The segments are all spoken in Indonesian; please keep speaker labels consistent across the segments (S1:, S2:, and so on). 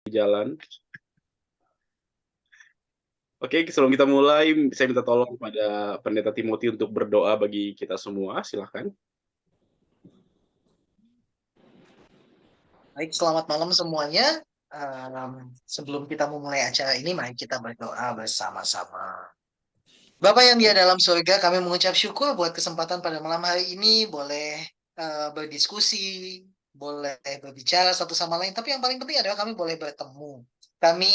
S1: Jalan. Oke, sebelum kita mulai, saya minta tolong kepada Pendeta Timothy untuk berdoa bagi kita semua. Silakan.
S2: Baik, selamat malam semuanya. Sebelum kita memulai acara ini, mari kita berdoa bersama-sama. Bapak yang dia dalam surga, kami mengucap syukur buat kesempatan pada malam hari ini, boleh berdiskusi, boleh berbicara satu sama lain, tapi yang paling penting adalah kami boleh bertemu. Kami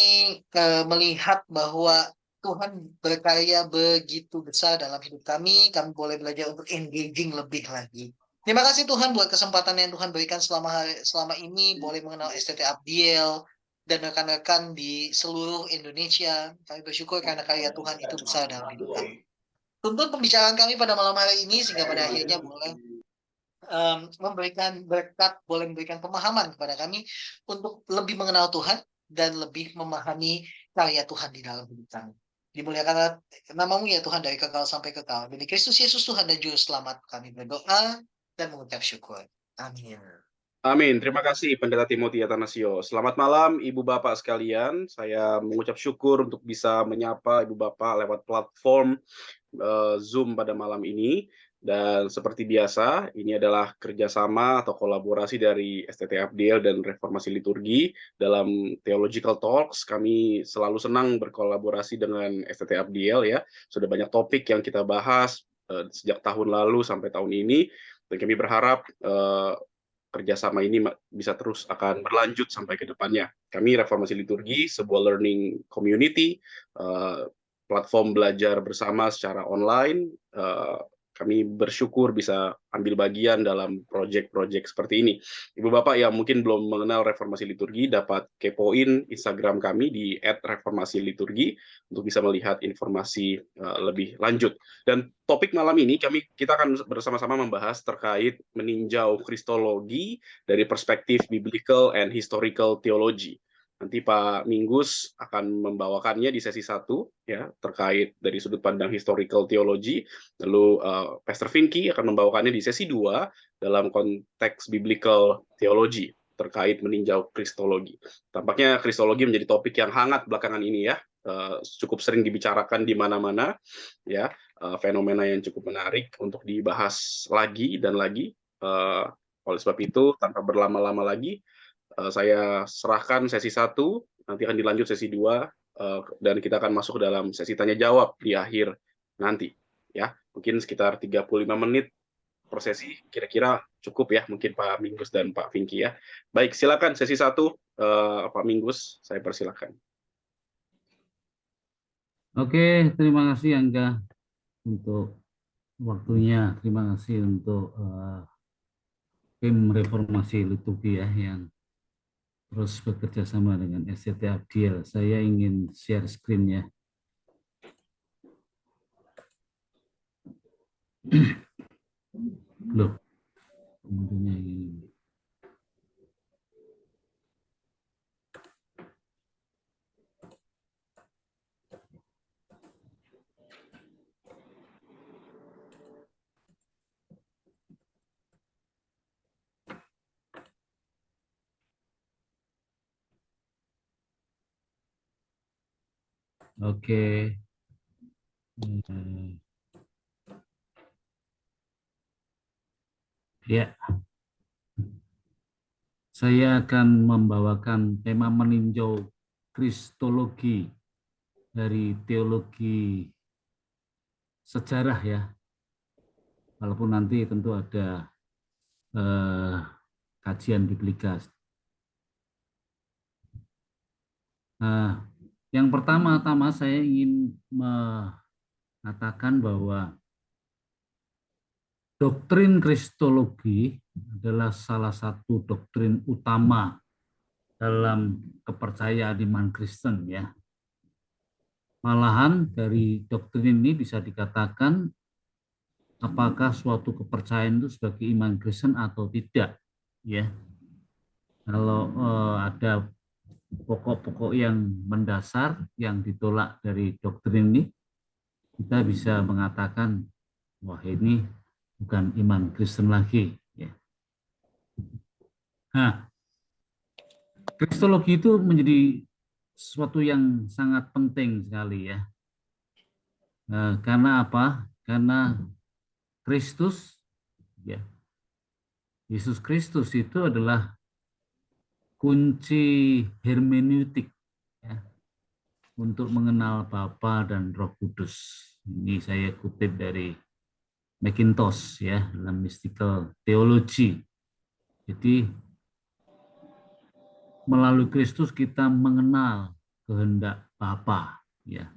S2: melihat bahwa Tuhan berkarya begitu besar dalam hidup kami boleh belajar untuk engaging lebih lagi. Terima kasih Tuhan buat kesempatan yang Tuhan berikan selama ini, boleh mengenal STT Abdiel dan rekan-rekan di seluruh Indonesia. Kami bersyukur karena karya Tuhan itu besar dalam hidup kami. Tuntun pembicaraan kami pada malam hari ini sehingga pada akhirnya boleh memberikan berkat, boleh memberikan pemahaman kepada kami untuk lebih mengenal Tuhan dan lebih memahami karya Tuhan di dalam hidup kami. Dimuliakan namamu ya Tuhan dari kekal sampai kekal. Demi Kristus Yesus Tuhan dan Juru Selamat kami berdoa dan mengucap syukur. Amin.
S1: Amin. Terima kasih Pendeta Timothy Atanasio. Selamat malam Ibu Bapak sekalian. Saya mengucap syukur untuk bisa menyapa Ibu Bapak lewat platform Zoom pada malam ini. Dan seperti biasa, ini adalah kerjasama atau kolaborasi dari STT Abdiel dan Reformasi Liturgi dalam Theological Talks. Kami selalu senang berkolaborasi dengan STT Abdiel ya. Sudah banyak topik yang kita bahas sejak tahun lalu sampai tahun ini. Dan kami berharap kerjasama ini bisa terus akan berlanjut sampai ke depannya. Kami Reformasi Liturgi, sebuah learning community, platform belajar bersama secara online. Kami bersyukur bisa ambil bagian dalam proyek-proyek seperti ini. Ibu Bapak yang mungkin belum mengenal Reformasi Liturgi dapat kepoin Instagram kami di @reformasi-liturgi untuk bisa melihat informasi lebih lanjut. Dan topik malam ini kita akan bersama-sama membahas terkait meninjau kristologi dari perspektif biblical and historical theology. Nanti Pak Minggus akan membawakannya di sesi 1 ya terkait dari sudut pandang historical theology. Lalu Pastor Vinky akan membawakannya di sesi 2 dalam konteks biblical theology terkait meninjau kristologi. Tampaknya kristologi menjadi topik yang hangat belakangan ini ya. Cukup sering dibicarakan di mana-mana ya, fenomena yang cukup menarik untuk dibahas lagi dan lagi. Oleh sebab itu tanpa berlama-lama lagi saya serahkan sesi 1, nanti akan dilanjut sesi 2, dan kita akan masuk dalam sesi tanya jawab di akhir nanti ya. Mungkin sekitar 35 menit per sesi, kira-kira cukup ya mungkin Pak Minggus dan Pak Vinky ya. Baik, silakan sesi 1 Pak Minggus, saya persilakan.
S3: Oke, terima kasih Angga untuk waktunya. Terima kasih untuk tim Reformasi Liturgi ya yang terus bekerja sama dengan STT Abdiel. Saya ingin share screen ya. Loh, tentunya ini. Oke. Ya, saya akan membawakan tema meninjau kristologi dari teologi sejarah ya. Walaupun nanti tentu ada kajian biblikas. Nah, yang pertama-tama saya ingin mengatakan bahwa doktrin kristologi adalah salah satu doktrin utama dalam kepercayaan iman Kristen ya. Malahan dari doktrin ini bisa dikatakan apakah suatu kepercayaan itu sebagai iman Kristen atau tidak ya. Kalau ada pokok-pokok yang mendasar yang ditolak dari doktrin ini, kita bisa mengatakan wah ini bukan iman Kristen lagi ya. Nah, Kristologi itu menjadi sesuatu yang sangat penting sekali ya. Karena apa? Karena Kristus, ya, Yesus Kristus itu adalah kunci hermeneutik ya, untuk mengenal Bapa dan Roh Kudus. Ini saya kutip dari Mackintosh ya dalam Mystical Theology. Jadi melalui Kristus kita mengenal kehendak Bapa ya.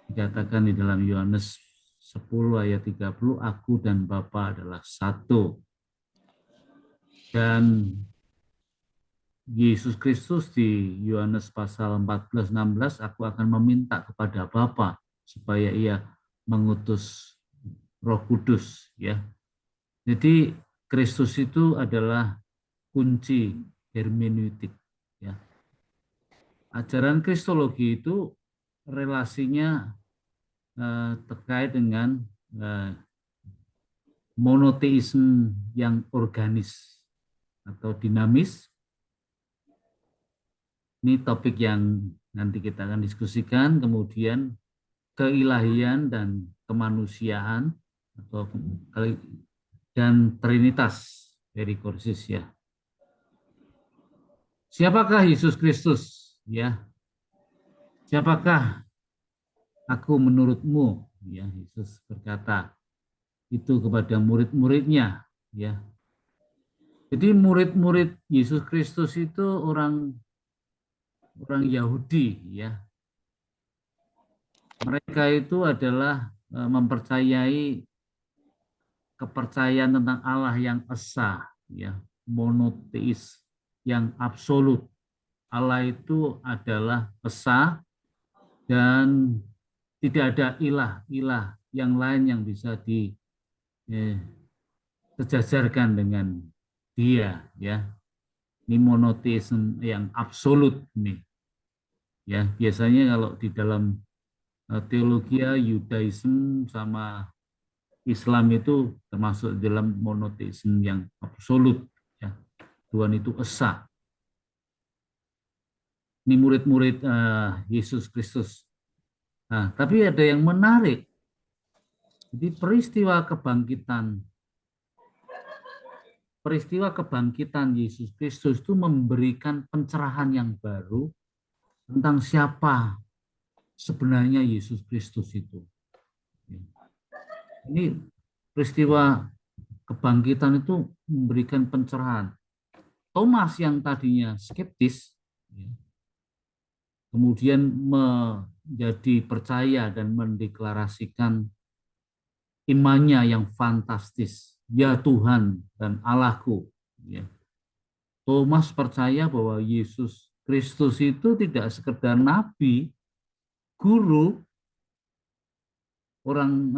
S3: Dikatakan di dalam Yohanes 10 ayat 30, aku dan Bapa adalah satu. Dan Yesus Kristus di Yohanes pasal 14-16, aku akan meminta kepada Bapa supaya ia mengutus Roh Kudus ya. Jadi Kristus itu adalah kunci hermeneutik ya. Ajaran Kristologi itu relasinya terkait dengan monoteisme yang organis atau dinamis. Ini topik yang nanti kita akan diskusikan. Kemudian keilahian dan kemanusiaan atau dan trinitas perikorsis ya. Siapakah Yesus Kristus ya? Siapakah aku menurutmu? Ya, Yesus berkata itu kepada murid-muridnya ya. Jadi murid-murid Yesus Kristus itu orang Yahudi ya. Mereka itu adalah mempercayai kepercayaan tentang Allah yang esa ya, monoteis yang absolut. Allah itu adalah esa dan tidak ada ilah yang lain yang bisa disejajarkan dengan dia ya. Ini monoteisme yang absolut nih. Ya, biasanya kalau di dalam teologi Yudaisme sama Islam itu termasuk dalam monoteisme yang absolut ya. Tuhan itu esa. Ini murid-murid Yesus Kristus. Nah, tapi ada yang menarik. Jadi peristiwa kebangkitan Yesus Kristus itu memberikan pencerahan yang baru tentang siapa sebenarnya Yesus Kristus itu. Ini peristiwa kebangkitan itu memberikan pencerahan. Thomas yang tadinya skeptis, kemudian menjadi percaya dan mendeklarasikan imannya yang fantastis. Ya Tuhan dan Allahku. Thomas percaya bahwa Yesus Kristus itu tidak sekedar nabi, guru, orang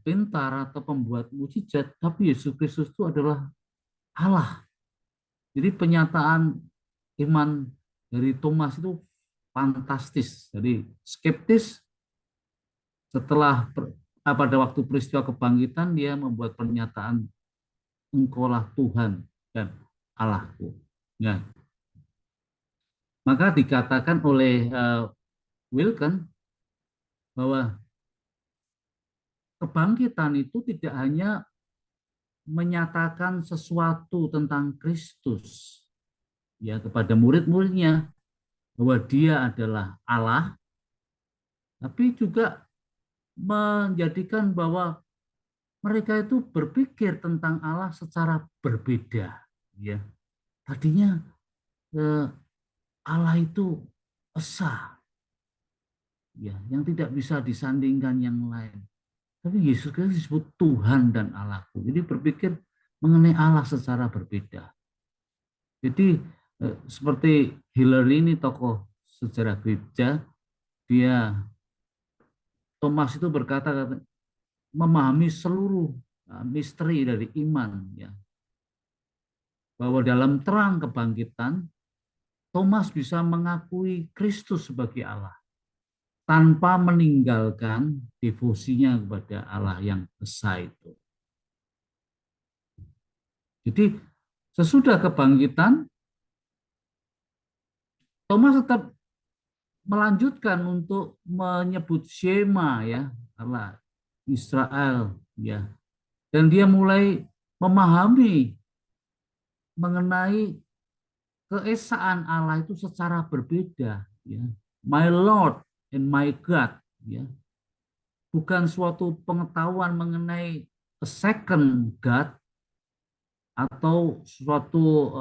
S3: pintar atau pembuat mujizat, tapi Yesus Kristus itu adalah Allah. Jadi penyataan iman dari Thomas itu fantastis. Jadi skeptis, setelah pada waktu peristiwa kebangkitan dia membuat pernyataan engkaulah Tuhan dan Allahku. Ya. Maka dikatakan oleh Wilken bahwa kebangkitan itu tidak hanya menyatakan sesuatu tentang Kristus ya kepada murid-muridnya bahwa dia adalah Allah, tapi juga menjadikan bahwa mereka itu berpikir tentang Allah secara berbeda ya. Tadinya Allah itu esa ya, yang tidak bisa disandingkan yang lain. Tapi Yesus Kristus disebut Tuhan dan Allahku. Jadi berpikir mengenai Allah secara berbeda. Jadi seperti Hillary ini tokoh sejarah gereja, Thomas itu berkata memahami seluruh misteri dari iman ya. Bahwa dalam terang kebangkitan Thomas bisa mengakui Kristus sebagai Allah tanpa meninggalkan devosinya kepada Allah yang esa itu. Jadi sesudah kebangkitan Thomas tetap melanjutkan untuk menyebut Shema ya, Allah Israel ya. Dan dia mulai memahami mengenai keesaan Allah itu secara berbeda ya. My Lord and my God ya. Bukan suatu pengetahuan mengenai a second God atau suatu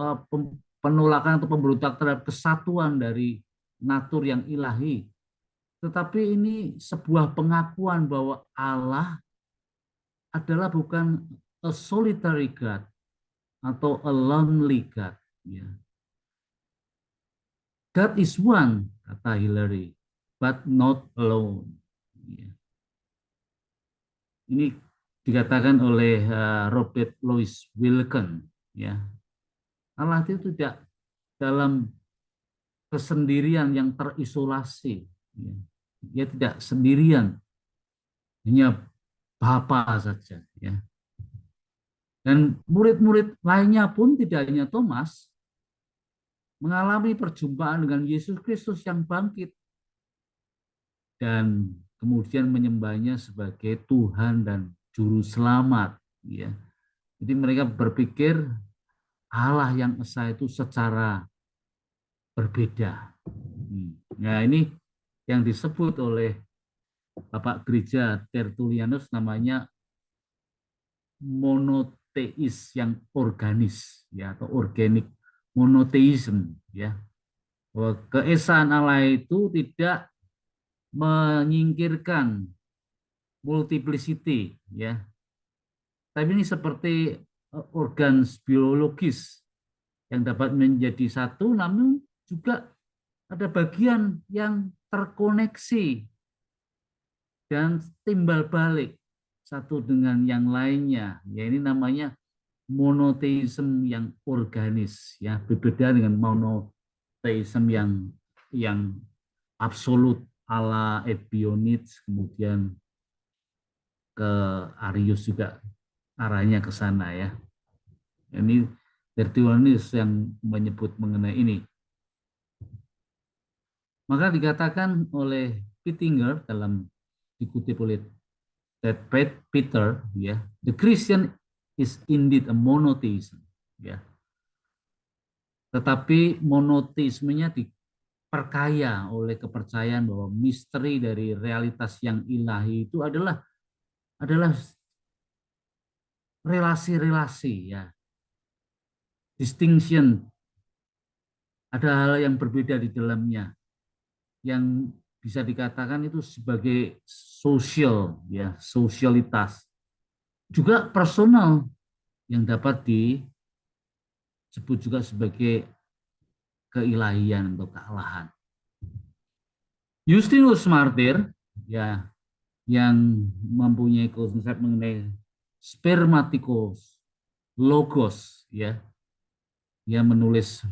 S3: penolakan atau pemberontak terhadap kesatuan dari natur yang ilahi. Tetapi ini sebuah pengakuan bahwa Allah adalah bukan a solitary God atau a lonely God. Ya. God is one, kata Hillary, but not alone. Ya. Ini dikatakan oleh Robert Louis Wilken. Ya. Allah itu tidak dalam kesendirian yang terisolasi. Ya. Dia tidak sendirian, hanya Bapa saja. Ya. Dan murid-murid lainnya pun tidak hanya Thomas mengalami perjumpaan dengan Yesus Kristus yang bangkit dan kemudian menyembahnya sebagai Tuhan dan Juru Selamat. Ya. Jadi mereka berpikir Allah yang esa itu secara berbeda. Nah ini yang disebut oleh Bapak Gereja Tertullianus namanya monoteis yang organis ya, atau organic monoteism ya. Bahwa keesaan Allah itu tidak menyingkirkan multiplicity ya. Tapi ini seperti organ biologis yang dapat menjadi satu namun juga ada bagian yang terkoneksi dan timbal balik satu dengan yang lainnya. Ya ini namanya monoteisme yang organis ya, berbeda dengan monoteisme yang absolut ala Ebionides kemudian ke Arius juga arahnya ke sana ya. Ini Tertullianus yang menyebut mengenai ini. Maka dikatakan oleh Pittinger dalam dikutip oleh Ted Peter ya, the Christian is indeed a monotheism ya. Tetapi monoteismenya diperkaya oleh kepercayaan bahwa misteri dari realitas yang ilahi itu adalah relasi-relasi ya. Distinction, ada hal yang berbeda di dalamnya yang bisa dikatakan itu sebagai sosial ya, sosialitas, juga personal yang dapat disebut juga sebagai keilahian atau kealahan. Justinus Martyr ya, yang mempunyai konsep mengenai spermatikos logos ya, dia menulis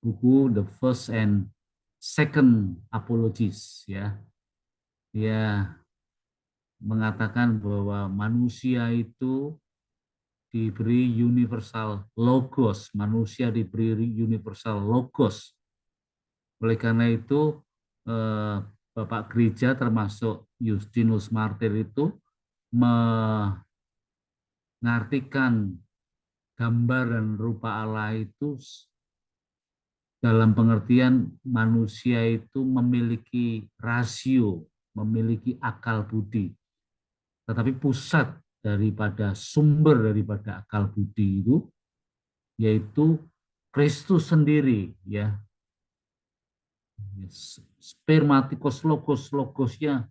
S3: buku The First and Second Apologies ya. Dia mengatakan bahwa manusia itu diberi universal logos, manusia diberi universal logos. Oleh karena itu Bapak Gereja termasuk Justinus Martyr itu mengartikan gambar dan rupa Allah itu dalam pengertian manusia itu memiliki rasio, memiliki akal budi. Tetapi pusat daripada sumber daripada akal budi itu yaitu Kristus sendiri ya. Spermatikos logos, logosnya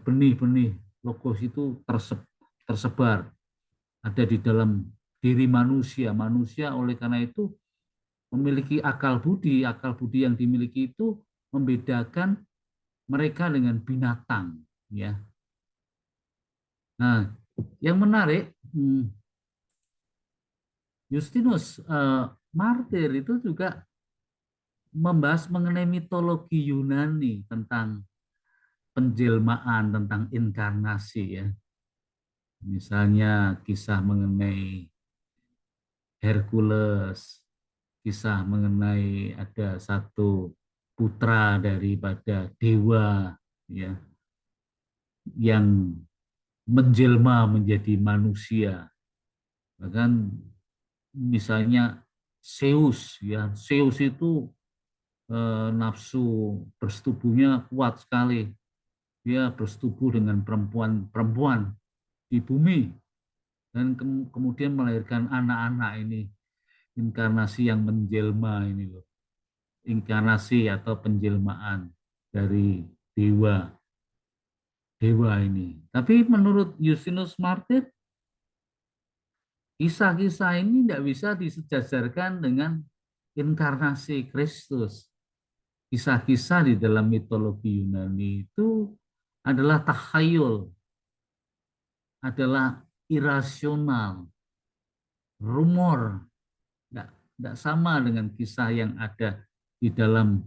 S3: benih-benih logos itu tersebar ada di dalam diri manusia. Manusia oleh karena itu memiliki akal budi yang dimiliki itu membedakan mereka dengan binatang ya. Nah, yang menarik Justinus Martyr itu juga membahas mengenai mitologi Yunani tentang penjelmaan, tentang inkarnasi ya. Misalnya kisah mengenai Hercules, kisah mengenai ada satu putra daripada dewa, ya, yang menjelma menjadi manusia. Bahkan misalnya Zeus, ya, Zeus itu nafsu bersetubuhnya kuat sekali. Dia bersetubuh dengan perempuan-perempuan di bumi dan kemudian melahirkan anak-anak ini, inkarnasi yang menjelma ini loh, inkarnasi atau penjelmaan dari dewa ini. Tapi menurut Justinus Martyr, kisah-kisah ini tidak bisa disejajarkan dengan inkarnasi Kristus. Kisah-kisah di dalam mitologi Yunani itu adalah takhayul, adalah irasional, rumor, tidak sama dengan kisah yang ada di dalam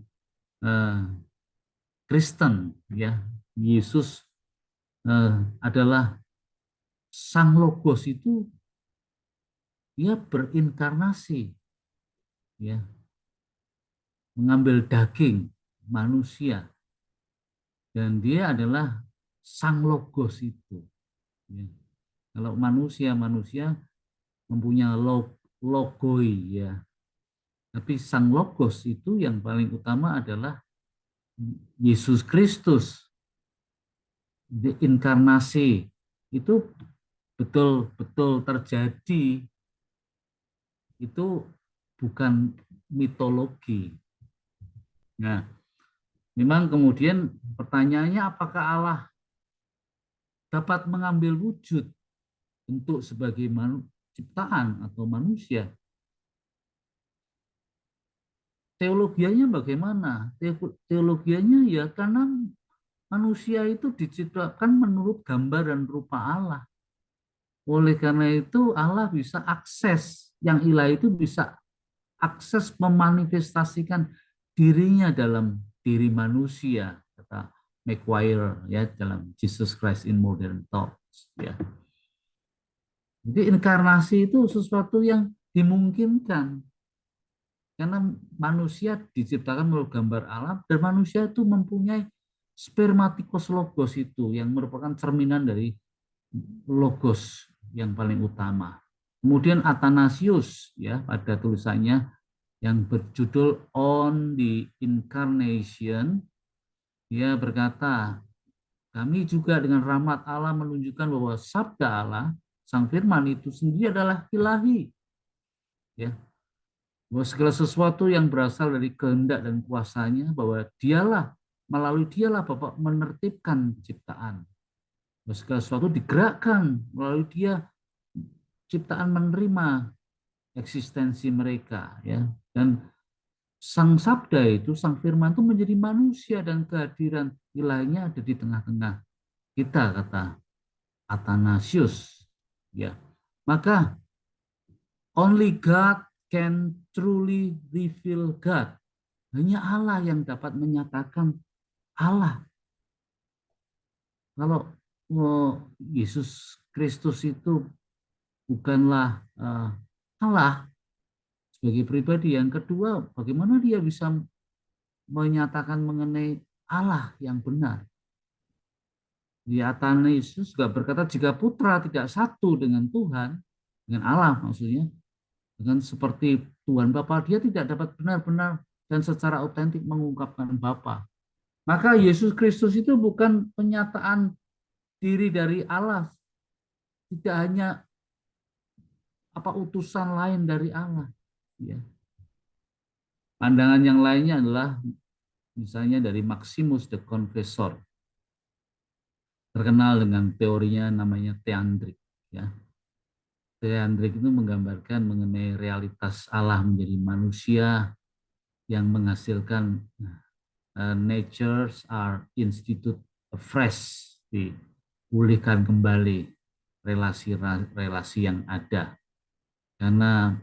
S3: Kristen, ya. Yesus adalah Sang Logos, itu dia berinkarnasi, ya, mengambil daging manusia, dan dia adalah Sang Logos itu. Ya. Kalau manusia mempunyai logoi, ya. Tapi Sang Logos itu yang paling utama adalah Yesus Kristus. Inkarnasi itu betul-betul terjadi, itu bukan mitologi. Nah, memang kemudian pertanyaannya, apakah Allah dapat mengambil wujud bentuk sebagai ciptaan atau manusia? Teologianya bagaimana? Teologianya ya karena manusia itu diciptakan menurut gambar dan rupa Allah. Oleh karena itu Allah bisa akses, yang ilahi itu bisa akses memanifestasikan dirinya dalam diri manusia, kata Macquarie, ya, dalam Jesus Christ in Modern Thoughts, ya. Jadi inkarnasi itu sesuatu yang dimungkinkan karena manusia diciptakan menurut gambar alam, dan manusia itu mempunyai spermatikos logos itu yang merupakan cerminan dari logos yang paling utama. Kemudian Athanasius, ya, pada tulisannya yang berjudul On the Incarnation, dia berkata, kami juga dengan rahmat Allah menunjukkan bahwa sabda Allah, Sang Firman itu sendiri adalah ilahi. Ya, bahwa segala sesuatu yang berasal dari kehendak dan kuasanya, bahwa melalui dialah Bapa menertibkan ciptaan. Bahwa segala sesuatu digerakkan melalui dia, ciptaan menerima eksistensi mereka, ya. Dan Sang Sabda itu, Sang Firman itu menjadi manusia dan kehadiran ilahinya ada di tengah-tengah kita, kata Athanasius, ya. Maka only God can truly reveal God. Hanya Allah yang dapat menyatakan Allah. Kalau Yesus Kristus itu bukanlah Allah sebagai pribadi. Yang kedua, bagaimana dia bisa menyatakan mengenai Allah yang benar? Di Athanasius juga berkata, jika putra tidak satu dengan Tuhan, dengan Allah maksudnya, dengan seperti Tuhan Bapa, dia tidak dapat benar-benar dan secara otentik mengungkapkan Bapa. Maka Yesus Kristus itu bukan penyataan diri dari Allah, tidak hanya utusan lain dari Allah. Ya. Pandangan yang lainnya adalah misalnya dari Maximus the Confessor, terkenal dengan teorinya namanya teandrik. Ya. Teandrik itu menggambarkan mengenai realitas Allah menjadi manusia yang menghasilkan natures are institute afresh, dipulihkan kembali relasi-relasi yang ada. Karena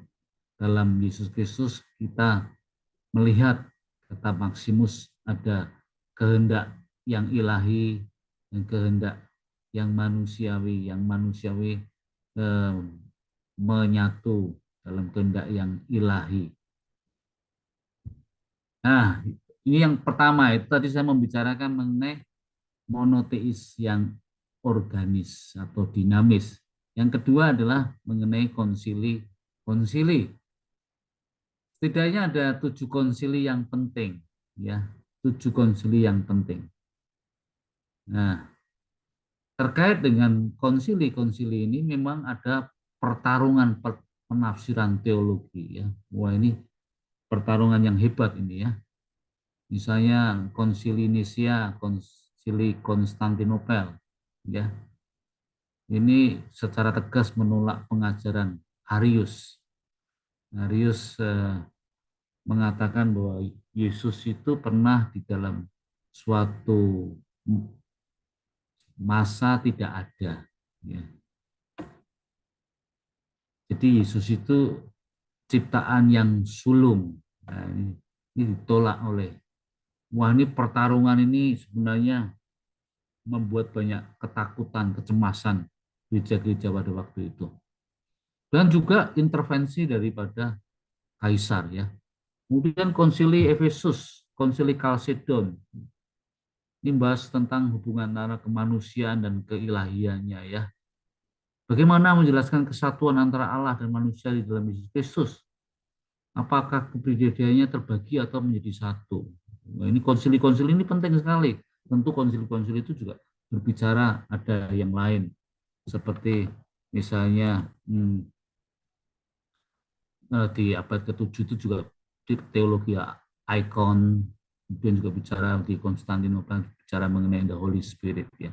S3: dalam Yesus Kristus kita melihat, kata Maximus, ada kehendak yang ilahi dan kehendak yang manusiawi menyatu dalam kehendak yang ilahi. Nah, ini yang pertama itu tadi saya membicarakan mengenai monoteis yang organis atau dinamis. Yang kedua adalah mengenai konsili. Setidaknya ada 7 konsili yang penting, ya, 7 konsili yang penting. Nah, terkait dengan konsili-konsili ini memang ada pertarungan penafsiran teologi, ya. Wah, ini pertarungan yang hebat ini, ya. Misalnya konsili Nisia, konsili Konstantinopel, ya. Ini secara tegas menolak pengajaran Arius. Arius mengatakan bahwa Yesus itu pernah di dalam suatu masa tidak ada. Ya. Jadi Yesus itu ciptaan yang sulung. Nah, ini ditolak oleh. Wah, ini pertarungan ini sebenarnya membuat banyak ketakutan, kecemasan gereja-gereja pada waktu itu. Dan juga intervensi daripada kaisar, ya. Kemudian konsili Efesus, konsili Kalsedon. Ini bahas tentang hubungan antara kemanusiaan dan keilahiannya, ya. Bagaimana menjelaskan kesatuan antara Allah dan manusia di dalam Yesus Kristus? Apakah kepribadiannya terbagi atau menjadi satu? Nah, ini konsili-konsili ini penting sekali. Tentu konsili-konsili itu juga berbicara ada yang lain. Seperti misalnya di abad ke-7 itu juga teologi ikon, kemudian juga bicara di Konstantinopel bicara mengenai the Holy Spirit, ya.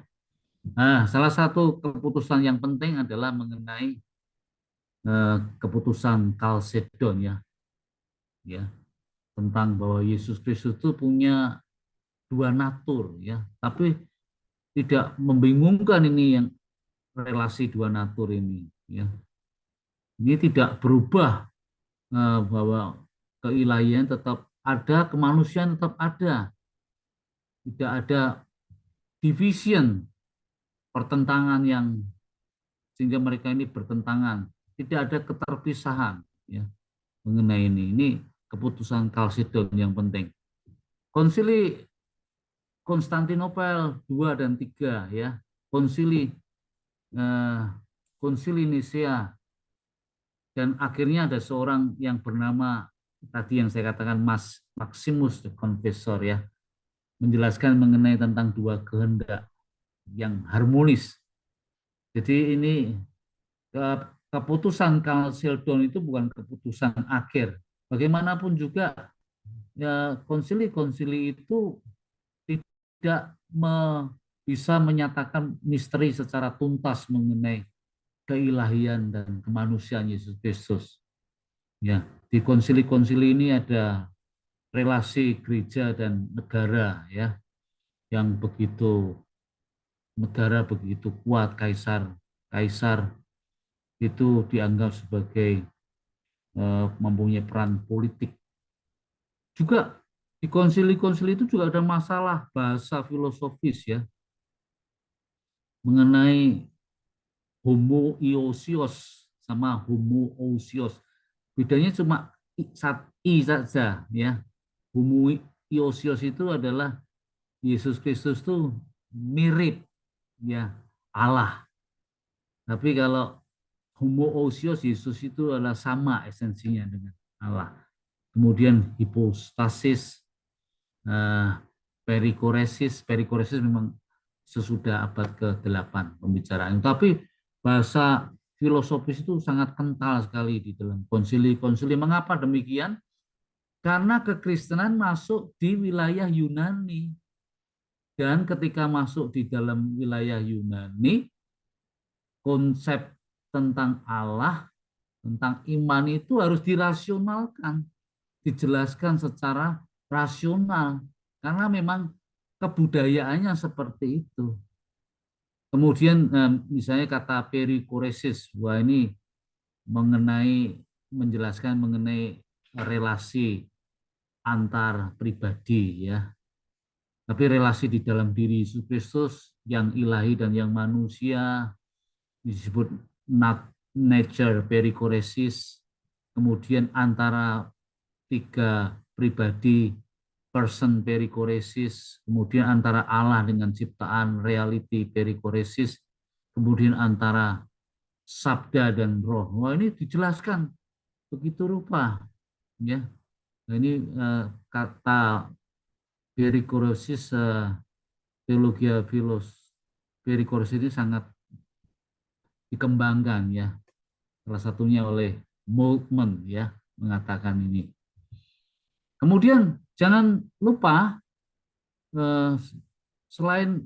S3: Nah, salah satu keputusan yang penting adalah mengenai keputusan Kalsedon, ya, tentang bahwa Yesus Kristus itu punya 2 natur, ya, tapi tidak membingungkan ini yang relasi 2 natur ini, ya. Ini tidak berubah bahwa keilahian tetap ada, kemanusiaan tetap ada, tidak ada division, pertentangan yang sehingga mereka ini bertentangan, tidak ada keterpisahan, ya, mengenai ini. Ini keputusan Kalsedon yang penting. Konsili Konstantinopel 2 dan 3, ya, konsili konsili Nicea, dan akhirnya ada seorang yang bernama tadi yang saya katakan Maximus the Confessor, ya, menjelaskan mengenai tentang 2 kehendak yang harmonis. Jadi ini keputusan Kalsedon itu bukan keputusan akhir. Bagaimanapun juga, ya, konsili-konsili itu tidak bisa menyatakan misteri secara tuntas mengenai keilahian dan kemanusiaan Yesus Kristus. Ya, di konsili-konsili ini ada relasi gereja dan negara, ya, yang negara begitu kuat, kaisar itu dianggap sebagai mempunyai peran politik. Juga di konsili-konsili itu juga ada masalah bahasa filosofis, ya, mengenai homoiousios sama homoousios. Bedanya cuma i saja, ya. Homoiousios itu adalah Yesus Kristus itu mirip, ya, Allah. Tapi kalau homoousios, Yesus itu adalah sama esensinya dengan Allah. Kemudian hipostasis, perikoresis memang sesudah abad ke-8 pembicaraan. Tapi bahasa filosofis itu sangat kental sekali di dalam konsili-konsili. Mengapa demikian? Karena kekristenan masuk di wilayah Yunani. Dan ketika masuk di dalam wilayah Yunani, konsep tentang Allah, tentang iman itu harus dirasionalkan, dijelaskan secara rasional, karena memang kebudayaannya seperti itu. Kemudian misalnya kata perikoresis, wah, ini menjelaskan mengenai relasi antar pribadi, ya. Tapi relasi di dalam diri Yesus Kristus yang ilahi dan yang manusia disebut nature perikoresis. Kemudian antara 3 pribadi person perikoresis, kemudian antara Allah dengan ciptaan reality perikoresis, kemudian antara sabda dan roh. Wah, ini dijelaskan begitu rupa, ya. Nah, ini kata perikoresis, teologia perikoresis ini sangat dikembangkan, ya. Salah satunya oleh Moltmann, ya, mengatakan ini. Kemudian jangan lupa selain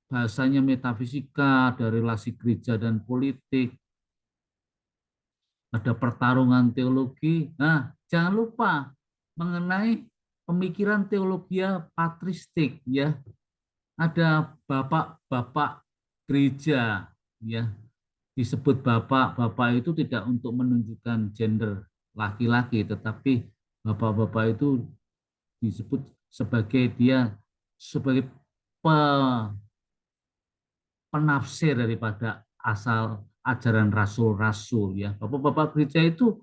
S3: bahasanya metafisika, ada relasi gereja dan politik, ada pertarungan teologi. Nah, jangan lupa mengenai pemikiran teologi patristik, ya. Ada bapak-bapak gereja, ya. Disebut bapak-bapak itu tidak untuk menunjukkan gender laki-laki, tetapi bapak-bapak itu disebut sebagai penafsir daripada asal ajaran rasul-rasul, ya. Bapak-bapak gereja itu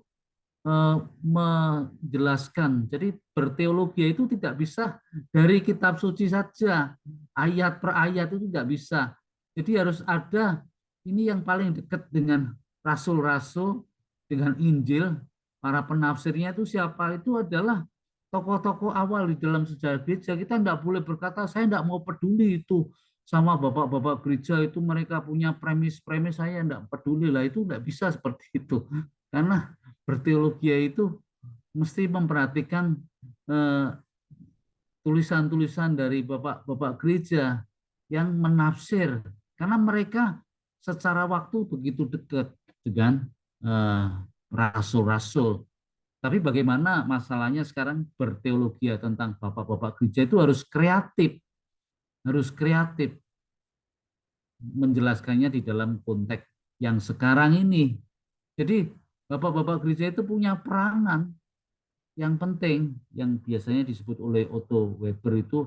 S3: menjelaskan, jadi berteologi itu tidak bisa dari kitab suci saja, ayat per ayat itu tidak bisa. Jadi harus ada ini yang paling dekat dengan rasul-rasul, dengan Injil, para penafsirnya itu siapa? Itu adalah tokoh-tokoh awal di dalam sejarah gereja. Kita tidak boleh berkata, saya tidak mau peduli itu sama bapak-bapak gereja itu, mereka punya premis-premis, saya tidak peduli lah, itu tidak bisa seperti itu. Karena berteologi itu mesti memperhatikan tulisan-tulisan dari bapak-bapak gereja yang menafsir, karena mereka secara waktu begitu dekat dengan rasul-rasul. Tapi bagaimana masalahnya sekarang berteologi tentang bapak-bapak gereja itu harus kreatif menjelaskannya di dalam konteks yang sekarang ini. Jadi bapak-bapak gereja itu punya peranan yang penting, yang biasanya disebut oleh Otto Weber itu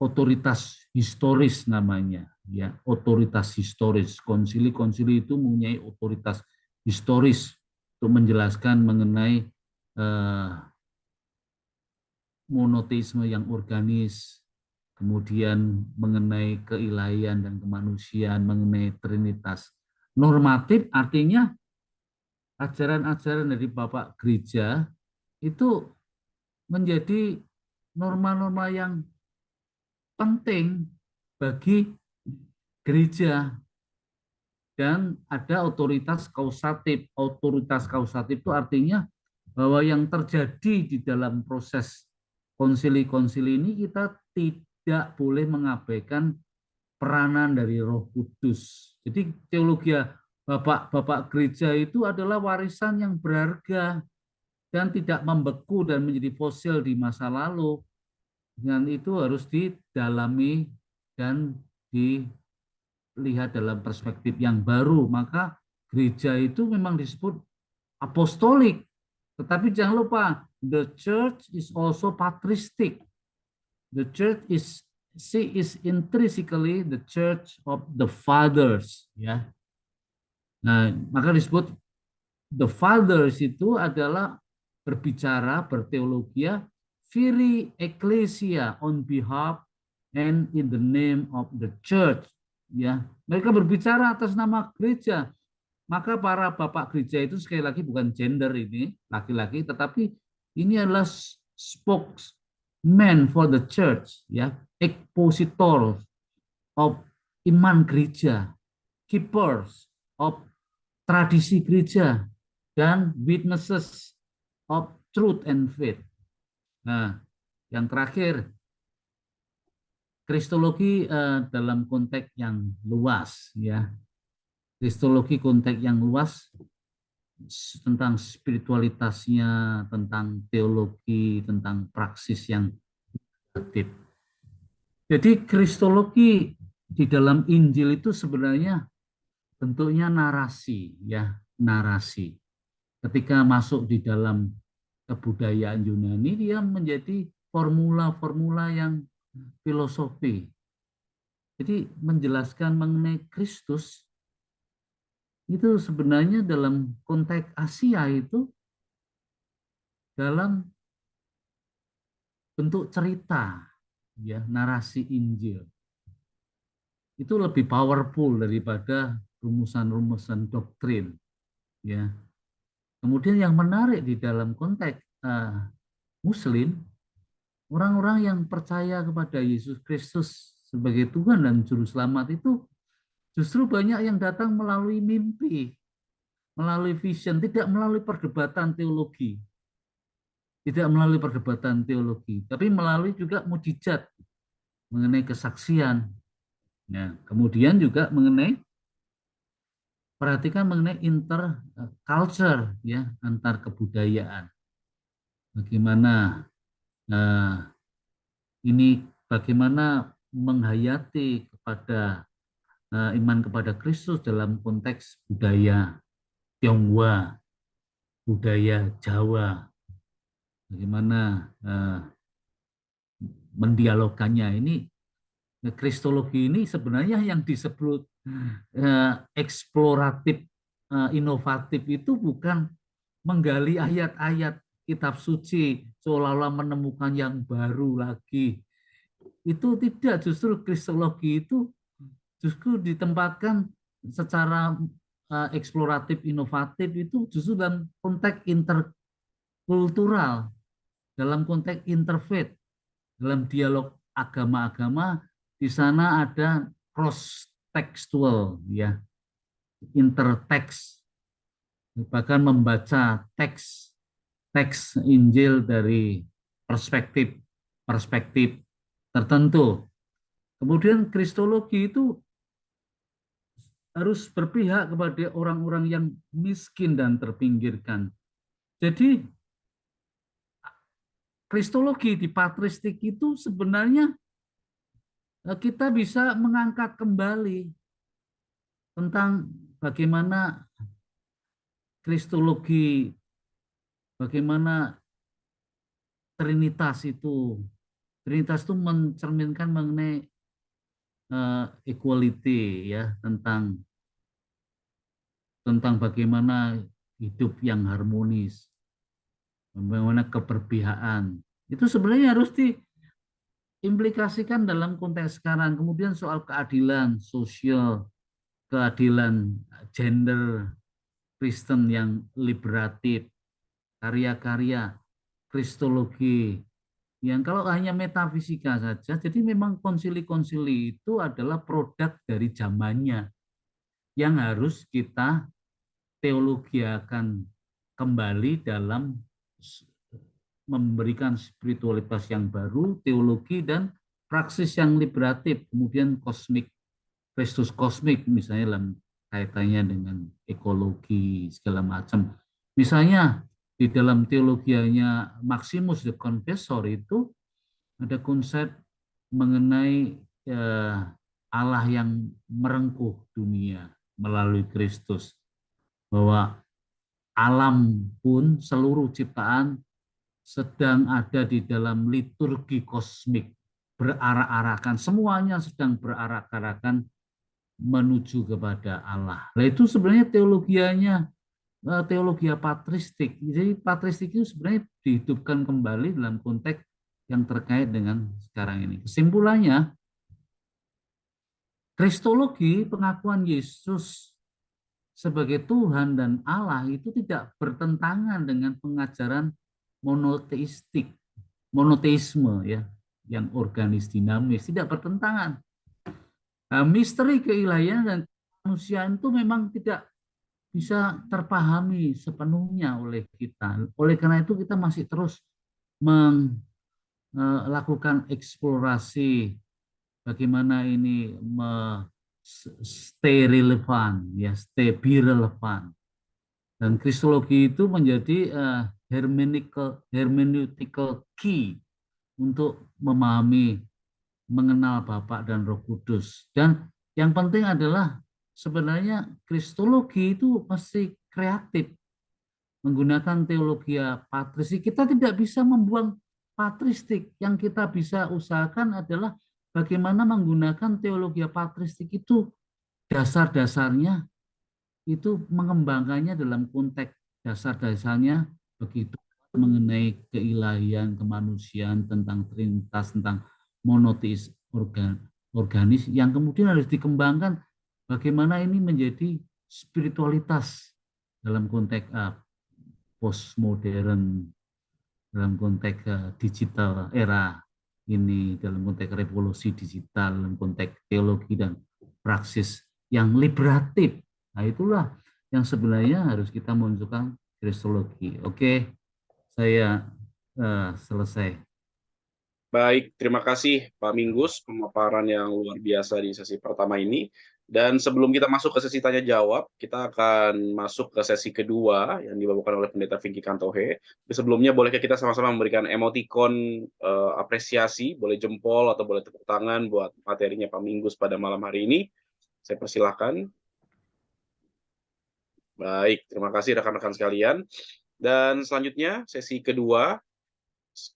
S3: otoritas historis namanya, ya, otoritas historis. Konsili-konsili itu mempunyai otoritas historis untuk menjelaskan mengenai monoteisme yang organis, kemudian mengenai keilahian dan kemanusiaan, mengenai trinitas. Normatif artinya ajaran-ajaran dari Bapak Gereja itu menjadi norma-norma yang penting bagi gereja, dan ada otoritas kausatif. Otoritas kausatif itu artinya bahwa yang terjadi di dalam proses konsili-konsili ini kita tidak boleh mengabaikan peranan dari Roh Kudus. Jadi teologi bapak-bapak gereja itu adalah warisan yang berharga dan tidak membeku dan menjadi fosil di masa lalu. Dan itu harus didalami dan dilihat dalam perspektif yang baru. Maka gereja itu memang disebut apostolik. Tetapi jangan lupa, the church is also patristic. The church is intrinsically the church of the fathers, ya. Nah, maka disebut the fathers itu adalah berbicara, berteologia, viri ecclesia, on behalf and in the name of the church, ya. Mereka berbicara atas nama gereja. Maka para bapak gereja itu sekali lagi bukan gender ini, laki-laki, tetapi ini adalah spokesman for the church, ya, expositor of iman gereja, keepers of tradisi gereja, dan witnesses of truth and faith. Nah, yang terakhir, kristologi dalam konteks yang luas, ya. Kristologi konteks yang luas tentang spiritualitasnya, tentang teologi, tentang praksis yang aktif. Jadi kristologi di dalam Injil itu sebenarnya bentuknya narasi, ya, narasi. Ketika masuk di dalam kebudayaan Yunani, dia menjadi formula-formula yang filosofi. Jadi menjelaskan mengenai Kristus itu sebenarnya dalam konteks Asia itu dalam bentuk cerita, ya, narasi Injil. Itu lebih powerful daripada rumusan-rumusan doktrin, ya. Kemudian yang menarik di dalam konteks Muslim, orang-orang yang percaya kepada Yesus Kristus sebagai Tuhan dan Juru Selamat itu justru banyak yang datang melalui mimpi, melalui vision, tidak melalui perdebatan teologi. Tidak melalui perdebatan teologi, tapi melalui juga mujizat mengenai kesaksian. Nah, kemudian juga perhatikan mengenai interculture, ya, antar kebudayaan. Bagaimana bagaimana menghayati kepada iman kepada Kristus dalam konteks budaya Tionghoa, budaya Jawa, bagaimana mendialogkannya. Ini kristologi ini sebenarnya yang disebut eksploratif, inovatif itu bukan menggali ayat-ayat kitab suci seolah-olah menemukan yang baru lagi. Itu tidak, justru kristologi itu justru ditempatkan secara eksploratif, inovatif itu justru dalam konteks interkultural, dalam konteks interfaith, dalam dialog agama-agama. Di sana ada cross tekstual, ya, interteks, bahkan membaca teks Injil dari perspektif tertentu. Kemudian kristologi itu harus berpihak kepada orang-orang yang miskin dan terpinggirkan. Jadi kristologi di patristik itu sebenarnya kita bisa mengangkat kembali tentang bagaimana kristologi, bagaimana Trinitas itu mencerminkan mengenai equality, ya, tentang bagaimana hidup yang harmonis, bagaimana keberpihakan. Itu sebenarnya harus diimplikasikan dalam konteks sekarang. Kemudian soal keadilan sosial, keadilan gender Kristen yang liberatif, karya-karya kristologi yang kalau hanya metafisika saja, jadi memang konsili-konsili itu adalah produk dari zamannya yang harus kita teologiakan kembali dalam memberikan spiritualitas yang baru, teologi dan praksis yang liberatif, kemudian Kristus kosmik misalnya dalam kaitannya dengan ekologi segala macam. Misalnya di dalam teologianya Maximus the Confessor itu ada konsep mengenai Allah yang merengkuh dunia melalui Kristus, bahwa alam pun seluruh ciptaan sedang ada di dalam liturgi kosmik, berarak-arakan, semuanya sedang berarak-arakan menuju kepada Allah. Nah, itu sebenarnya teologi patristik. Jadi patristik itu sebenarnya dihidupkan kembali dalam konteks yang terkait dengan sekarang ini. Kesimpulannya, kristologi, pengakuan Yesus sebagai Tuhan dan Allah itu tidak bertentangan dengan pengajaran monoteisme, ya, yang organis dinamis, tidak bertentangan. Nah, misteri keilahian dan kemanusiaan itu memang tidak bisa terpahami sepenuhnya oleh kita. Oleh karena itu kita masih terus melakukan eksplorasi bagaimana ini stay relevan, ya, be relevan. Dan kristologi itu menjadi hermeneutical key untuk memahami, mengenal Bapa dan Roh Kudus. Dan yang penting adalah sebenarnya kristologi itu mesti kreatif, menggunakan teologi patristik. Kita tidak bisa membuang patristik. Yang kita bisa usahakan adalah bagaimana menggunakan teologi patristik itu, dasar-dasarnya itu mengembangkannya dalam konteks dasar-dasarnya begitu mengenai keilahian, kemanusiaan, tentang trinitas, tentang monoteis organis yang kemudian harus dikembangkan bagaimana ini menjadi spiritualitas dalam konteks postmodern, dalam konteks digital era ini, dalam konteks revolusi digital, dalam konteks teologi dan praksis yang liberatif. Nah, itulah yang sebenarnya harus kita munculkan kristologi. Oke, saya selesai.
S1: Baik, terima kasih Pak Minggus, pemaparan yang luar biasa di sesi pertama ini. Dan sebelum kita masuk ke sesi tanya jawab, kita akan masuk ke sesi kedua yang dibawakan oleh Pendeta Vinky Kantohe. Tapi sebelumnya bolehkah kita sama-sama memberikan emotikon apresiasi, boleh jempol atau boleh tepuk tangan buat materinya Pak Minggus pada malam hari ini. Saya persilahkan. Baik, terima kasih rekan-rekan sekalian. Dan selanjutnya sesi kedua,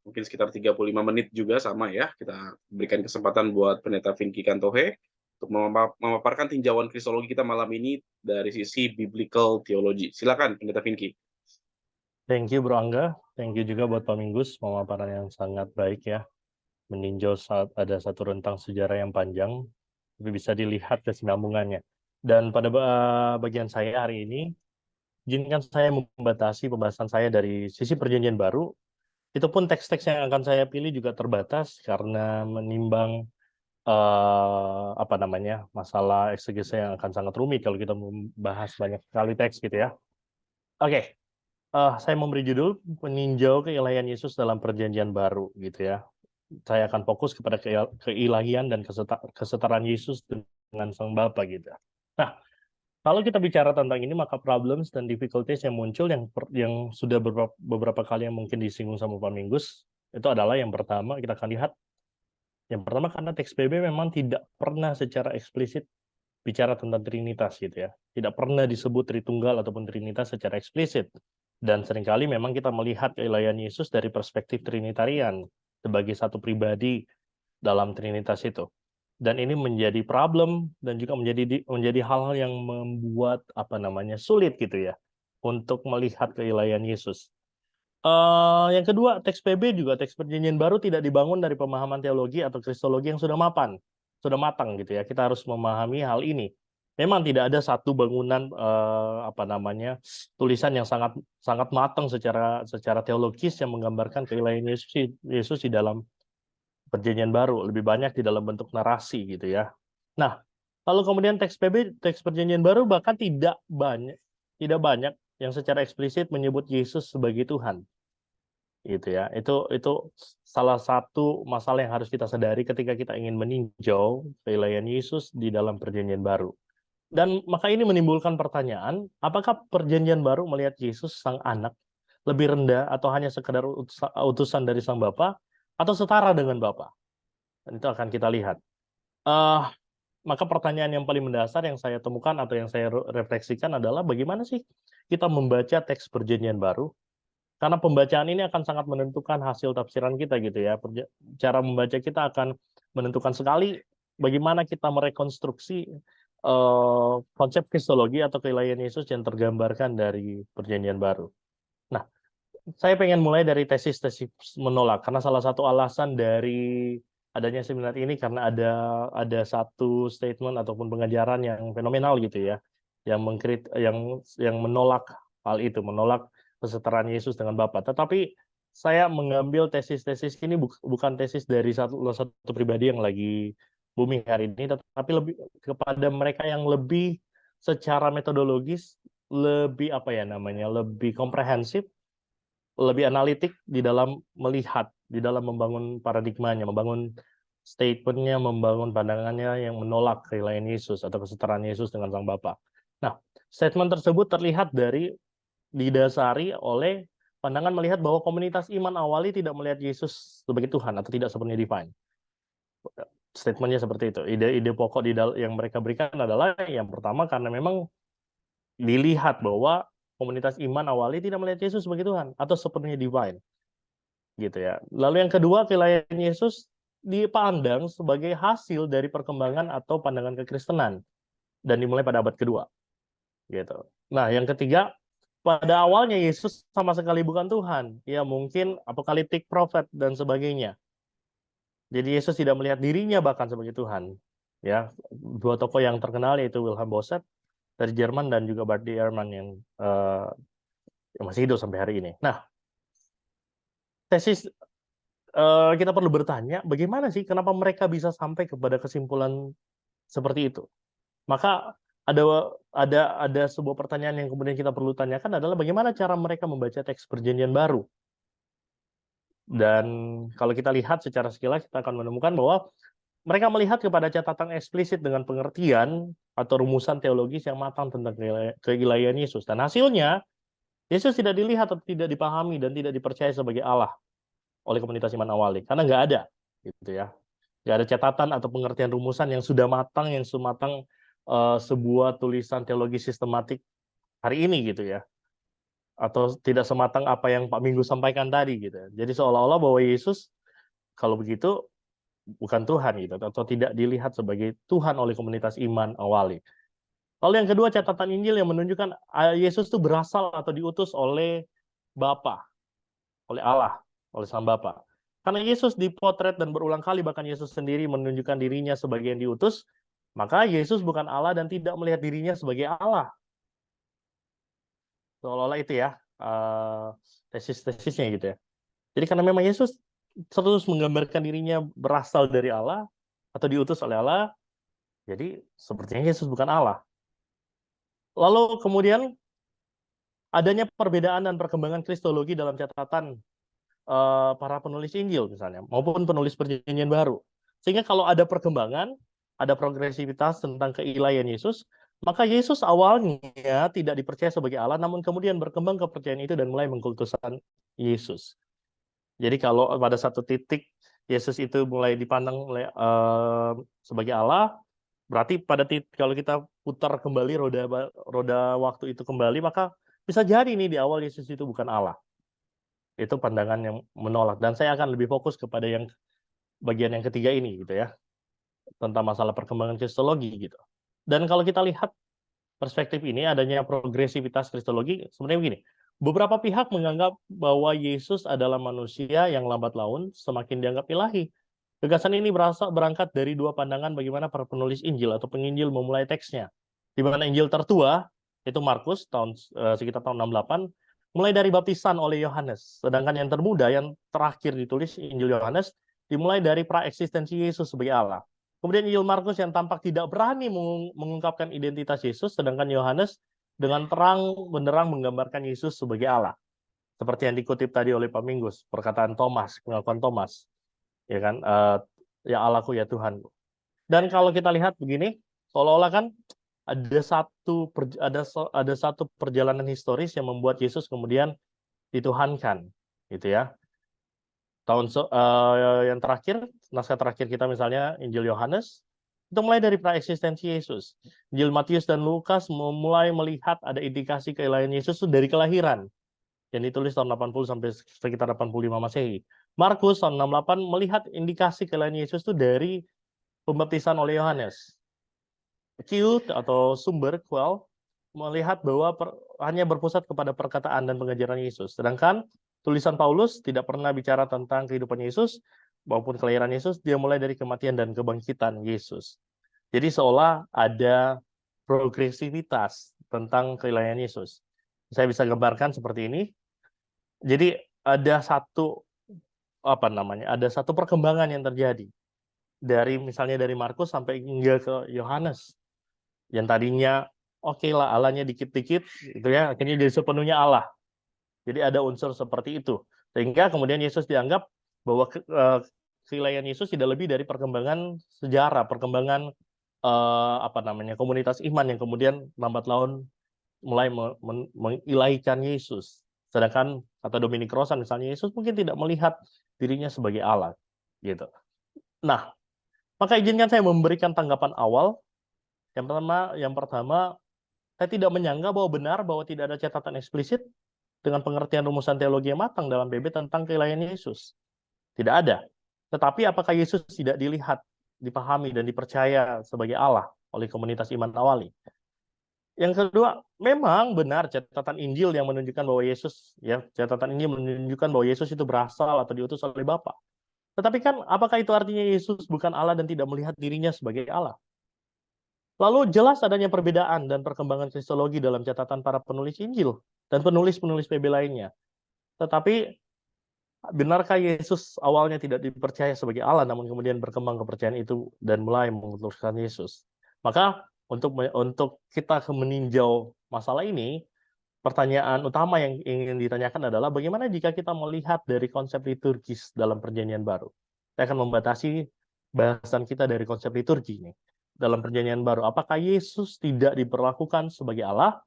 S1: mungkin sekitar 35 menit juga sama ya, kita berikan kesempatan buat Pendeta Vinky Kantohe untuk memaparkan tinjauan kristologi kita malam ini dari sisi biblical theology. Silakan Pendeta Vinky.
S4: Thank you Bro Angga, thank you juga buat Pak Minggus, pemaparan yang sangat baik ya, meninjau saat ada satu rentang sejarah yang panjang, tapi bisa dilihat kesinambungannya. Dan pada bagian saya hari ini, izinkan saya membatasi pembahasan saya dari sisi perjanjian baru. Itu pun teks-teks yang akan saya pilih juga terbatas karena menimbang masalah eksegese yang akan sangat rumit kalau kita membahas banyak sekali teks gitu ya. Oke, saya memberi judul meninjau keilahian Yesus dalam perjanjian baru gitu ya. Saya akan fokus kepada keilahian dan kesetaraan Yesus dengan Sang Bapa gitu. Nah, kalau kita bicara tentang ini, maka problems dan difficulties yang muncul yang sudah beberapa kali yang mungkin disinggung sama Pak Minggus, itu adalah yang pertama, kita akan lihat. Yang pertama, karena teks PB memang tidak pernah secara eksplisit bicara tentang Trinitas gitu ya. Tidak pernah disebut Tritunggal ataupun Trinitas secara eksplisit. Dan seringkali memang kita melihat keilahian Yesus dari perspektif Trinitarian sebagai satu pribadi dalam Trinitas itu. Dan ini menjadi problem dan juga menjadi hal-hal yang membuat sulit gitu ya untuk melihat keilahian Yesus. Yang kedua, teks PB juga teks perjanjian baru tidak dibangun dari pemahaman teologi atau kristologi yang sudah matang gitu ya. Kita harus memahami hal ini. Memang tidak ada satu bangunan tulisan yang sangat matang secara teologis yang menggambarkan keilahian Yesus di dalam perjanjian baru, lebih banyak di dalam bentuk narasi gitu ya. Nah, kalau kemudian teks PB, teks perjanjian baru bahkan tidak banyak yang secara eksplisit menyebut Yesus sebagai Tuhan. Gitu ya. Itu salah satu masalah yang harus kita sadari ketika kita ingin meninjau keilahian Yesus di dalam perjanjian baru. Dan maka ini menimbulkan pertanyaan, apakah perjanjian baru melihat Yesus sang anak lebih rendah atau hanya sekedar utusan dari sang Bapa atau setara dengan Bapa? Dan itu akan kita lihat. Maka pertanyaan yang paling mendasar yang saya temukan atau yang saya refleksikan adalah bagaimana sih kita membaca teks perjanjian baru? Karena pembacaan ini akan sangat menentukan hasil tafsiran kita gitu ya. Cara membaca kita akan menentukan sekali bagaimana kita merekonstruksi konsep kristologi atau keilahian Yesus yang tergambarkan dari perjanjian baru. Nah, saya pengen mulai dari tesis-tesis menolak karena salah satu alasan dari adanya seminar ini karena ada satu statement ataupun pengajaran yang fenomenal gitu ya, yang menolak hal itu, menolak kesetaraan Yesus dengan Bapa. Tetapi saya mengambil tesis-tesis ini bukan tesis dari satu pribadi yang lagi booming hari ini, tetapi lebih kepada mereka yang lebih secara metodologis, lebih lebih komprehensif, lebih analitik di dalam melihat, di dalam membangun paradigmanya, membangun statement-nya, membangun pandangannya yang menolak keilahian Yesus atau kesetaraan Yesus dengan Sang Bapa. Nah, statement tersebut terlihat didasari oleh pandangan melihat bahwa komunitas iman awali tidak melihat Yesus sebagai Tuhan atau tidak sepenuhnya divine. Statementnya seperti itu. Ide pokok yang mereka berikan adalah yang pertama karena memang dilihat bahwa komunitas iman awali tidak melihat Yesus sebagai Tuhan atau sepenuhnya divine. Gitu ya. Lalu yang kedua, keilahian Yesus dipandang sebagai hasil dari perkembangan atau pandangan kekristenan dan dimulai pada abad kedua. Gitu. Nah, yang ketiga, pada awalnya Yesus sama sekali bukan Tuhan. Ya mungkin apokaliptik prophet dan sebagainya. Jadi Yesus tidak melihat dirinya bahkan sebagai Tuhan. Ya, dua tokoh yang terkenal yaitu Wilhelm Boset dari Jerman dan juga Bart Ehrman yang masih hidup sampai hari ini. Nah, tesis kita perlu bertanya, bagaimana sih kenapa mereka bisa sampai kepada kesimpulan seperti itu? Maka ada sebuah pertanyaan yang kemudian kita perlu tanyakan adalah bagaimana cara mereka membaca teks Perjanjian Baru. Dan kalau kita lihat secara sekilas kita akan menemukan bahwa mereka melihat kepada catatan eksplisit dengan pengertian atau rumusan teologis yang matang tentang keilahian Yesus. Dan hasilnya Yesus tidak dilihat atau tidak dipahami dan tidak dipercaya sebagai Allah oleh komunitas iman awali karena nggak ada, gitu ya. Nggak ada catatan atau pengertian rumusan yang sudah matang, yang sematang sebuah tulisan teologi sistematik hari ini, gitu ya. Atau tidak sematang apa yang Pak Minggu sampaikan tadi, gitu. Jadi seolah-olah bahwa Yesus kalau begitu bukan Tuhan, gitu, atau tidak dilihat sebagai Tuhan oleh komunitas iman awali. Lalu yang kedua, catatan Injil yang menunjukkan Yesus itu berasal atau diutus oleh Bapa, oleh Allah, oleh Sang Bapa. Karena Yesus dipotret dan berulang kali bahkan Yesus sendiri menunjukkan dirinya sebagai yang diutus, maka Yesus bukan Allah dan tidak melihat dirinya sebagai Allah. Seolah-olah itu ya tesis-tesisnya, gitu ya. Jadi karena memang Yesus terus menggambarkan dirinya berasal dari Allah atau diutus oleh Allah, jadi sepertinya Yesus bukan Allah. Lalu kemudian adanya perbedaan dan perkembangan kristologi dalam catatan para penulis Injil misalnya, maupun penulis Perjanjian Baru. Sehingga kalau ada perkembangan, ada progresivitas tentang keilahian Yesus, maka Yesus awalnya tidak dipercaya sebagai Allah, namun kemudian berkembang kepercayaan itu dan mulai mengkultuskan Yesus. Jadi kalau pada satu titik Yesus itu mulai dipandang sebagai Allah, berarti pada titik kalau kita putar kembali roda waktu itu kembali, maka bisa jadi nih di awal Yesus itu bukan Allah. Itu pandangan yang menolak. Dan saya akan lebih fokus kepada yang bagian yang ketiga ini, gitu ya, tentang masalah perkembangan kristologi, gitu. Dan kalau kita lihat perspektif ini, adanya progresivitas kristologi, sebenarnya begini. Beberapa pihak menganggap bahwa Yesus adalah manusia yang lambat laun semakin dianggap ilahi. Gagasan ini berangkat dari dua pandangan bagaimana para penulis Injil atau penginjil memulai teksnya. Di mana Injil tertua, yaitu Markus, sekitar tahun 68, mulai dari baptisan oleh Yohanes. Sedangkan yang termuda, yang terakhir ditulis, Injil Yohanes, dimulai dari praeksistensi Yesus sebagai Allah. Kemudian Injil Markus yang tampak tidak berani mengungkapkan identitas Yesus, sedangkan Yohanes dengan terang benderang menggambarkan Yesus sebagai Allah. Seperti yang dikutip tadi oleh Pak Minggus, perkataan Thomas, pengakuan Thomas, ya kan, ya Allahku ya Tuhan. Dan kalau kita lihat begini, seolah-olah kan ada satu perjalanan historis yang membuat Yesus kemudian dituhankan, gitu ya. Yang terakhir, naskah terakhir kita misalnya Injil Yohanes, itu mulai dari praeksistensi Yesus. Injil Matius dan Lukas mulai melihat ada indikasi keilahian Yesus dari kelahiran, yang ditulis tahun 80 sampai sekitar 85 Masehi. Markus tahun 68 melihat indikasi keilahian Yesus itu dari pembaptisan oleh Yohanes. Q atau sumber quell melihat bahwa hanya berpusat kepada perkataan dan pengajaran Yesus. Sedangkan tulisan Paulus tidak pernah bicara tentang kehidupan Yesus maupun kelahiran Yesus, dia mulai dari kematian dan kebangkitan Yesus. Jadi seolah ada progresivitas tentang keilahian Yesus. Saya bisa gambarkan seperti ini. Jadi ada satu perkembangan yang terjadi dari misalnya dari Markus sampai hingga ke Yohanes. Yang tadinya oke lah Allahnya dikit-dikit, itu ya, akhirnya jadi sepenuhnya Allah. Jadi ada unsur seperti itu. Sehingga kemudian Yesus dianggap bahwa keilahian Yesus tidak lebih dari perkembangan sejarah, perkembangan komunitas iman yang kemudian lambat laun mulai mengilahikan Yesus. Sedangkan kata Dominic Crossan misalnya, Yesus mungkin tidak melihat dirinya sebagai Allah, gitu. Nah, maka izinkan saya memberikan tanggapan awal. Yang pertama, saya tidak menyangka bahwa benar bahwa tidak ada catatan eksplisit dengan pengertian rumusan teologi yang matang dalam PB tentang keilahian Yesus. Tidak ada. Tetapi apakah Yesus tidak dilihat, dipahami, dan dipercaya sebagai Allah oleh komunitas iman awali? Yang kedua, memang benar catatan Injil yang menunjukkan bahwa Yesus, ya, catatan Injil menunjukkan bahwa Yesus itu berasal atau diutus oleh Bapa. Tetapi kan, apakah itu artinya Yesus bukan Allah dan tidak melihat dirinya sebagai Allah? Lalu jelas adanya perbedaan dan perkembangan kristologi dalam catatan para penulis Injil dan penulis-penulis PB lainnya. Tetapi benarkah Yesus awalnya tidak dipercaya sebagai Allah, namun kemudian berkembang kepercayaan itu dan mulai mengutuskan Yesus? Maka untuk kita meninjau masalah ini, pertanyaan utama yang ingin ditanyakan adalah bagaimana jika kita melihat dari konsep liturgis dalam Perjanjian Baru? Saya akan membatasi bahasan kita dari konsep liturgi ini. Dalam Perjanjian Baru, apakah Yesus tidak diperlakukan sebagai Allah?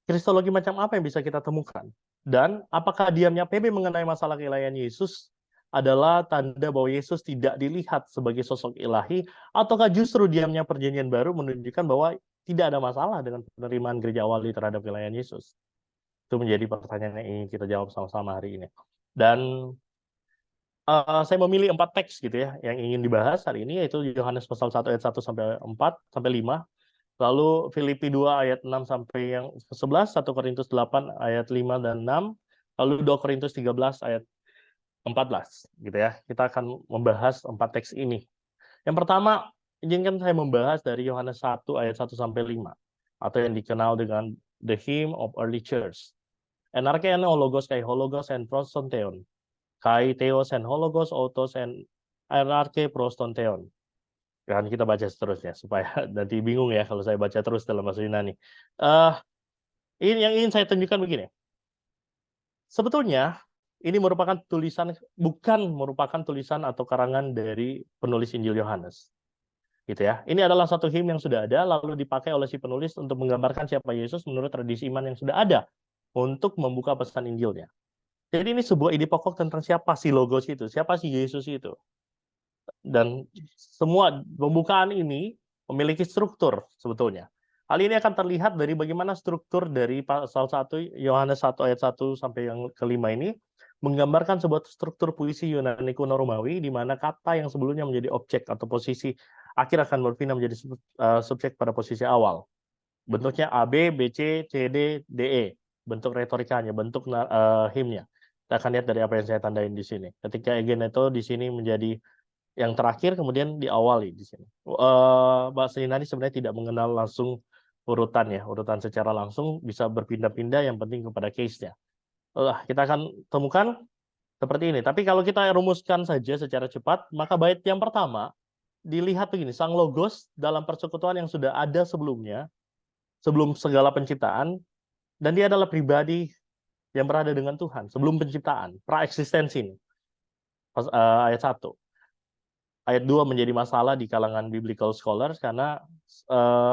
S4: Kristologi macam apa yang bisa kita temukan? Dan apakah diamnya PB mengenai masalah keilahian Yesus adalah tanda bahwa Yesus tidak dilihat sebagai sosok ilahi, ataukah justru diamnya Perjanjian Baru menunjukkan bahwa tidak ada masalah dengan penerimaan gereja awali terhadap keilahian Yesus? Itu menjadi pertanyaan yang ingin kita jawab sama-sama hari ini. Dan saya memilih 4 teks gitu ya yang ingin dibahas hari ini, yaitu Yohanes pasal 1 ayat 1 sampai 4 sampai 5. Lalu Filipi 2 ayat 6 sampai yang 11, 1 Korintus 8 ayat 5 dan 6, lalu 2 Korintus 13 ayat 14 gitu ya. Kita akan membahas 4 teks ini. Yang pertama, izinkan saya membahas dari Yohanes 1 ayat 1 sampai 5 atau yang dikenal dengan the hymn of early church. Enarche en hologos kai hologos en prostonteon. Kai theos en hologos autos en enarche prostonteon. Kan kita baca seterusnya supaya nanti bingung ya kalau saya baca terus dalam bahasa Yunani. Ini yang ingin saya tunjukkan begini. Sebetulnya ini merupakan bukan merupakan tulisan atau karangan dari penulis Injil Yohanes. Gitu ya. Ini adalah satu hymn yang sudah ada lalu dipakai oleh si penulis untuk menggambarkan siapa Yesus menurut tradisi iman yang sudah ada untuk membuka pesan Injilnya. Jadi ini sebuah ide pokok tentang siapa si Logos itu, siapa si Yesus itu. Dan semua pembukaan ini memiliki struktur sebetulnya. Hal ini akan terlihat dari bagaimana struktur dari pasal 1 Yohanes 1 ayat 1 sampai yang kelima ini menggambarkan sebuah struktur puisi Yunani kuno Romawi di mana kata yang sebelumnya menjadi objek atau posisi akhir akan berpindah menjadi subjek pada posisi awal. Bentuknya A, B, B, C, C, D, D, E. Bentuk retorikanya, bentuk himnya. Kita akan lihat dari apa yang saya tandain di sini. Ketika egeneto di sini menjadi yang terakhir, kemudian diawali di sini. Bahasa Yunani sebenarnya tidak mengenal langsung urutan ya, urutan secara langsung bisa berpindah-pindah, yang penting kepada case-nya. Kita akan temukan seperti ini. Tapi kalau kita rumuskan saja secara cepat, maka bait yang pertama dilihat begini, Sang Logos dalam persekutuan yang sudah ada sebelumnya, sebelum segala penciptaan, dan dia adalah pribadi yang berada dengan Tuhan sebelum penciptaan, pra-eksistensi ini. Ayat 1. Ayat 2 menjadi masalah di kalangan biblical scholars karena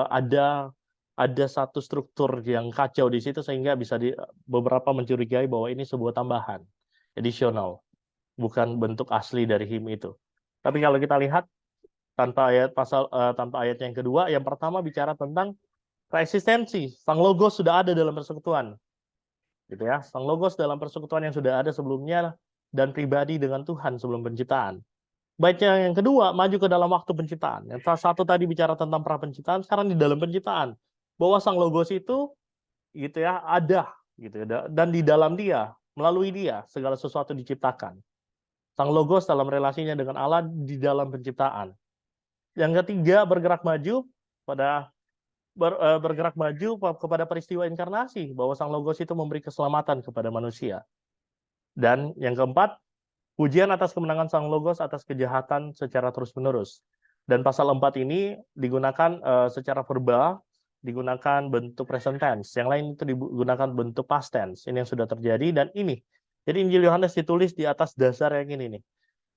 S4: ada satu struktur yang kacau di situ sehingga bisa beberapa mencurigai bahwa ini sebuah tambahan, additional, bukan bentuk asli dari hymn itu. Tapi kalau kita lihat tanpa ayat yang kedua, yang pertama bicara tentang eksistensi. Sang Logos sudah ada dalam persekutuan. Gitu ya. Sang Logos dalam persekutuan yang sudah ada sebelumnya dan pribadi dengan Tuhan sebelum penciptaan. Baiknya yang kedua, maju ke dalam waktu penciptaan. Yang satu tadi bicara tentang pra penciptaan, sekarang di dalam penciptaan. Bahwa Sang Logos itu gitu ya, ada gitu ya, dan di dalam dia, melalui dia segala sesuatu diciptakan. Sang Logos dalam relasinya dengan Allah di dalam penciptaan. Yang ketiga, bergerak maju kepada peristiwa inkarnasi, bahwa Sang Logos itu memberi keselamatan kepada manusia. Dan yang keempat, pujian atas kemenangan Sang Logos atas kejahatan secara terus-menerus. Dan pasal 4 ini digunakan secara verbal, digunakan bentuk present tense. Yang lain itu digunakan bentuk past tense. Ini yang sudah terjadi dan ini. Jadi Injil Yohanes ditulis di atas dasar yang ini nih.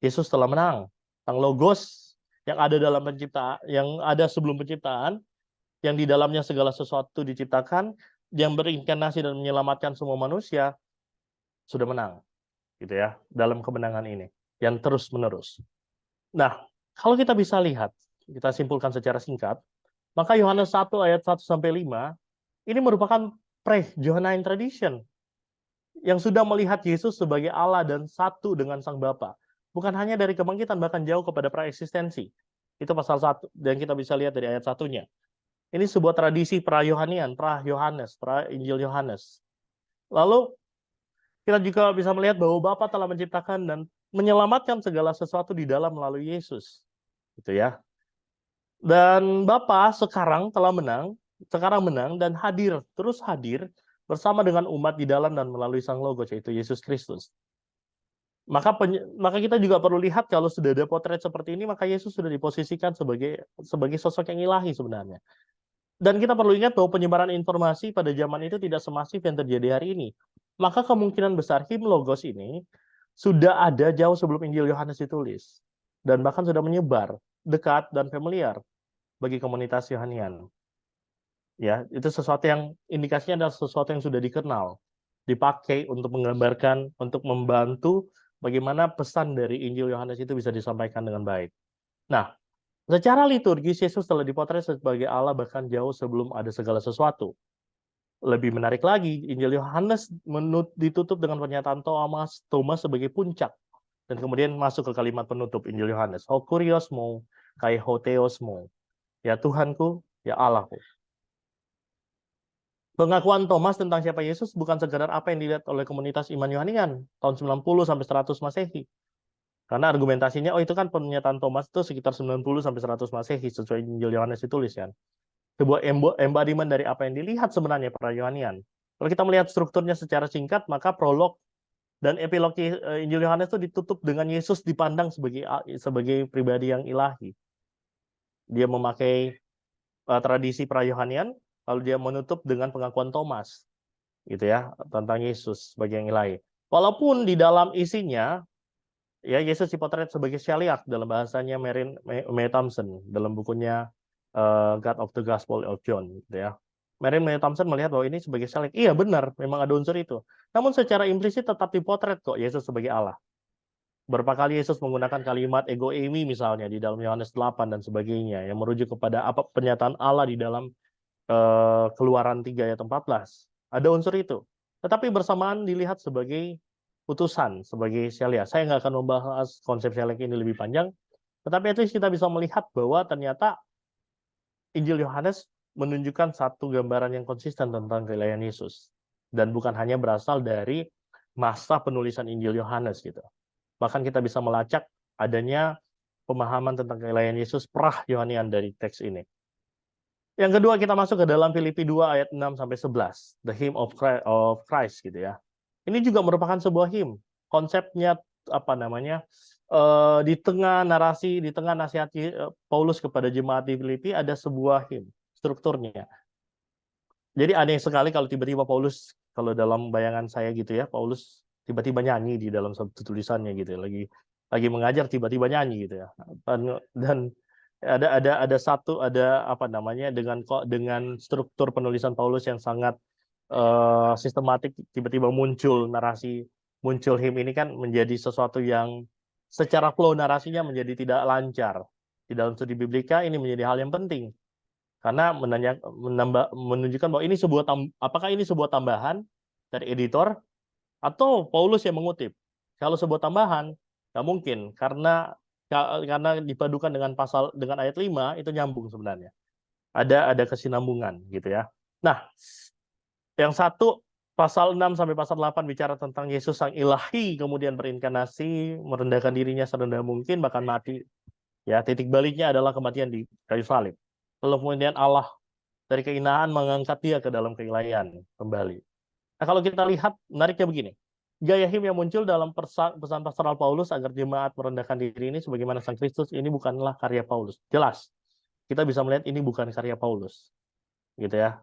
S4: Yesus telah menang. Sang Logos yang ada dalam penciptaan, yang ada sebelum penciptaan, yang di dalamnya segala sesuatu diciptakan, yang berinkarnasi dan menyelamatkan semua manusia, sudah menang. Gitu ya, dalam kemenangan ini yang terus-menerus. Nah, kalau kita bisa lihat, kita simpulkan secara singkat, maka Yohanes 1 ayat 1 sampai 5 ini merupakan pre-Johannine tradition yang sudah melihat Yesus sebagai Allah dan satu dengan Sang Bapa. Bukan hanya dari kebangkitan, bahkan jauh kepada pra-eksistensi. Itu pasal 1 dan kita bisa lihat dari ayat 1-nya. Ini sebuah tradisi pra-Yohanian, pra-Yohanes, pra-Injil Yohanes. Lalu kita juga bisa melihat bahwa Bapa telah menciptakan dan menyelamatkan segala sesuatu di dalam melalui Yesus. Gitu ya. Dan Bapa sekarang menang dan terus hadir bersama dengan umat di dalam dan melalui Sang Logos, yaitu Yesus Kristus. Maka kita juga perlu lihat kalau sudah ada potret seperti ini, maka Yesus sudah diposisikan sebagai sosok yang ilahi sebenarnya. Dan kita perlu ingat bahwa penyebaran informasi pada zaman itu tidak semasif yang terjadi hari ini. Maka kemungkinan besar him Logos ini sudah ada jauh sebelum Injil Yohanes ditulis. Dan bahkan sudah menyebar, dekat, dan familiar bagi komunitas Yohanian. Ya, itu sesuatu yang indikasinya adalah sesuatu yang sudah dikenal, dipakai untuk menggambarkan, untuk membantu bagaimana pesan dari Injil Yohanes itu bisa disampaikan dengan baik. Nah, secara liturgis Yesus telah dipotret sebagai Allah bahkan jauh sebelum ada segala sesuatu. Lebih menarik lagi, Injil Yohanes ditutup dengan pernyataan Thomas sebagai puncak. Dan kemudian masuk ke kalimat penutup Injil Yohanes. Ho kuriosmo, kai ho theosmo. Ya Tuhanku, ya Allahku. Pengakuan Thomas tentang siapa Yesus bukan sekadar apa yang dilihat oleh komunitas iman Yohanian tahun 90 sampai 100 Masehi. Karena argumentasinya, itu kan pernyataan Thomas itu sekitar 90 sampai 100 Masehi sesuai Injil Yohanes ditulis kan. Sebuah embodiment dari apa yang dilihat sebenarnya para Yohanian. Kalau kita melihat strukturnya secara singkat, maka prolog dan epilog Injil Yohanes itu ditutup dengan Yesus dipandang sebagai pribadi yang ilahi. Dia memakai tradisi pra-Yohanian, lalu dia menutup dengan pengakuan Thomas, gitu ya, tentang Yesus sebagai yang ilahi. Walaupun di dalam isinya, ya Yesus dipotret sebagai syaliak dalam bahasanya May Thompson dalam bukunya God of the Gospel of John, gitu ya. May Thompson melihat bahwa ini sebagai syaliak. Iya benar, memang ada unsur itu. Namun secara implisit tetap dipotret kok Yesus sebagai Allah. Berapa kali Yesus menggunakan kalimat ego eimi misalnya di dalam Yohanes 8 dan sebagainya yang merujuk kepada apa pernyataan Allah di dalam Keluaran 3 ayat 14. Ada unsur itu. Tetapi bersamaan dilihat sebagai utusan, sebagai syaliak. Saya nggak akan membahas konsep syaliak ini lebih panjang, tetapi itu kita bisa melihat bahwa ternyata Injil Yohanes menunjukkan satu gambaran yang konsisten tentang keilahian Yesus. Dan bukan hanya berasal dari masa penulisan Injil Yohanes gitu. Bahkan kita bisa melacak adanya pemahaman tentang keilahian Yesus pra-Yohanian dari teks ini. Yang kedua kita masuk ke dalam Filipi 2 ayat 6 sampai 11, the hymn of Christ gitu ya. Ini juga merupakan sebuah hymn. Konsepnya apa namanya? Di tengah narasi, di tengah nasihat Paulus kepada jemaat di Filipi ada sebuah hymn strukturnya. Jadi aneh sekali kalau tiba-tiba Paulus, kalau dalam bayangan saya gitu ya, Paulus tiba-tiba nyanyi di dalam satu tulisannya gitu, lagi mengajar tiba-tiba nyanyi gitu ya. Dan ada apa namanya dengan struktur penulisan Paulus yang sangat sistematik, tiba-tiba muncul narasi, muncul hymn ini kan menjadi sesuatu yang secara flow narasinya menjadi tidak lancar. Di dalam studi biblika ini menjadi hal yang penting karena menunjukkan bahwa ini apakah ini sebuah tambahan dari editor atau Paulus yang mengutip. Kalau sebuah tambahan nggak mungkin karena dipadukan dengan ayat 5 itu nyambung sebenarnya. Ada kesinambungan gitu ya. Nah, yang satu pasal 6 sampai pasal 8 bicara tentang Yesus sang ilahi kemudian berinkarnasi, merendahkan dirinya serendah mungkin bahkan mati. Ya, titik baliknya adalah kematian di kayu salib. Lalu kemudian Allah dari keinahan mengangkat dia ke dalam keilahian kembali. Nah, kalau kita lihat menariknya begini. Gaya him yang muncul dalam pesan pastoral Paulus agar jemaat merendahkan diri ini sebagaimana Sang Kristus ini bukanlah karya Paulus. Jelas, kita bisa melihat ini bukan karya Paulus. Gitu ya.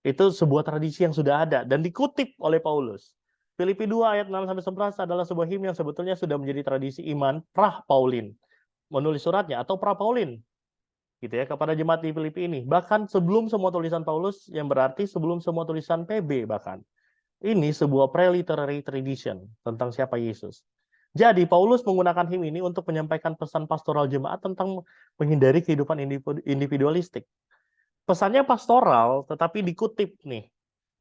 S4: Itu sebuah tradisi yang sudah ada dan dikutip oleh Paulus. Filipi 2 ayat 6 sampai 11 adalah sebuah him yang sebetulnya sudah menjadi tradisi iman pra-Paulin. Menulis suratnya atau pra-Paulin. Gitu ya, kepada jemaat di Filipi ini. Bahkan sebelum semua tulisan Paulus, yang berarti sebelum semua tulisan PB bahkan. Ini sebuah pre-literary tradition tentang siapa Yesus. Jadi Paulus menggunakan hymn ini untuk menyampaikan pesan pastoral jemaat tentang menghindari kehidupan individualistik. Pesannya pastoral, tetapi dikutip nih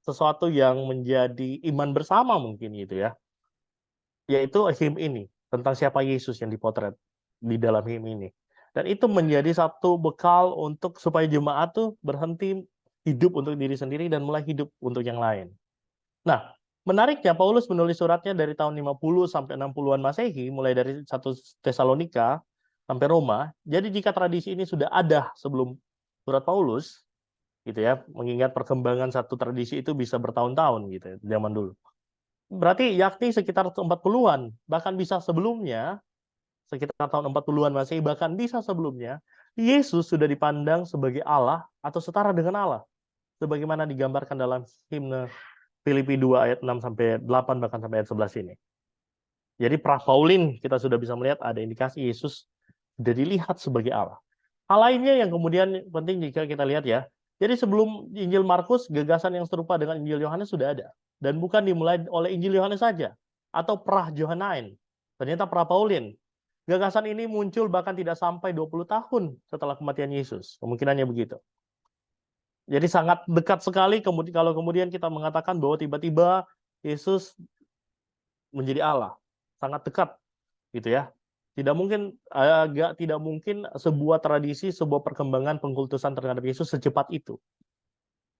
S4: sesuatu yang menjadi iman bersama mungkin gitu ya. Yaitu hymn ini tentang siapa Yesus yang dipotret di dalam hymn ini. Dan itu menjadi satu bekal untuk supaya jemaat tuh berhenti hidup untuk diri sendiri dan mulai hidup untuk yang lain. Nah, menariknya Paulus menulis suratnya dari tahun 50 sampai 60-an Masehi, mulai dari 1 Tesalonika sampai Roma. Jadi jika tradisi ini sudah ada sebelum surat Paulus, gitu ya, mengingat perkembangan satu tradisi itu bisa bertahun-tahun gitu ya, zaman dulu. Berarti yakni sekitar 40-an, bahkan bisa sebelumnya, sekitar tahun 40-an Masehi, bahkan bisa sebelumnya, Yesus sudah dipandang sebagai Allah atau setara dengan Allah, sebagaimana digambarkan dalam himne Filipi 2 ayat 6 sampai 8 bahkan sampai ayat 11 ini. Jadi pra-Paulin kita sudah bisa melihat ada indikasi Yesus sudah dilihat sebagai Allah. Hal lainnya yang kemudian penting jika kita lihat ya, jadi sebelum Injil Markus, gagasan yang serupa dengan Injil Yohanes sudah ada. Dan bukan dimulai oleh Injil Yohanes saja, atau pra-Johanain. Ternyata pra-Paulin. Gagasan ini muncul bahkan tidak sampai 20 tahun setelah kematian Yesus. Kemungkinannya begitu. Jadi sangat dekat sekali kalau kemudian kita mengatakan bahwa tiba-tiba Yesus menjadi Allah. Sangat dekat gitu ya. Tidak mungkin sebuah tradisi, sebuah perkembangan pengkultusan terhadap Yesus secepat itu.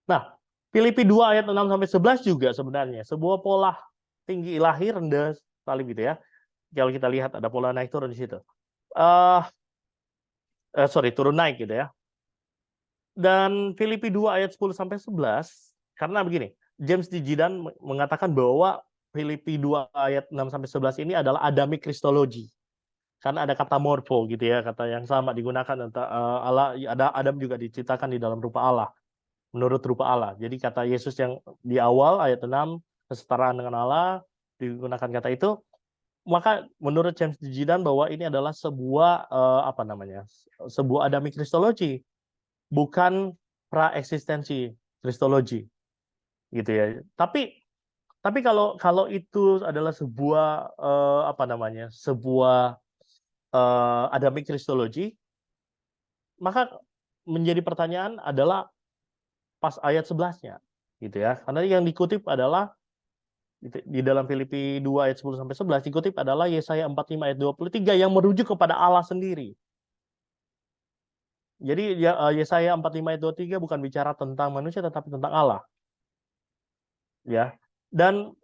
S4: Nah, Filipi 2 ayat 6 sampai 11 juga sebenarnya sebuah pola tinggi ilahi rendah sekali gitu ya. Kalau kita lihat ada pola naik turun di situ. Turun naik gitu ya. Dan Filipi 2 ayat 10 sampai 11 karena begini, James D. Gidan mengatakan bahwa Filipi 2 ayat 6 sampai 11 ini adalah Adamic Christology. Karena ada kata morpho gitu ya, kata yang sama digunakan Allah, ada Adam juga diciptakan di dalam rupa Allah, menurut rupa Allah. Jadi kata Yesus yang di awal ayat 6 kesetaraan dengan Allah digunakan kata itu, maka menurut James D. Gidan bahwa ini adalah sebuah sebuah Adamic Christology, bukan pra-eksistensi Kristologi gitu ya. Tapi kalau itu adalah sebuah sebuah Adamic Kristologi, maka menjadi pertanyaan adalah pas ayat 11-nya gitu ya. Karena yang dikutip adalah di dalam Filipi 2 ayat 10 sampai 11 dikutip adalah Yesaya 45 ayat 23 yang merujuk kepada Allah sendiri. Jadi Yesaya 45 ayat 23 bukan bicara tentang manusia tetapi tentang Allah. Ya. Dan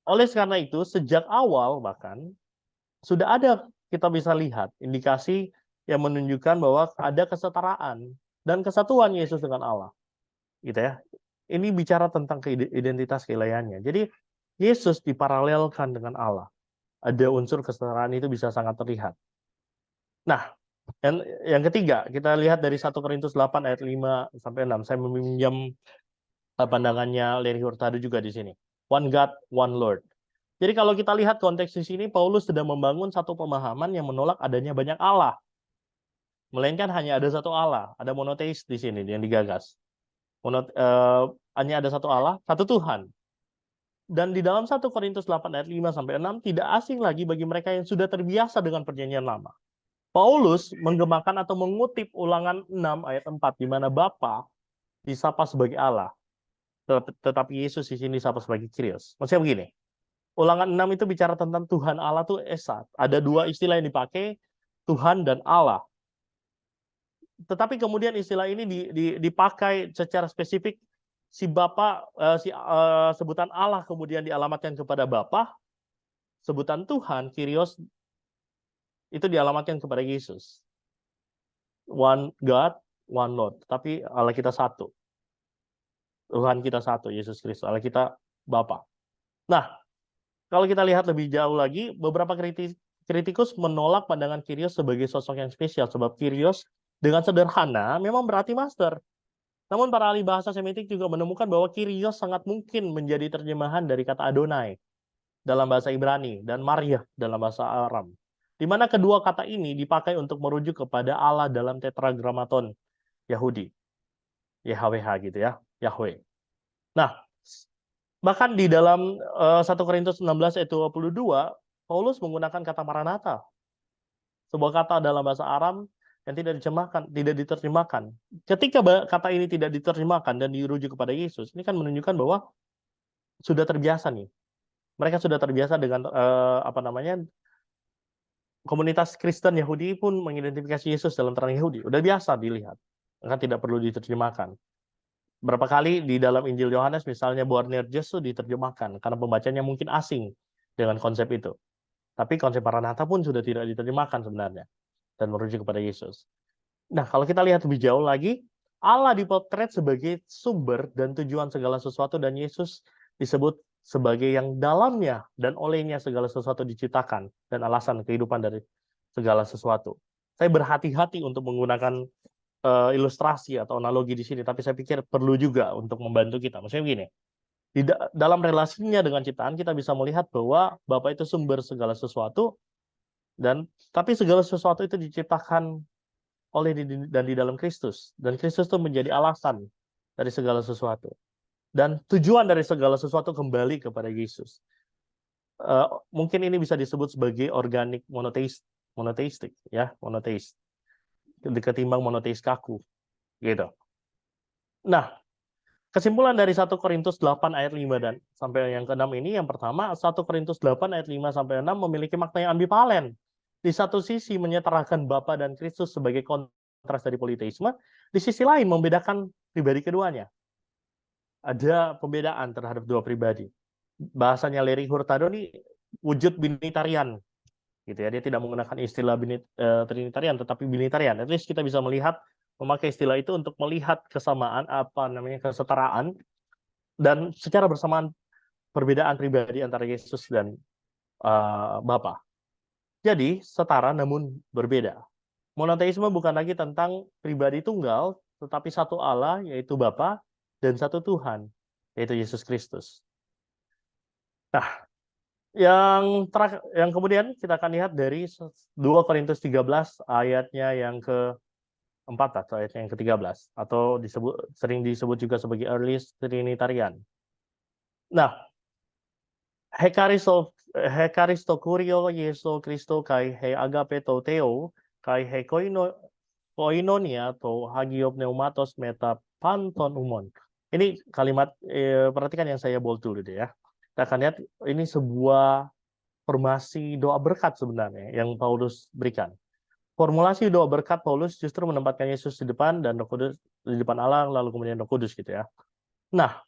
S4: oleh karena itu sejak awal bahkan sudah ada, kita bisa lihat indikasi yang menunjukkan bahwa ada kesetaraan dan kesatuan Yesus dengan Allah. Gitu ya. Ini bicara tentang identitas keilahiannya. Jadi Yesus diparalelkan dengan Allah. Ada unsur kesetaraan itu bisa sangat terlihat. Nah, yang ketiga, kita lihat dari 1 Korintus 8 ayat 5 sampai 6. Saya meminjam pandangannya Lenny Hurtado juga di sini. One God, one Lord. Jadi kalau kita lihat konteks di sini, Paulus sedang membangun satu pemahaman yang menolak adanya banyak Allah. Melainkan hanya ada satu Allah. Ada monoteis di sini yang digagas. Hanya ada satu Allah, satu Tuhan. Dan di dalam 1 Korintus 8 ayat 5 sampai 6 tidak asing lagi bagi mereka yang sudah terbiasa dengan perjanjian lama. Paulus menggemakan atau mengutip Ulangan 6 ayat 4 di mana Bapa disapa sebagai Allah. Tetapi Yesus di sini disapa sebagai Kyrios. Maksudnya begini. Ulangan 6 itu bicara tentang Tuhan Allah itu Esa. Ada dua istilah yang dipakai, Tuhan dan Allah. Tetapi kemudian istilah ini dipakai secara spesifik. Si Bapa, sebutan Allah kemudian dialamatkan kepada Bapa, sebutan Tuhan, Kyrios, itu dialamatkan kepada Yesus. One God, one Lord. Tapi Allah kita satu. Tuhan kita satu, Yesus Kristus. Allah kita Bapa. Nah, kalau kita lihat lebih jauh lagi, beberapa kritikus menolak pandangan Kyrios sebagai sosok yang spesial. Sebab Kyrios dengan sederhana memang berarti master. Namun para ahli bahasa Semitik juga menemukan bahwa Kyrios sangat mungkin menjadi terjemahan dari kata Adonai dalam bahasa Ibrani dan Maria dalam bahasa Aram. Di mana kedua kata ini dipakai untuk merujuk kepada Allah dalam tetragramaton Yahudi. YHWH gitu ya, Yahweh. Nah, bahkan di dalam 1 Korintus 16 ayat 22, Paulus menggunakan kata Maranatha. Sebuah kata dalam bahasa Aram yang tidak diterjemahkan. Ketika kata ini tidak diterjemahkan dan dirujuk kepada Yesus, ini kan menunjukkan bahwa sudah terbiasa nih. Mereka sudah terbiasa dengan komunitas Kristen Yahudi pun mengidentifikasi Yesus dalam terang Yahudi. Udah biasa dilihat, maka tidak perlu diterjemahkan. Berapa kali di dalam Injil Yohanes misalnya Boanerges itu diterjemahkan karena pembacanya mungkin asing dengan konsep itu. Tapi konsep Maranatha pun sudah tidak diterjemahkan sebenarnya dan merujuk kepada Yesus. Nah, kalau kita lihat lebih jauh lagi, Allah dipotret sebagai sumber dan tujuan segala sesuatu dan Yesus disebut sebagai yang dalamnya dan olehnya segala sesuatu diciptakan dan alasan kehidupan dari segala sesuatu. Saya berhati-hati untuk menggunakan ilustrasi atau analogi di sini, tapi saya pikir perlu juga untuk membantu kita. Maksudnya begini, dalam relasinya dengan ciptaan kita bisa melihat bahwa Bapa itu sumber segala sesuatu, tapi segala sesuatu itu diciptakan oleh dan di dalam Kristus, dan Kristus itu menjadi alasan dari segala sesuatu, dan tujuan dari segala sesuatu kembali kepada Yesus. Mungkin ini bisa disebut sebagai organik monoteistik, ya, monoteis, ketimbang monoteis kaku, gitu. Nah, kesimpulan dari 1 Korintus 8 ayat 5 dan sampai yang ke-6 ini, yang pertama, 1 Korintus 8 ayat 5 sampai 6 memiliki makna yang ambivalen. Di satu sisi menyetarakan Bapa dan Kristus sebagai kontras dari politeisme, di sisi lain membedakan pribadi keduanya. Ada pembedaan terhadap dua pribadi. Bahasanya Larry Hurtado ini wujud binitarian, gitu ya. Dia tidak menggunakan istilah trinitarian, tetapi binitarian. At least kita bisa memakai istilah itu untuk melihat kesamaan, kesetaraan, dan secara bersamaan perbedaan pribadi antara Yesus dan Bapa. Jadi setara namun berbeda. Monoteisme bukan lagi tentang pribadi tunggal, tetapi satu Allah, yaitu Bapa, dan satu Tuhan, yaitu Yesus Kristus. Nah, yang kemudian kita akan lihat dari 2 Korintus 13 ayatnya yang ke-4 atau ayatnya yang ke-13, atau sering disebut juga sebagai early Trinitarian. Nah, hekaristokurio Yesu Kristo kai he agape to theo kai he koinonia to hagiop pneumatos meta panton umon. Ini kalimat, perhatikan yang saya bold dulu deh ya. Kita akan lihat ini sebuah formasi doa berkat sebenarnya yang Paulus berikan. Formulasi doa berkat Paulus justru menempatkan Yesus di depan dan Roh Kudus di depan Allah, lalu kemudian Roh Kudus gitu ya. Nah,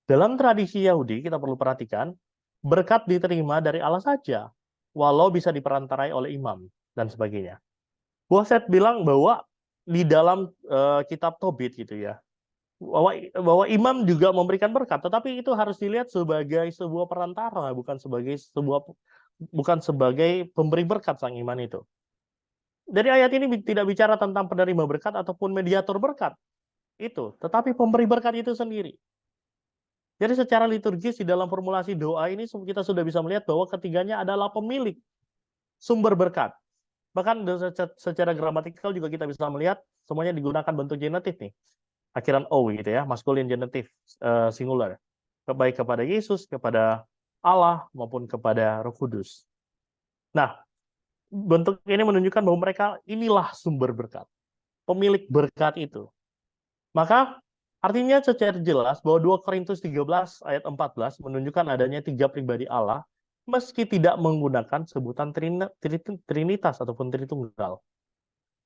S4: dalam tradisi Yahudi kita perlu perhatikan, berkat diterima dari Allah saja, walau bisa diperantarai oleh imam dan sebagainya. Boset bilang bahwa di dalam kitab Tobit gitu ya, bahwa imam juga memberikan berkat, tetapi itu harus dilihat sebagai sebuah perantara, bukan sebagai pemberi berkat sang imam itu. Dari ayat ini tidak bicara tentang penerima berkat ataupun mediator berkat itu, tetapi pemberi berkat itu sendiri. Jadi secara liturgis di dalam formulasi doa ini kita sudah bisa melihat bahwa ketiganya adalah pemilik sumber berkat. Bahkan secara gramatikal juga kita bisa melihat semuanya digunakan bentuk genitif nih. Akhiran O gitu ya, maskulin genitif singular. Baik kepada Yesus, kepada Allah maupun kepada Roh Kudus. Nah, bentuk ini menunjukkan bahwa mereka inilah sumber berkat, pemilik berkat itu. Maka artinya secara jelas bahwa 2 Korintus 13 ayat 14 menunjukkan adanya 3 pribadi Allah meski tidak menggunakan sebutan Trinitas ataupun Tritunggal.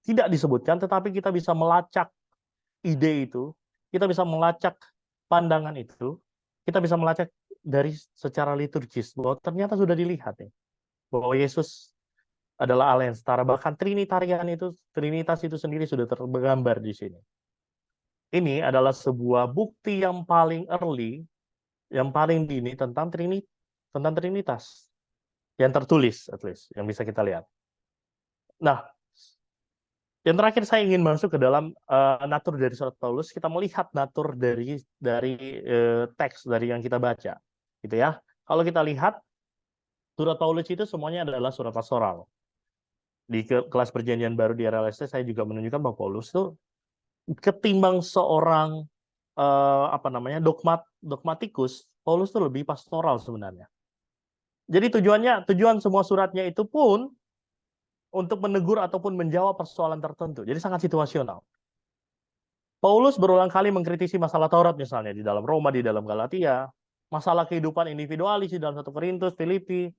S4: Tidak disebutkan, tetapi kita bisa melacak ide itu, kita bisa melacak pandangan itu, kita bisa melacak dari secara liturgis bahwa ternyata sudah dilihat ya, bahwa Yesus adalah Allah yang setara, bahkan Trinitas itu sendiri sudah tergambar di sini. Ini adalah sebuah bukti yang paling early, yang paling dini tentang Trinitas yang tertulis, at least yang bisa kita lihat. Nah, yang terakhir saya ingin masuk ke dalam natur dari surat Paulus. Kita melihat natur dari teks dari yang kita baca, gitu ya. Kalau kita lihat surat Paulus itu semuanya adalah surat pastoral. Di kelas perjanjian baru di RLST saya juga menunjukkan bahwa Paulus itu ketimbang seorang dogmatikus, Paulus itu lebih pastoral sebenarnya. Jadi tujuan semua suratnya itu pun untuk menegur ataupun menjawab persoalan tertentu. Jadi sangat situasional. Paulus berulang kali mengkritisi masalah Taurat misalnya di dalam Roma, di dalam Galatia, masalah kehidupan individualis di dalam 1 Korintus, Filipi,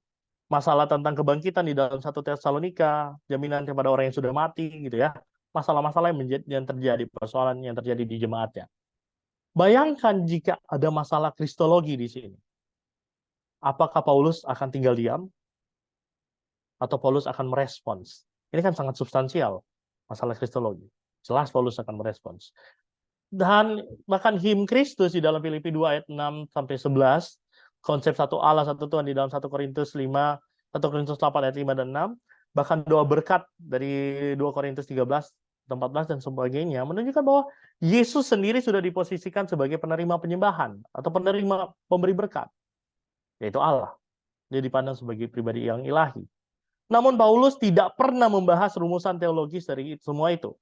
S4: masalah tentang kebangkitan di dalam 1 Tesalonika, jaminan kepada orang yang sudah mati gitu ya. Masalah-masalah yang terjadi, persoalan yang terjadi di jemaatnya. Bayangkan jika ada masalah kristologi di sini. Apakah Paulus akan tinggal diam atau Paulus akan merespons? Ini kan sangat substansial masalah kristologi. Jelas Paulus akan merespons. Dan bahkan him Kristus di dalam Filipi 2 ayat 6 sampai 11, konsep satu Allah, satu Tuhan di dalam 1 Korintus 8 ayat 5 dan 6, bahkan doa berkat dari 2 Korintus 13, 14 dan sebagainya menunjukkan bahwa Yesus sendiri sudah diposisikan sebagai penerima penyembahan atau penerima pemberi berkat, yaitu Allah. Dia dipandang sebagai pribadi yang ilahi. Namun Paulus tidak pernah membahas rumusan teologis dari semua itu.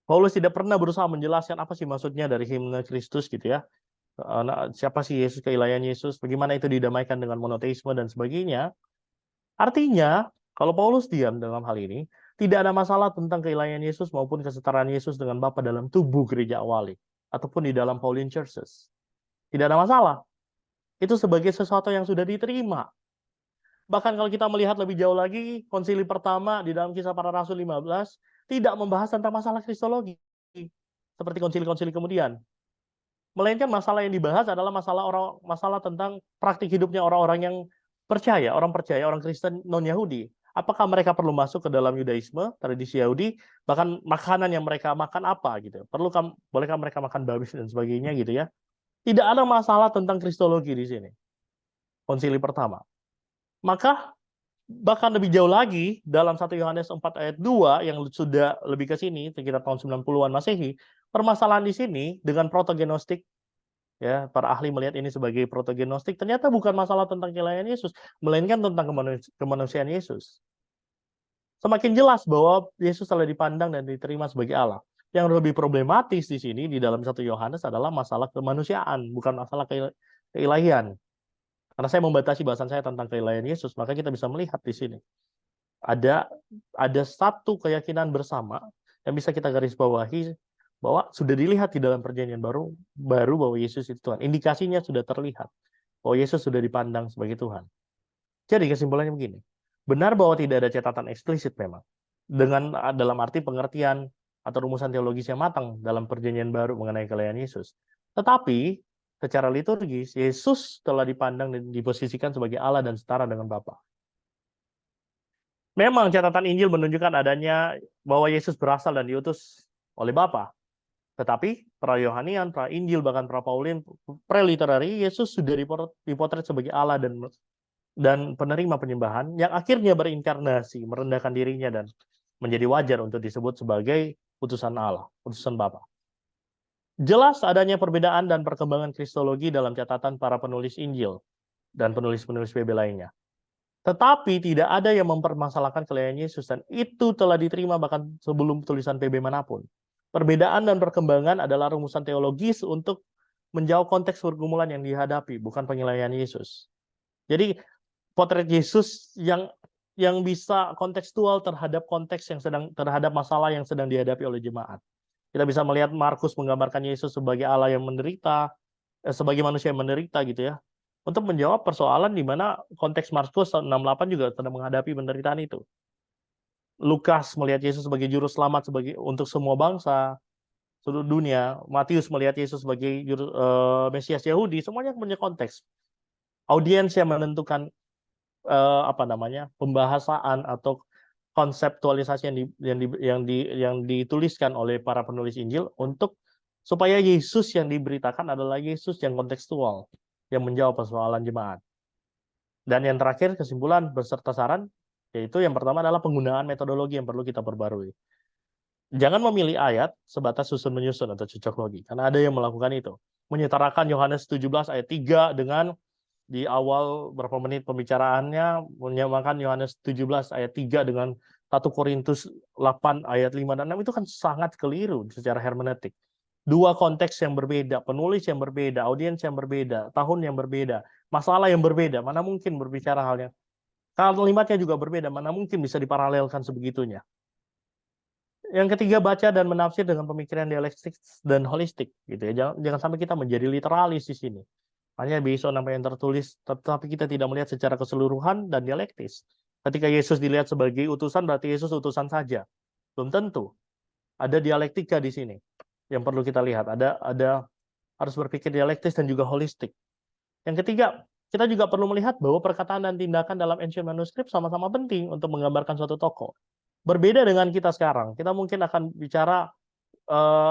S4: Paulus tidak pernah berusaha menjelaskan apa sih maksudnya dari himne Kristus gitu ya. Siapa sih Yesus, keilahian Yesus, bagaimana itu didamaikan dengan monoteisme dan sebagainya. Artinya, kalau Paulus diam dalam hal ini, tidak ada masalah tentang keilahian Yesus maupun kesetaraan Yesus dengan Bapa dalam tubuh gereja awali ataupun di dalam Pauline churches. Tidak ada masalah. Itu sebagai sesuatu yang sudah diterima. Bahkan kalau kita melihat lebih jauh lagi, konsili pertama di dalam Kisah Para Rasul 15 tidak membahas tentang masalah kristologi seperti konsili-konsili kemudian. Melainkan masalah yang dibahas adalah masalah tentang praktik hidupnya orang-orang yang percaya, orang Kristen non-Yahudi. Apakah mereka perlu masuk ke dalam Yudaisme, tradisi Yahudi, bahkan makanan yang mereka makan apa gitu. Bolehkah mereka makan babi dan sebagainya gitu ya. Tidak ada masalah tentang kristologi di sini. Konsili pertama. Maka bahkan lebih jauh lagi dalam 1 Yohanes 4 ayat 2 yang sudah lebih ke sini sekitar tahun 90-an Masehi, permasalahan di sini dengan protogenostik, ya, para ahli melihat ini sebagai protogenostik, ternyata bukan masalah tentang keilahian Yesus, melainkan tentang kemanusiaan Yesus. Semakin jelas bahwa Yesus telah dipandang dan diterima sebagai Allah. Yang lebih problematis di sini di dalam 1 Yohanes adalah masalah kemanusiaan, bukan masalah keilahian. Karena saya membatasi bahasan saya tentang keilahian Yesus, maka kita bisa melihat di sini. Ada satu keyakinan bersama yang bisa kita garis bawahi bahwa sudah dilihat di dalam perjanjian baru bahwa Yesus itu Tuhan. Indikasinya sudah terlihat bahwa Yesus sudah dipandang sebagai Tuhan. Jadi kesimpulannya begini. Benar bahwa tidak ada catatan eksplisit memang. Dalam arti pengertian atau rumusan teologis yang matang dalam perjanjian baru mengenai keilahian Yesus. Tetapi secara liturgis, Yesus telah dipandang dan diposisikan sebagai Allah dan setara dengan Bapa. Memang catatan Injil menunjukkan adanya bahwa Yesus berasal dan diutus oleh Bapa. Tetapi pra-Yohanian, pra-Injil, bahkan pra-Pauline, pre-literary, Yesus sudah dipotret sebagai Allah dan penerima penyembahan yang akhirnya berinkarnasi, merendahkan dirinya dan menjadi wajar untuk disebut sebagai utusan Allah, utusan Bapa. Jelas adanya perbedaan dan perkembangan kristologi dalam catatan para penulis Injil dan penulis-penulis PB lainnya. Tetapi tidak ada yang mempermasalahkan keilahian Yesus dan itu telah diterima bahkan sebelum tulisan PB manapun. Perbedaan dan perkembangan adalah rumusan teologis untuk menjawab konteks pergumulan yang dihadapi, bukan pengilahian Yesus. Jadi potret Yesus yang bisa kontekstual terhadap konteks terhadap masalah yang sedang dihadapi oleh jemaat. Kita bisa melihat Markus menggambarkan Yesus sebagai Allah yang menderita, sebagai manusia yang menderita gitu ya. Untuk menjawab persoalan di mana konteks Markus 68 juga sedang menghadapi penderitaan itu. Lukas melihat Yesus sebagai juru selamat untuk semua bangsa, seluruh dunia. Matius melihat Yesus sebagai Mesias Yahudi, semuanya punya konteks. Audiens yang menentukan pembahasan atau konseptualisasi yang dituliskan oleh para penulis Injil supaya Yesus yang diberitakan adalah Yesus yang kontekstual, yang menjawab persoalan jemaat. Dan yang terakhir, kesimpulan beserta saran, yaitu yang pertama adalah penggunaan metodologi yang perlu kita perbarui. Jangan memilih ayat sebatas susun-menyusun atau cocok logi, karena ada yang melakukan itu. Menyetarakan Yohanes 17 ayat 3 dengan di awal berapa menit pembicaraannya menyamakan Yohanes 17 ayat 3 dengan 1 Korintus 8 ayat 5 dan 6 itu kan sangat keliru secara hermeneutik. Dua konteks yang berbeda, penulis yang berbeda, audiens yang berbeda, tahun yang berbeda, masalah yang berbeda, mana mungkin berbicara halnya. Kalimatnya juga berbeda, mana mungkin bisa diparalelkan sebegitunya. Yang ketiga, baca dan menafsir dengan pemikiran dialektik dan holistik gitu ya. Jangan sampai kita menjadi literalis di sini. Hanya bisa nama yang tertulis, tetapi kita tidak melihat secara keseluruhan dan dialektis. Ketika Yesus dilihat sebagai utusan, berarti Yesus utusan saja. Belum tentu. Ada dialektika di sini yang perlu kita lihat. Ada harus berpikir dialektis dan juga holistik. Yang ketiga, kita juga perlu melihat bahwa perkataan dan tindakan dalam ancient manuscript sama-sama penting untuk menggambarkan suatu tokoh. Berbeda dengan kita sekarang, kita mungkin akan bicara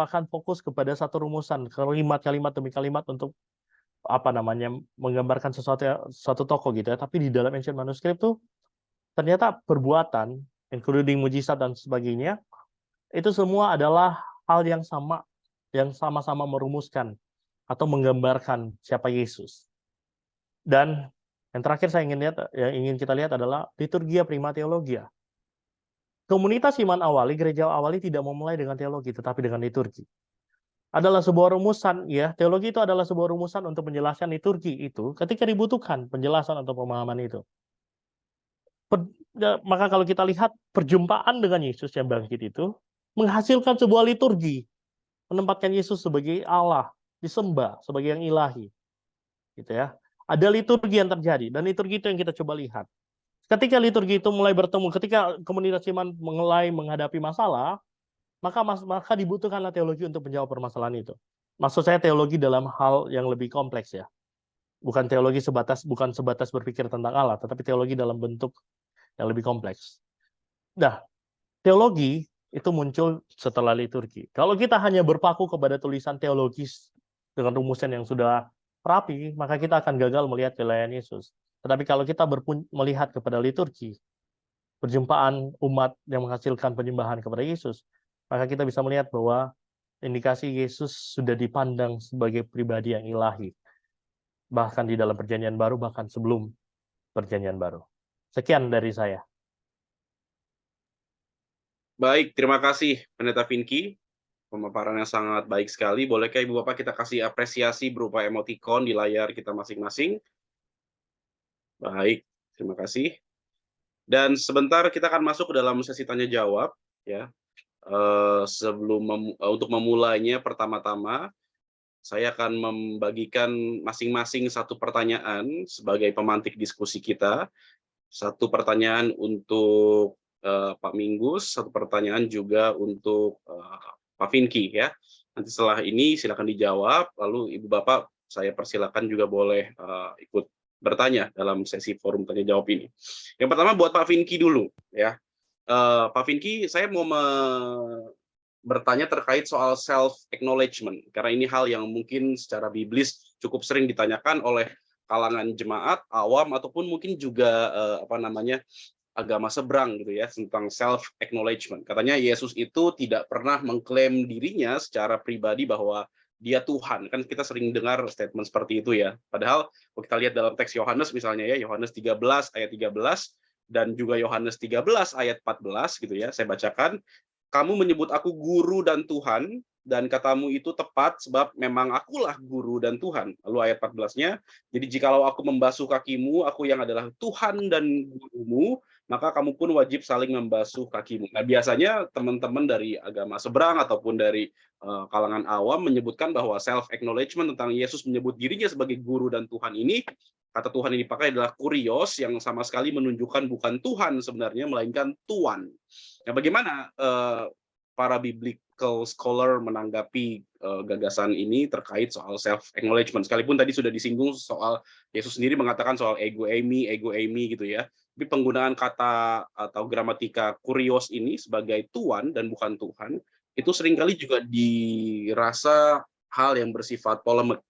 S4: akan fokus kepada satu rumusan, kalimat demi kalimat untuk menggambarkan suatu tokoh gitu ya. Tapi di dalam ancient manuscript tuh ternyata perbuatan, including mujizat dan sebagainya, itu semua adalah hal yang sama-sama merumuskan atau menggambarkan siapa Yesus. Dan yang terakhir yang ingin kita lihat adalah liturgia prima theologia. Komunitas iman awali, gereja awali tidak memulai dengan teologi, tetapi dengan liturgi. Adalah sebuah rumusan, ya, teologi itu adalah sebuah rumusan untuk menjelaskan liturgi itu ketika dibutuhkan penjelasan atau pemahaman itu. Maka kalau kita lihat perjumpaan dengan Yesus yang bangkit itu menghasilkan sebuah liturgi, menempatkan Yesus sebagai Allah, disembah sebagai yang ilahi, gitu ya. Ada liturgi yang terjadi, dan liturgi itu yang kita coba lihat. Ketika liturgi itu mulai bertemu, ketika komunitas iman mulai menghadapi masalah, maka dibutuhkanlah teologi untuk menjawab permasalahan itu. Maksud saya teologi dalam hal yang lebih kompleks ya. Bukan teologi bukan sebatas berpikir tentang Allah, tetapi teologi dalam bentuk yang lebih kompleks. Nah, teologi itu muncul setelah liturgi. Kalau kita hanya berpaku kepada tulisan teologis dengan rumusan yang sudah rapi, maka kita akan gagal melihat keilahian Yesus. Tetapi kalau kita melihat kepada liturgi, perjumpaan umat yang menghasilkan penyembahan kepada Yesus, maka kita bisa melihat bahwa indikasi Yesus sudah dipandang sebagai pribadi yang ilahi. Bahkan di dalam perjanjian baru, bahkan sebelum perjanjian baru. Sekian dari saya.
S1: Baik, terima kasih Pendeta Vinky. Pemaparan yang sangat baik sekali. Bolehkah Ibu Bapak kita kasih apresiasi berupa emoticon di layar kita masing-masing? Baik, terima kasih. Dan sebentar kita akan masuk ke dalam sesi tanya jawab, ya. Untuk memulainya, pertama-tama saya akan membagikan masing-masing satu pertanyaan sebagai pemantik diskusi kita. Satu pertanyaan untuk Pak Minggus, satu pertanyaan juga untuk Pak Vinky, ya. Nanti setelah ini silakan dijawab, lalu Ibu Bapak saya persilakan juga boleh ikut bertanya dalam sesi forum tanya jawab ini. Yang pertama buat Pak Vinky dulu, ya. Pak Vinky, saya mau bertanya terkait soal self-acknowledgement, karena ini hal yang mungkin secara biblis cukup sering ditanyakan oleh kalangan jemaat, awam, ataupun mungkin juga agama seberang gitu ya, tentang self-acknowledgement. Katanya Yesus itu tidak pernah mengklaim dirinya secara pribadi bahwa dia Tuhan. Kan kita sering dengar statement seperti itu ya. Padahal kalau kita lihat dalam teks Yohanes misalnya ya, Yohanes 13 ayat 13, dan juga Yohanes 13 ayat 14 gitu ya, saya bacakan, kamu menyebut aku guru dan Tuhan, dan katamu itu tepat sebab memang akulah guru dan Tuhan. Lalu ayat 14-nya, jadi jikalau aku membasuh kakimu, aku yang adalah Tuhan dan gurumu, maka kamu pun wajib saling membasuh kakimu. Nah, biasanya teman-teman dari agama seberang ataupun dari kalangan awam menyebutkan bahwa self-acknowledgement tentang Yesus menyebut dirinya sebagai guru dan Tuhan ini, kata Tuhan ini dipakai adalah kurios, yang sama sekali menunjukkan bukan Tuhan sebenarnya, melainkan Tuan. Nah, bagaimana para biblical scholar menanggapi gagasan ini terkait soal self-acknowledgement? Sekalipun tadi sudah disinggung soal Yesus sendiri mengatakan soal ego eimi gitu ya. Tapi penggunaan kata atau gramatika kurios ini sebagai Tuan dan bukan Tuhan, itu seringkali juga dirasa hal yang bersifat polemik.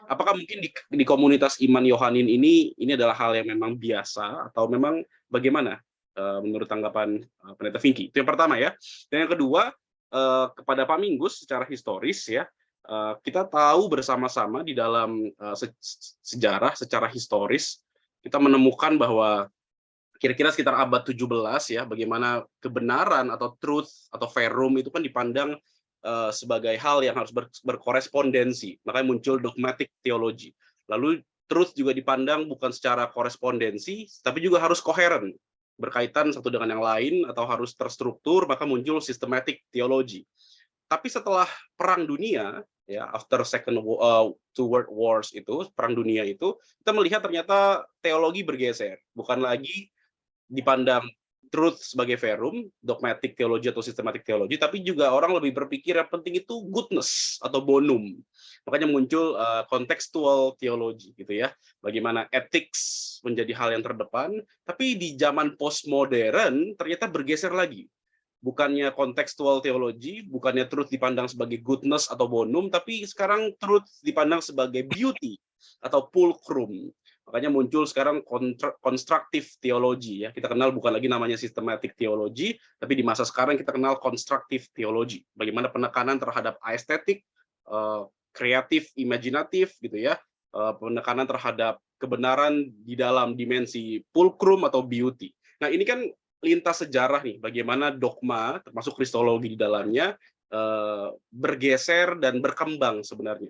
S1: Apakah mungkin di komunitas iman Yohanin ini adalah hal yang memang biasa, atau memang bagaimana menurut tanggapan Pendeta Vinky? Itu yang pertama ya. Dan yang kedua, kepada Pak Minggus secara historis ya, kita tahu bersama-sama di dalam sejarah secara historis kita menemukan bahwa kira-kira sekitar abad 17 ya, bagaimana kebenaran atau truth atau verum itu kan dipandang sebagai hal yang harus berkorespondensi, makanya muncul dogmatic theology. Lalu truth juga dipandang bukan secara korespondensi, tapi juga harus koheren, berkaitan satu dengan yang lain atau harus terstruktur, maka muncul systematic theology. Tapi setelah Perang Dunia, ya, after two world wars itu, perang dunia itu, kita melihat ternyata teologi bergeser, bukan lagi dipandang truth sebagai verum, dogmatic teologi atau systematic teologi, tapi juga orang lebih berpikir yang penting itu goodness atau bonum. Makanya muncul contextual teologi gitu ya. Bagaimana ethics menjadi hal yang terdepan, tapi di zaman postmodern ternyata bergeser lagi. Bukannya contextual teologi, bukannya truth dipandang sebagai goodness atau bonum, tapi sekarang truth dipandang sebagai beauty atau fulcrum. Makanya muncul sekarang constructive teologi ya. Kita kenal bukan lagi namanya systematic teologi, tapi di masa sekarang kita kenal constructive teologi. Bagaimana penekanan terhadap aesthetic, kreatif, imajinatif gitu ya. Penekanan terhadap kebenaran di dalam dimensi fulcrum atau beauty. Nah, ini kan lintas sejarah nih, bagaimana dogma termasuk kristologi di dalamnya bergeser dan berkembang sebenarnya.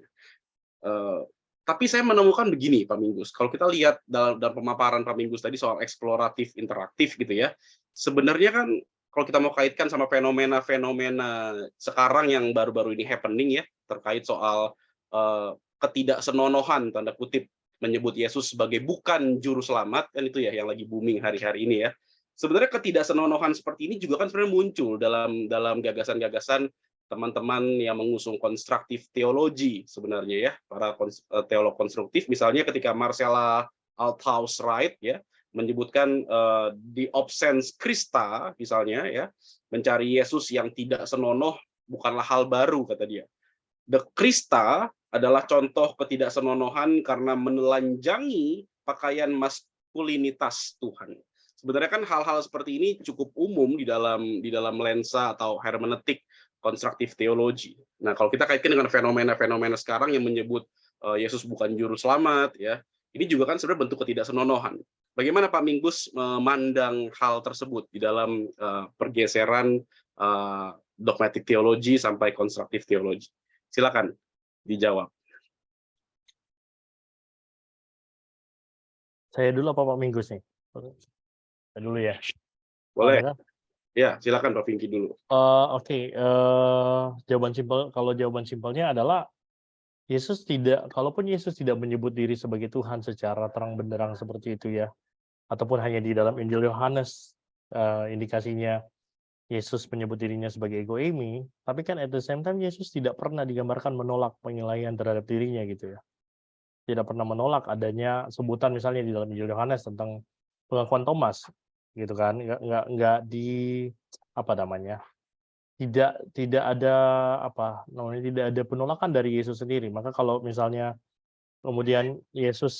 S1: Tapi saya menemukan begini, Pak Minggus, kalau kita lihat dalam pemaparan Pak Minggus tadi soal eksploratif interaktif gitu ya, sebenarnya kan kalau kita mau kaitkan sama fenomena-fenomena sekarang yang baru-baru ini happening ya, terkait soal ketidaksenonohan tanda kutip menyebut Yesus sebagai bukan juru selamat, kan itu ya yang lagi booming hari-hari ini ya. Sebenarnya ketidaksenonohan seperti ini juga kan sebenarnya muncul dalam gagasan-gagasan teman-teman yang mengusung konstruktif teologi sebenarnya ya, para teolog konstruktif, misalnya ketika Marcella Althaus Wright ya menyebutkan di Obsens Christa misalnya ya, mencari Yesus yang tidak senonoh bukanlah hal baru kata dia. The Christa adalah contoh ketidaksenonohan karena menelanjangi pakaian maskulinitas Tuhan. Sebenarnya kan hal-hal seperti ini cukup umum di dalam lensa atau hermeneutik konstruktif teologi. Nah, kalau kita kaitkan dengan fenomena-fenomena sekarang yang menyebut Yesus bukan juru selamat, ya, ini juga kan sebenarnya bentuk ketidaksenonohan. Bagaimana Pak Minggus memandang hal tersebut di dalam pergeseran dogmatic teologi sampai konstruktif teologi? Silakan dijawab.
S4: Saya dulu apa Pak Minggus nih? Saya dulu ya.
S1: Boleh.
S4: Kan?
S1: Ya, silakan Pak Pinky dulu.
S4: Oke. Jawaban simpel, kalau jawaban simpelnya adalah Yesus tidak, kalaupun Yesus tidak menyebut diri sebagai Tuhan secara terang benderang seperti itu ya, ataupun hanya di dalam Injil Yohanes indikasinya Yesus menyebut dirinya sebagai ego eimi, tapi kan at the same time Yesus tidak pernah digambarkan menolak penilaian terhadap dirinya gitu ya. Tidak pernah menolak adanya sebutan misalnya di dalam Injil Yohanes tentang pengakuan Thomas gitu kan, nggak di apa namanya, tidak ada apa namanya, tidak ada penolakan dari Yesus sendiri. Maka kalau misalnya kemudian Yesus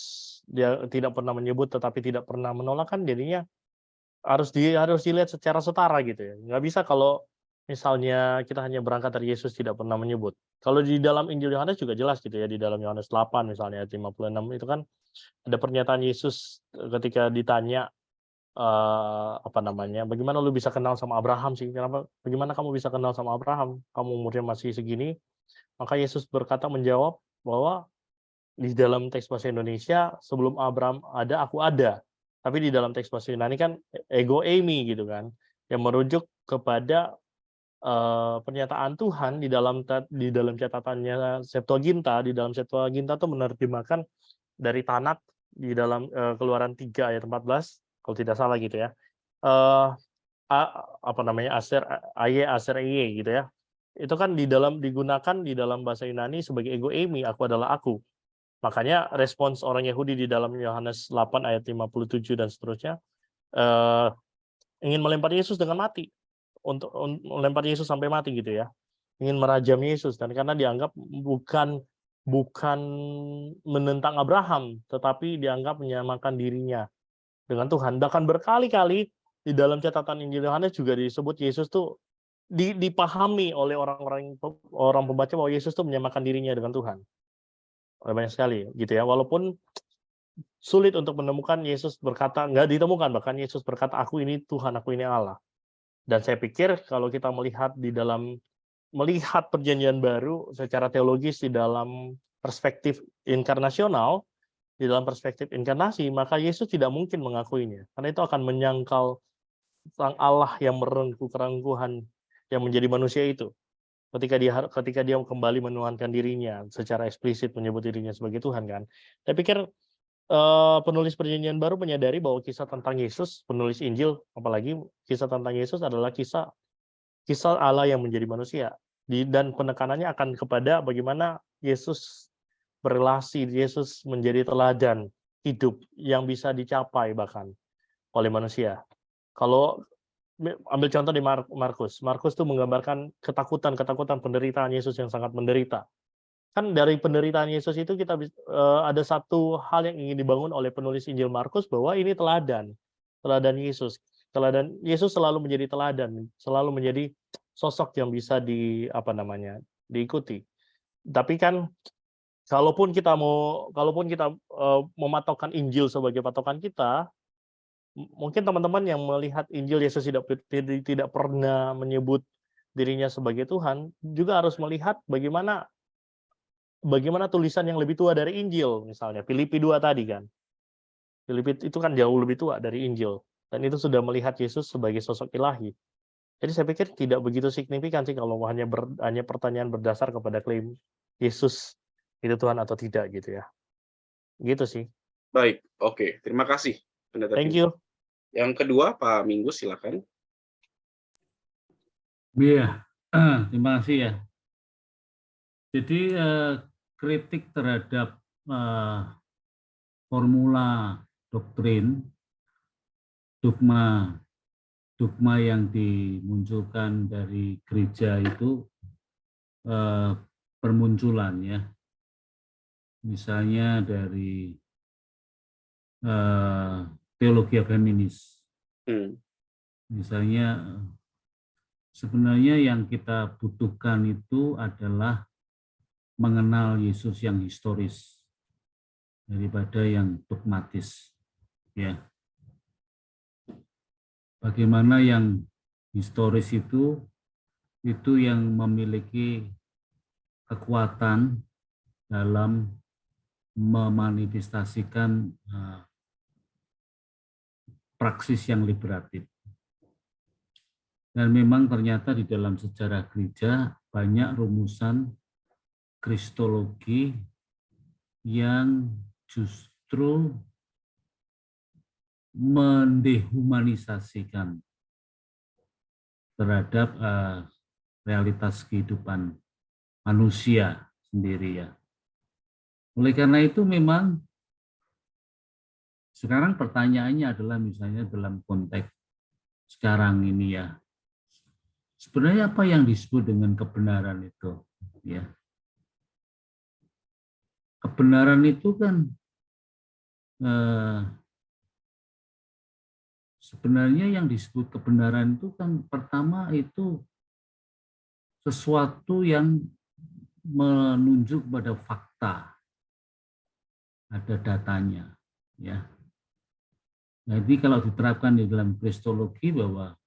S4: dia tidak pernah menyebut tetapi tidak pernah menolak, kan jadinya harus dilihat secara setara gitu ya. Nggak bisa kalau misalnya kita hanya berangkat dari Yesus tidak pernah menyebut. Kalau di dalam Injil Yohanes juga jelas gitu ya, di dalam Yohanes 8 misalnya ayat 56 itu kan ada pernyataan Yesus ketika ditanya apa namanya, bagaimana lu bisa kenal sama Abraham sih? Bagaimana kamu bisa kenal sama Abraham? Kamu umurnya masih segini. Maka Yesus menjawab bahwa di dalam teks bahasa Indonesia sebelum Abraham ada, aku ada. Tapi di dalam teks bahasa Yunani kan ego eimi gitu kan, yang merujuk kepada pernyataan Tuhan di dalam catatannya Septuaginta. Di dalam Septuaginta itu menerjemahkan dari Tanakh di dalam Keluaran 3 ayat 14 kalau tidak salah gitu ya. Apa namanya, aser eye gitu ya. Itu kan digunakan di dalam bahasa Yunani sebagai ego eimi, aku adalah aku. Makanya respons orang Yahudi di dalam Yohanes 8 ayat 57 dan seterusnya ingin melempar Yesus dengan mati, untuk melempar Yesus sampai mati gitu ya, ingin merajam Yesus, dan karena dianggap bukan menentang Abraham, tetapi dianggap menyamakan dirinya dengan Tuhan. Bahkan berkali-kali di dalam catatan Injil Yohanes juga disebut Yesus tuh dipahami oleh orang pembaca bahwa Yesus tuh menyamakan dirinya dengan Tuhan. Banyak sekali gitu ya, walaupun sulit untuk menemukan Yesus berkata, nggak ditemukan bahkan Yesus berkata aku ini Tuhan, aku ini Allah. Dan saya pikir kalau kita melihat perjanjian baru secara teologis di dalam perspektif inkarnasional, di dalam perspektif inkarnasi, maka Yesus tidak mungkin mengakuinya, karena itu akan menyangkal Sang Allah yang merengkuh kerangkuhan yang menjadi manusia itu. ketika dia kembali menuhankan dirinya secara eksplisit menyebut dirinya sebagai Tuhan kan. Saya pikir penulis Perjanjian Baru menyadari bahwa kisah tentang Yesus, penulis Injil apalagi kisah tentang Yesus adalah kisah Allah yang menjadi manusia. Dan penekanannya akan kepada bagaimana Yesus berelasi, Yesus menjadi teladan hidup yang bisa dicapai bahkan oleh manusia. Kalau ambil contoh di Markus tuh menggambarkan ketakutan penderitaan Yesus yang sangat menderita. Kan dari penderitaan Yesus itu kita ada satu hal yang ingin dibangun oleh penulis Injil Markus bahwa ini teladan Yesus. Teladan Yesus selalu menjadi teladan, selalu menjadi sosok yang bisa diikuti. Tapi kan kalaupun kita mematokkan Injil sebagai patokan kita, mungkin teman-teman yang melihat Injil Yesus tidak pernah menyebut dirinya sebagai Tuhan juga harus melihat bagaimana tulisan yang lebih tua dari Injil, misalnya Filipi 2 tadi kan. Filipi itu kan jauh lebih tua dari Injil dan itu sudah melihat Yesus sebagai sosok ilahi. Jadi saya pikir tidak begitu signifikan sih kalau hanya pertanyaan berdasar kepada klaim Yesus itu Tuhan atau tidak gitu ya. Gitu sih.
S1: Baik, oke. Terima kasih, Pendeta
S4: Thank
S1: Timo.
S4: you.
S1: Yang kedua, Pak Minggu, silakan.
S3: Iya, terima kasih ya. Jadi kritik terhadap formula doktrin, dogma yang dimunculkan dari gereja itu bermunculan ya. Misalnya dari teologi feminis. Misalnya sebenarnya yang kita butuhkan itu adalah mengenal Yesus yang historis daripada yang dogmatis. Ya. Bagaimana yang historis itu yang memiliki kekuatan dalam memanifestasikan praksis yang liberatif. Dan memang ternyata di dalam sejarah gereja banyak rumusan kristologi yang justru mendehumanisasikan terhadap realitas kehidupan manusia sendiri ya. Oleh karena itu memang sekarang pertanyaannya adalah misalnya dalam konteks sekarang ini ya, sebenarnya apa yang disebut dengan kebenaran itu ya. Kebenaran itu kan sebenarnya yang disebut kebenaran itu kan pertama itu sesuatu yang menunjuk pada fakta, ada datanya ya. Jadi kalau diterapkan di dalam kristologi bahwa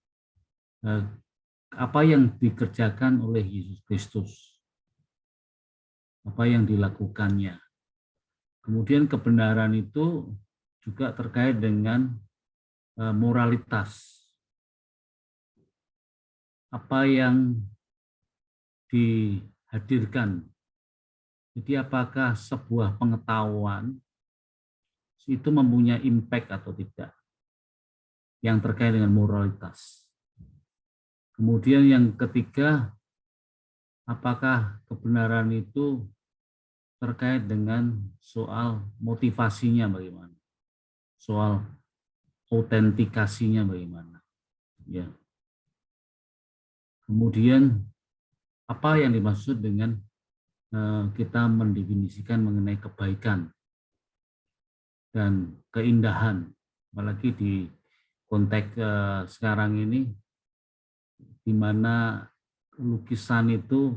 S3: apa yang dikerjakan oleh Yesus Kristus, apa yang dilakukannya. Kemudian kebenaran itu juga terkait dengan moralitas. Apa yang dihadirkan. Jadi apakah sebuah pengetahuan itu mempunyai impact atau tidak yang terkait dengan moralitas. Kemudian yang ketiga, apakah kebenaran itu terkait dengan soal motivasinya bagaimana, soal autentikasinya bagaimana, ya. Kemudian apa yang dimaksud dengan kita mendefinisikan mengenai kebaikan dan keindahan, apalagi di konteks sekarang ini, di mana lukisan itu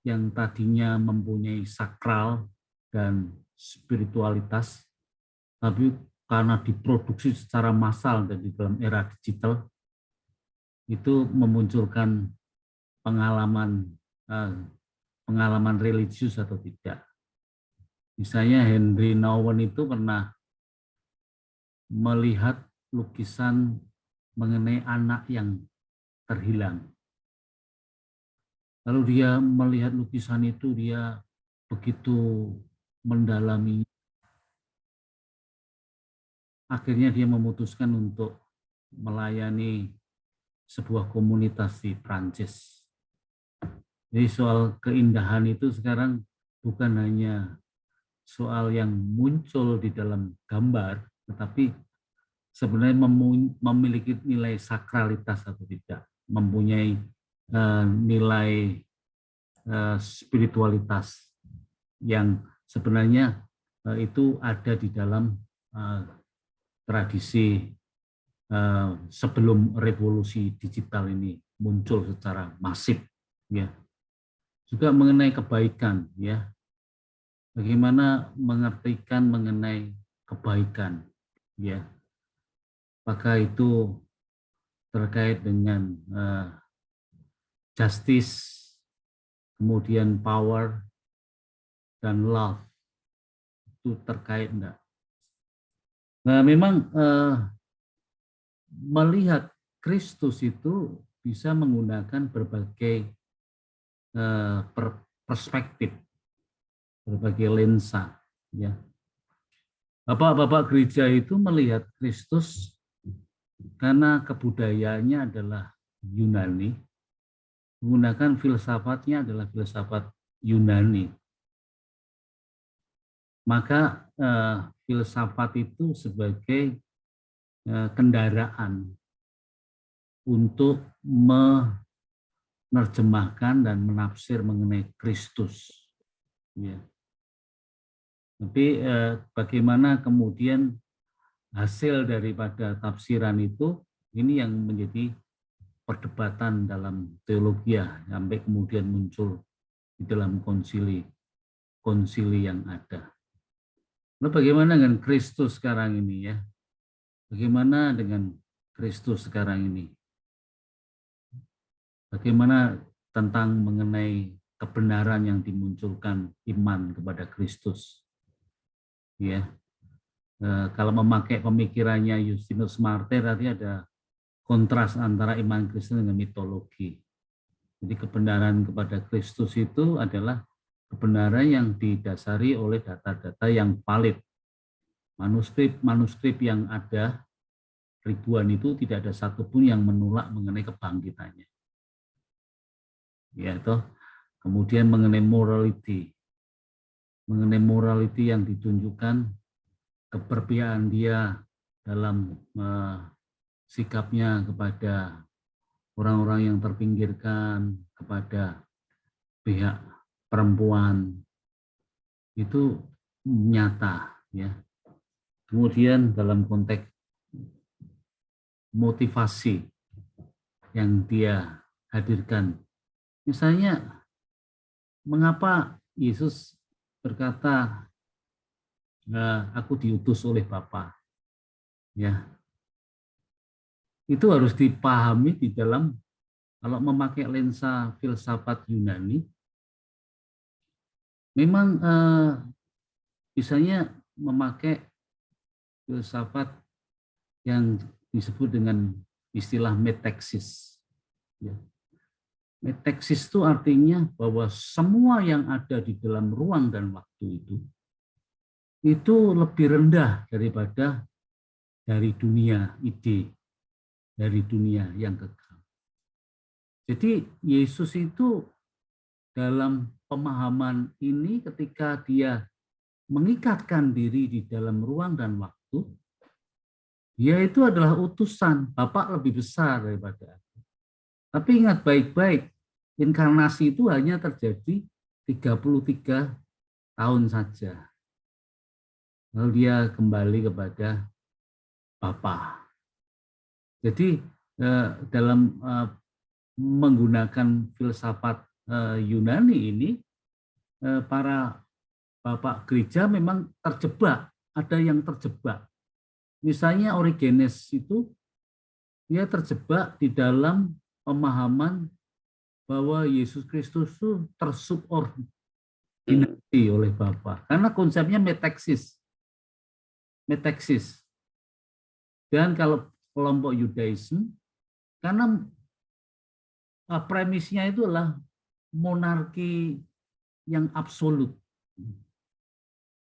S3: yang tadinya mempunyai sakral dan spiritualitas, tapi karena diproduksi secara massal dan di dalam era digital, itu memunculkan pengalaman religius atau tidak. Misalnya Henry Nouwen itu pernah melihat lukisan mengenai anak yang terhilang. Lalu dia melihat lukisan itu, dia begitu mendalami. Akhirnya dia memutuskan untuk melayani sebuah komunitas di Prancis. Jadi soal keindahan itu sekarang bukan hanya soal yang muncul di dalam gambar, tetapi sebenarnya memiliki nilai sakralitas atau tidak, mempunyai nilai spiritualitas yang sebenarnya itu ada di dalam tradisi sebelum revolusi digital ini muncul secara masif, ya. Juga mengenai kebaikan, ya. Bagaimana mengartikan mengenai kebaikan, ya. Apakah itu terkait dengan justice, kemudian power, dan love, itu terkait enggak? Nah, memang melihat Kristus itu bisa menggunakan berbagai perspektif, berbagai lensa, ya. Bapak-bapak gereja itu melihat Kristus karena kebudayaannya adalah Yunani, menggunakan filsafatnya adalah filsafat Yunani. Maka filsafat itu sebagai kendaraan untuk menerjemahkan dan menafsir mengenai Kristus. Ya. Tapi bagaimana kemudian hasil daripada tafsiran itu, ini yang menjadi perdebatan dalam teologi sampai kemudian muncul di dalam konsili yang ada. Lalu bagaimana dengan Kristus sekarang ini, ya? Bagaimana dengan Kristus sekarang ini? Bagaimana tentang mengenai kebenaran yang dimunculkan iman kepada Kristus? Ya, kalau memakai pemikirannya Justinus Martyr, tadi ada kontras antara iman Kristen dengan mitologi. Jadi kebenaran kepada Kristus itu adalah kebenaran yang didasari oleh data-data yang valid. Manuskrip yang ada ribuan itu tidak ada satupun yang menolak mengenai kebangkitannya. Ya, toh. Kemudian mengenai morality yang ditunjukkan, keberpihakan dia dalam sikapnya kepada orang-orang yang terpinggirkan, kepada pihak perempuan, itu nyata, ya. Kemudian dalam konteks motivasi yang dia hadirkan, misalnya mengapa Yesus berkata, aku diutus oleh Bapa, ya. Itu harus dipahami di dalam, kalau memakai lensa filsafat Yunani, memang misalnya memakai filsafat yang disebut dengan istilah metaksis. Ya. Metaksis itu artinya bahwa semua yang ada di dalam ruang dan waktu itu lebih rendah daripada dari dunia ide, dari dunia yang kekal. Jadi Yesus itu dalam pemahaman ini, ketika dia mengikatkan diri di dalam ruang dan waktu, dia itu adalah utusan, Bapa lebih besar daripada aku. Tapi ingat baik-baik, inkarnasi itu hanya terjadi 33 tahun saja. Lalu dia kembali kepada Bapa. Jadi dalam menggunakan filsafat Yunani ini, para bapak gereja memang terjebak, ada yang terjebak. Misalnya Origenes itu, dia terjebak di dalam pemahaman bahwa Yesus Kristus itu tersubordinasi oleh Bapa, karena konsepnya metaksis. Dan kalau kelompok Yudaisme, karena premisnya itu adalah monarki yang absolut.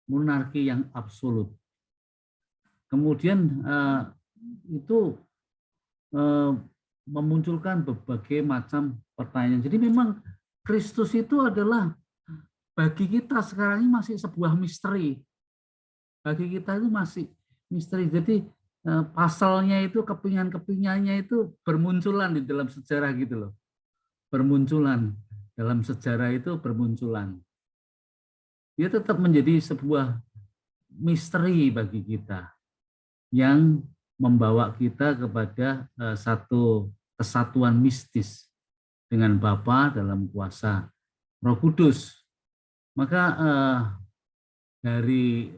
S3: Monarki yang absolut. Kemudian itu memunculkan berbagai macam pertanyaan. Jadi memang Kristus itu adalah bagi kita sekarang ini masih sebuah misteri. Bagi kita itu masih misteri. Jadi pasalnya itu, kepingan-kepingannya itu bermunculan di dalam sejarah gitu loh. Bermunculan. Dalam sejarah itu bermunculan. Dia tetap menjadi sebuah misteri bagi kita yang membawa kita kepada satu kesatuan mistis dengan Bapa dalam kuasa Roh Kudus. Maka dari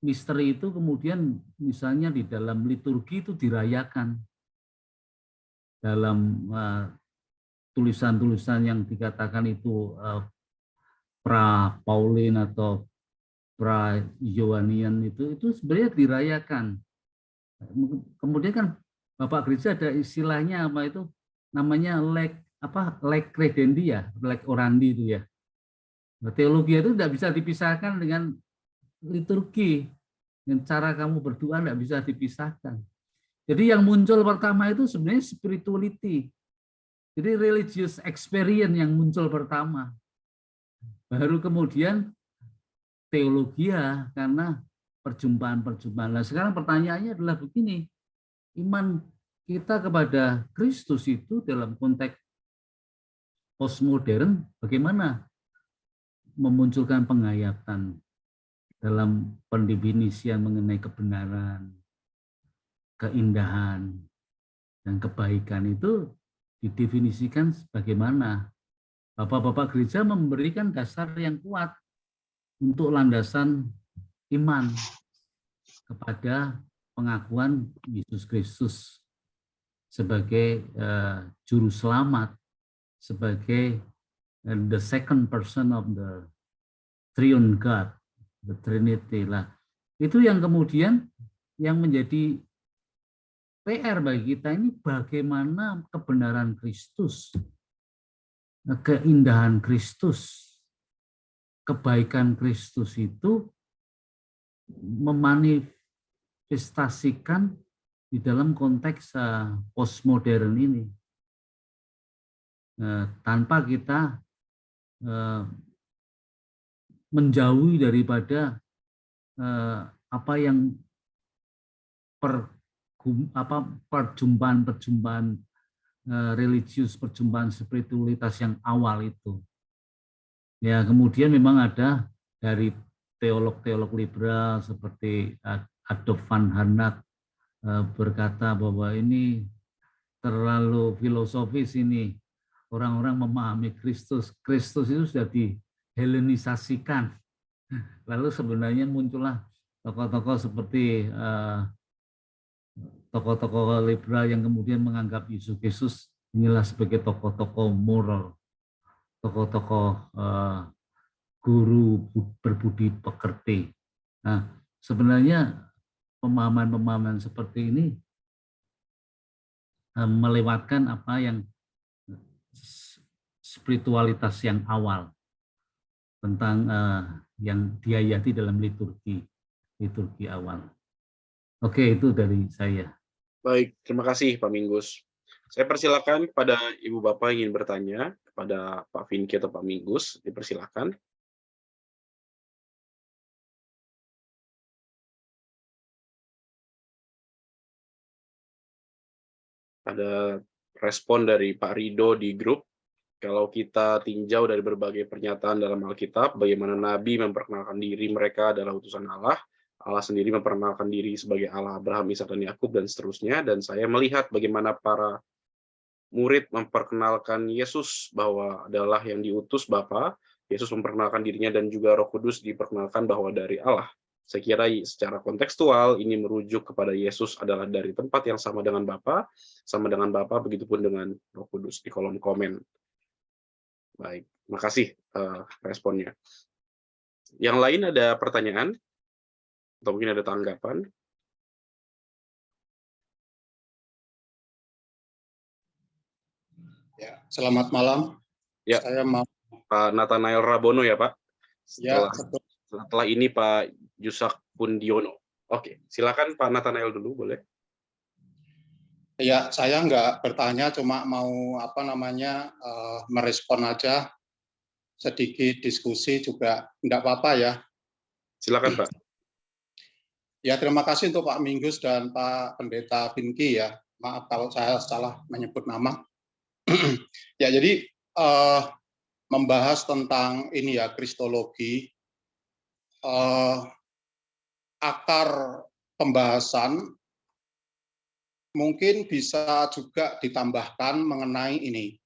S3: misteri itu kemudian misalnya di dalam liturgi itu dirayakan dalam tulisan-tulisan yang dikatakan itu pra-Pauline atau pra-Yohanian itu sebenarnya dirayakan. Kemudian kan Bapak Gereja ada istilahnya apa itu namanya leg credendi ya, leg orandi itu ya. Teologi itu tidak bisa dipisahkan dengan liturgi. Dengan cara kamu berdoa tidak bisa dipisahkan. Jadi yang muncul pertama itu sebenarnya spirituality. Jadi religious experience yang muncul pertama. Baru kemudian teologia karena perjumpaan-perjumpaan. Nah, sekarang pertanyaannya adalah begini, iman kita kepada Kristus itu dalam konteks postmodern bagaimana memunculkan penghayatan dalam pendefinisian mengenai kebenaran, keindahan, dan kebaikan itu didefinisikan sebagaimana. Bapak-bapak gereja memberikan dasar yang kuat untuk landasan iman kepada pengakuan Yesus Kristus sebagai juru selamat, sebagai the second person of the triune God, the Trinity lah. Itu yang kemudian yang menjadi PR bagi kita ini bagaimana kebenaran Kristus, keindahan Kristus, kebaikan Kristus itu memanifestasikan di dalam konteks postmodern ini. Tanpa kita menjauhi daripada apa yang perjumpaan-perjumpaan religius, perjumpaan spiritualitas yang awal itu. Ya, kemudian memang ada dari teolog-teolog liberal seperti Adolf van Harnack berkata bahwa ini terlalu filosofis ini. Orang-orang memahami Kristus. Kristus itu sudah dihelenisasikan. Lalu sebenarnya muncullah tokoh-tokoh seperti tokoh-tokoh liberal yang kemudian menganggap Yesus Kristus inilah sebagai tokoh-tokoh moral, tokoh-tokoh guru berbudi pekerti. Nah, sebenarnya pemahaman-pemahaman seperti ini melewatkan apa yang spiritualitas yang awal tentang yang dihayati dalam liturgi awal. Oke, itu dari saya.
S1: Baik, terima kasih Pak Minggus. Saya persilakan kepada Ibu Bapak yang ingin bertanya kepada Pak Vinky atau Pak Minggus, dipersilakan. Ada respon dari Pak Rido di grup. Kalau kita tinjau dari berbagai pernyataan dalam Alkitab, bagaimana Nabi memperkenalkan diri mereka adalah utusan Allah, Allah sendiri memperkenalkan diri sebagai Allah Abraham, Ishak, dan Yakub, dan seterusnya. Dan saya melihat bagaimana para murid memperkenalkan Yesus bahwa adalah yang diutus Bapa. Yesus memperkenalkan dirinya dan juga Roh Kudus diperkenalkan bahwa dari Allah. Saya kira secara kontekstual ini merujuk kepada Yesus adalah dari tempat yang sama dengan Bapa, begitupun dengan Roh Kudus di kolom komen. Baik, makasih responnya. Yang lain ada pertanyaan? Atau mungkin ada tanggapan?
S5: Ya, selamat malam.
S1: Ya.
S5: Saya mau
S1: Pak Nathanael Rabono ya Pak.
S5: Ya,
S1: Setelah ini Pak Yusak Pundiono. Oke, silakan Pak Nathanael dulu boleh.
S5: ya, saya nggak bertanya, cuma mau merespon aja, sedikit diskusi juga nggak apa-apa ya.
S1: Silakan Pak.
S5: Ya, terima kasih untuk Pak Minggus dan Pak Pendeta Pinky ya. Maaf kalau saya salah menyebut nama. Ya, jadi membahas tentang ini ya, kristologi. Akar pembahasan mungkin bisa juga ditambahkan mengenai ini,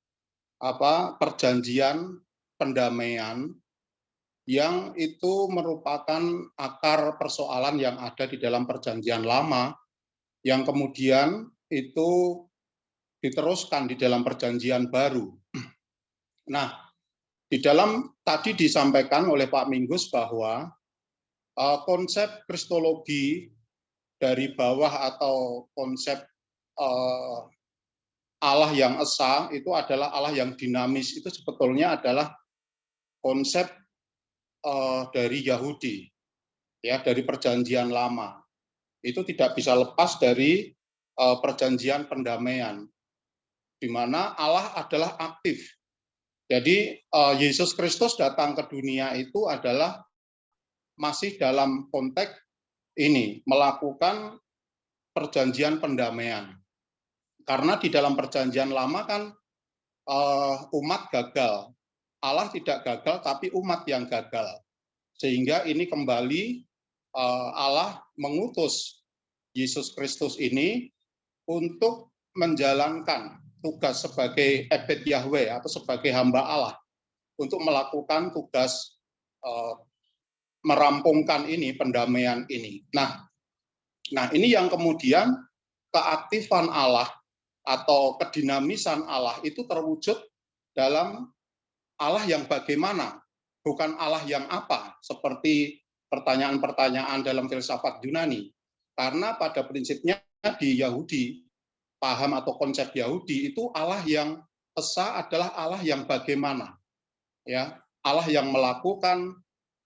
S5: perjanjian pendamaian yang itu merupakan akar persoalan yang ada di dalam perjanjian lama yang kemudian itu diteruskan di dalam perjanjian baru. Nah, di dalam tadi disampaikan oleh Pak Minggus bahwa konsep kristologi dari bawah atau konsep Allah yang esa itu adalah Allah yang dinamis, itu sebetulnya adalah konsep dari Yahudi, ya, dari perjanjian lama. Itu tidak bisa lepas dari perjanjian pendamaian, di mana Allah adalah aktif. Jadi Yesus Kristus datang ke dunia itu adalah masih dalam konteks ini, melakukan perjanjian pendamaian. Karena di dalam perjanjian lama kan umat gagal. Allah tidak gagal, tapi umat yang gagal. Sehingga ini kembali Allah mengutus Yesus Kristus ini untuk menjalankan tugas sebagai Ebed Yahweh atau sebagai hamba Allah untuk melakukan tugas merampungkan ini, pendamaian ini. Nah, ini yang kemudian keaktifan Allah atau kedinamisan Allah itu terwujud dalam Allah yang bagaimana, bukan Allah yang apa, seperti pertanyaan-pertanyaan dalam filsafat Yunani. Karena pada prinsipnya di Yahudi, paham atau konsep Yahudi itu Allah yang esa adalah Allah yang bagaimana, ya, Allah yang melakukan,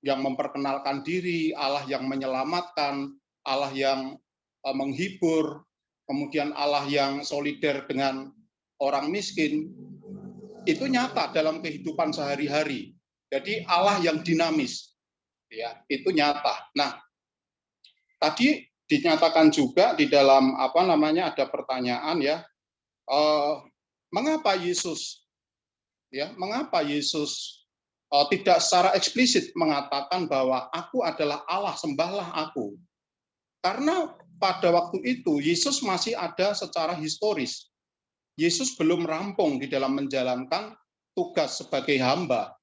S5: yang memperkenalkan diri, Allah yang menyelamatkan, Allah yang menghibur, kemudian Allah yang solider dengan orang miskin, itu nyata dalam kehidupan sehari-hari. Jadi Allah yang dinamis, ya, itu nyata. Nah, tadi dinyatakan juga di dalam ada pertanyaan ya, mengapa Yesus tidak secara eksplisit mengatakan bahwa aku adalah Allah, sembahlah aku. Karena pada waktu itu Yesus masih ada secara historis. Yesus belum rampung di dalam menjalankan tugas sebagai hamba.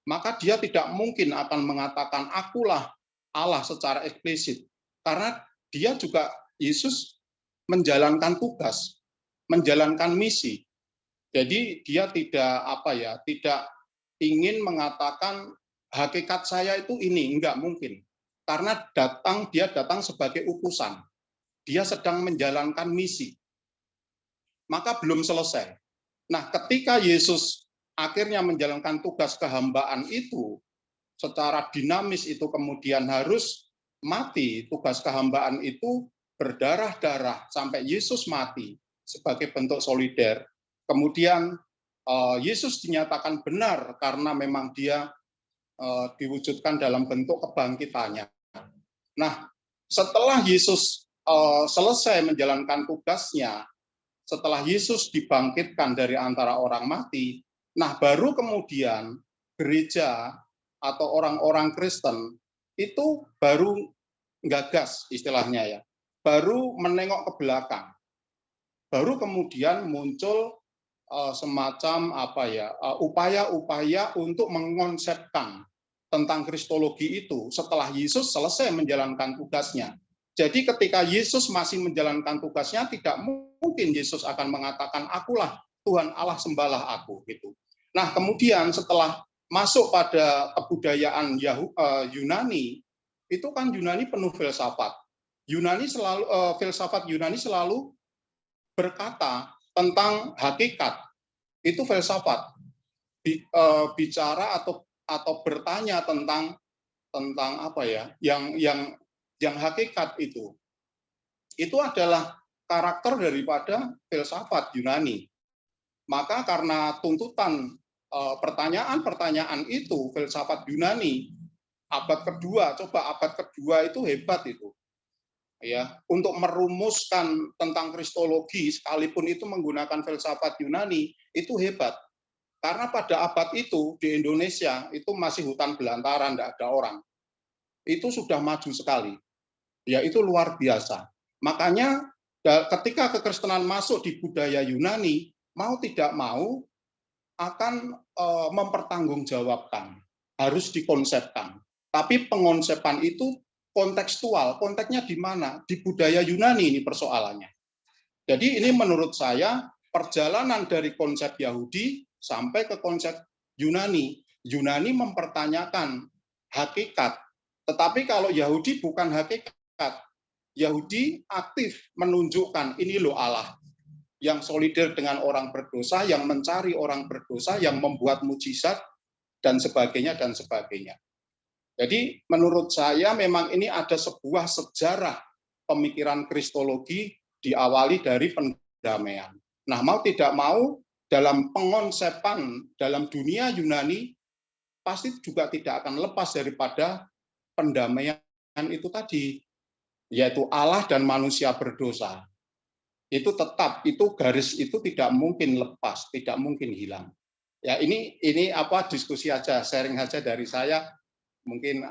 S5: Maka dia tidak mungkin akan mengatakan akulah Allah secara eksplisit. Karena dia juga, Yesus menjalankan tugas, menjalankan misi. Jadi dia tidak ingin mengatakan hakikat saya itu ini, enggak mungkin. Karena dia datang sebagai utusan. Dia sedang menjalankan misi. Maka belum selesai. Nah, ketika Yesus akhirnya menjalankan tugas kehambaan itu, secara dinamis itu kemudian harus mati, tugas kehambaan itu berdarah-darah sampai Yesus mati sebagai bentuk solider. Kemudian Yesus dinyatakan benar karena memang dia diwujudkan dalam bentuk kebangkitannya. Nah, setelah Yesus selesai menjalankan tugasnya, setelah Yesus dibangkitkan dari antara orang mati, nah baru kemudian gereja atau orang-orang Kristen itu baru gagas istilahnya ya, baru menengok ke belakang, baru kemudian muncul semacam upaya-upaya untuk mengonsepkan tentang kristologi itu setelah Yesus selesai menjalankan tugasnya. Jadi ketika Yesus masih menjalankan tugasnya, tidak mungkin Yesus akan mengatakan akulah Tuhan Allah, sembahlah aku gitu. Nah, kemudian setelah masuk pada kebudayaan Yunani, itu kan Yunani penuh filsafat. Filsafat Yunani selalu berkata tentang hakikat. Itu filsafat. bicara atau bertanya tentang apa ya, yang hakikat itu adalah karakter daripada filsafat Yunani. Maka karena tuntutan pertanyaan-pertanyaan itu filsafat Yunani abad kedua, coba abad kedua itu hebat itu. Ya, untuk merumuskan tentang kristologi sekalipun itu menggunakan filsafat Yunani itu hebat. Karena pada abad itu di Indonesia itu masih hutan belantara, tidak ada orang. Itu sudah maju sekali. Ya, itu luar biasa. Makanya ketika kekristenan masuk di budaya Yunani, mau tidak mau akan mempertanggungjawabkan, harus dikonsepkan. Tapi pengonsepan itu kontekstual, konteksnya di mana? Di budaya Yunani ini persoalannya. Jadi ini menurut saya perjalanan dari konsep Yahudi sampai ke konsep Yunani. Yunani mempertanyakan hakikat, tetapi kalau Yahudi bukan hakikat. Yahudi aktif menunjukkan ini loh Allah yang solider dengan orang berdosa, yang mencari orang berdosa, yang membuat mujizat dan sebagainya dan sebagainya. Jadi menurut saya memang ini ada sebuah sejarah pemikiran kristologi diawali dari pendamaian. Nah, mau tidak mau dalam pengonsepan dalam dunia Yunani pasti juga tidak akan lepas daripada pendamaian itu tadi, yaitu Allah dan manusia berdosa. Itu tetap, itu garis itu tidak mungkin lepas, tidak mungkin hilang. Ya, ini apa diskusi aja, sharing aja dari saya, mungkin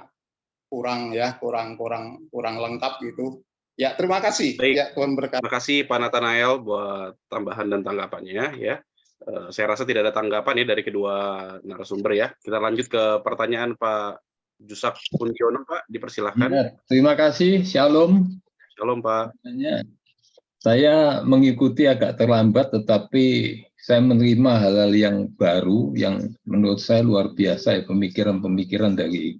S5: kurang lengkap gitu. Ya, terima kasih.
S1: Baik.
S5: Ya, Tuhan berkati.
S1: Terima kasih Pak Nathanael buat tambahan dan tanggapannya ya. Saya rasa tidak ada tanggapan ya dari kedua narasumber ya. Kita lanjut ke pertanyaan Pak Jusak Puntiono, Pak, dipersilahkan.
S6: Benar. Terima kasih, Shalom.
S1: Shalom, Pak.
S6: Saya mengikuti agak terlambat, tetapi saya menerima hal-hal yang baru, yang menurut saya luar biasa ya, pemikiran-pemikiran dari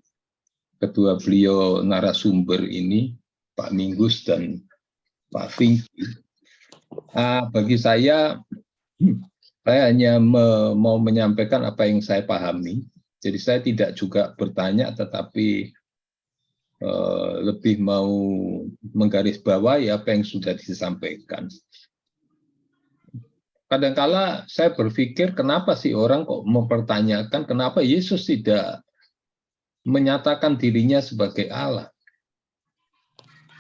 S6: kedua beliau narasumber ini, Pak Minggus dan Pak Pinky. Bagi saya hanya mau menyampaikan apa yang saya pahami. Jadi saya tidak juga bertanya, tetapi lebih mau menggarisbawahi apa yang sudah disampaikan. Kadangkala saya berpikir kenapa sih orang kok mempertanyakan kenapa Yesus tidak menyatakan dirinya sebagai Allah.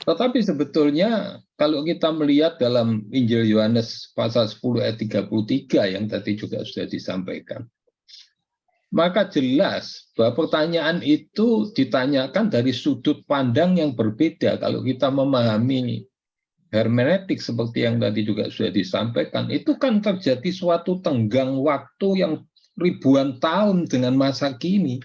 S6: Tetapi sebetulnya kalau kita melihat dalam Injil Yohanes pasal 10 ayat 33 yang tadi juga sudah disampaikan, maka jelas bahwa pertanyaan itu ditanyakan dari sudut pandang yang berbeda. Kalau kita memahami hermeneutik seperti yang tadi juga sudah disampaikan, itu kan terjadi suatu tenggang waktu yang ribuan tahun dengan masa kini.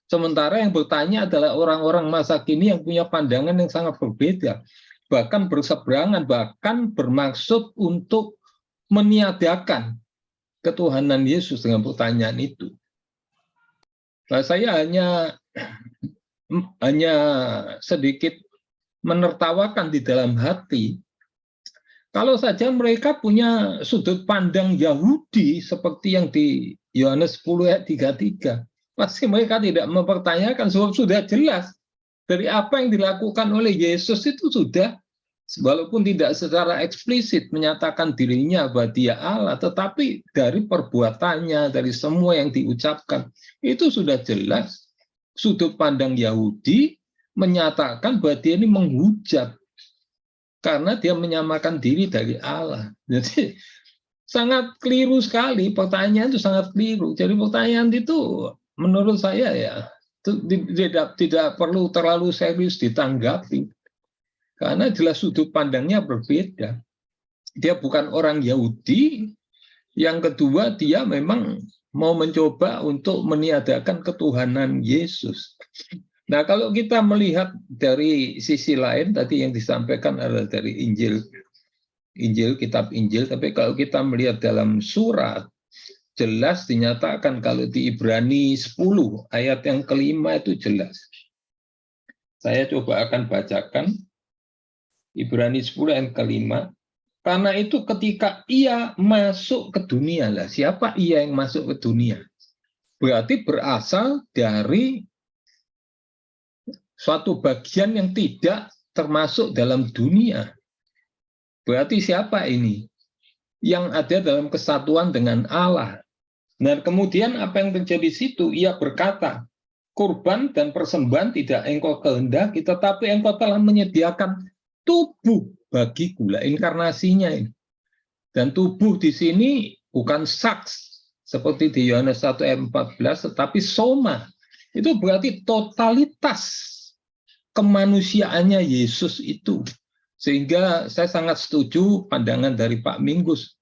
S6: Sementara yang bertanya adalah orang-orang masa kini yang punya pandangan yang sangat berbeda, bahkan berseberangan, bahkan bermaksud untuk meniadakan ketuhanan Yesus dengan pertanyaan itu. Nah, saya hanya sedikit menertawakan di dalam hati. Kalau saja mereka punya sudut pandang Yahudi seperti yang di Yohanes 10 ayat 33, pasti mereka tidak mempertanyakan, sebab sudah jelas dari apa yang dilakukan oleh Yesus itu sudah, walaupun tidak secara eksplisit menyatakan dirinya bahwa dia Allah, tetapi dari perbuatannya, dari semua yang diucapkan, itu sudah jelas sudut pandang Yahudi menyatakan bahwa dia ini menghujat karena dia menyamakan diri dari Allah. Jadi sangat keliru sekali, pertanyaan itu sangat keliru. Jadi pertanyaan itu menurut saya ya tidak perlu terlalu serius ditanggapi. Karena jelas sudut pandangnya berbeda. Dia bukan orang Yahudi. Yang kedua, dia memang mau mencoba untuk meniadakan ketuhanan Yesus. Nah, kalau kita melihat dari sisi lain, tadi yang disampaikan adalah dari Injil, kitab Injil. Tapi kalau kita melihat dalam surat, jelas dinyatakan kalau di Ibrani 10, ayat yang kelima itu jelas. Saya coba akan bacakan. Ibrani 10 ayat kelima. Karena itu ketika ia masuk ke dunia, lah siapa ia yang masuk ke dunia? berarti berasal dari suatu bagian yang tidak termasuk dalam dunia. Berarti siapa ini? Yang ada dalam kesatuan dengan Allah. Dan kemudian apa yang terjadi di situ? Ia berkata, kurban dan persembahan tidak engkau kehendaki, tetapi engkau telah menyediakan tubuh bagiku. Lah, inkarnasinya ini. Dan tubuh di sini bukan saks, seperti di Yohanes 1 ayat 14, tetapi soma. Itu berarti totalitas kemanusiaannya Yesus itu. Sehingga saya sangat setuju pandangan dari Pak Minggus,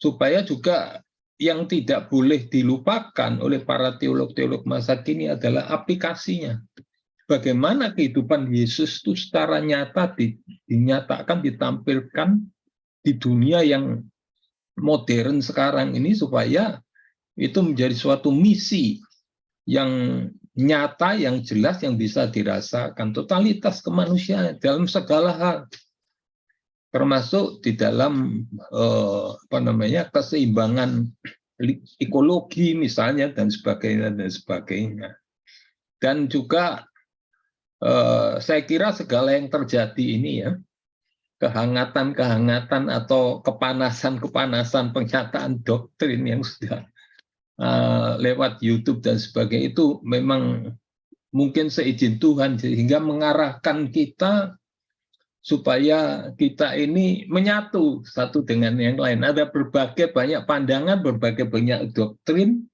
S6: supaya juga yang tidak boleh dilupakan oleh para teolog-teolog masa kini adalah aplikasinya. Bagaimana kehidupan Yesus itu secara nyata dinyatakan, ditampilkan di dunia yang modern sekarang ini, supaya itu menjadi suatu misi yang nyata, yang jelas, yang bisa dirasakan. Totalitas kemanusiaan dalam segala hal, termasuk di dalam keseimbangan ekologi misalnya, dan sebagainya. Dan juga saya kira segala yang terjadi ini ya, kehangatan atau kepanasan pernyataan doktrin yang sudah lewat YouTube dan sebagainya, itu memang mungkin seizin Tuhan, sehingga mengarahkan kita supaya kita ini menyatu satu dengan yang lain. Ada berbagai banyak pandangan, berbagai banyak doktrin.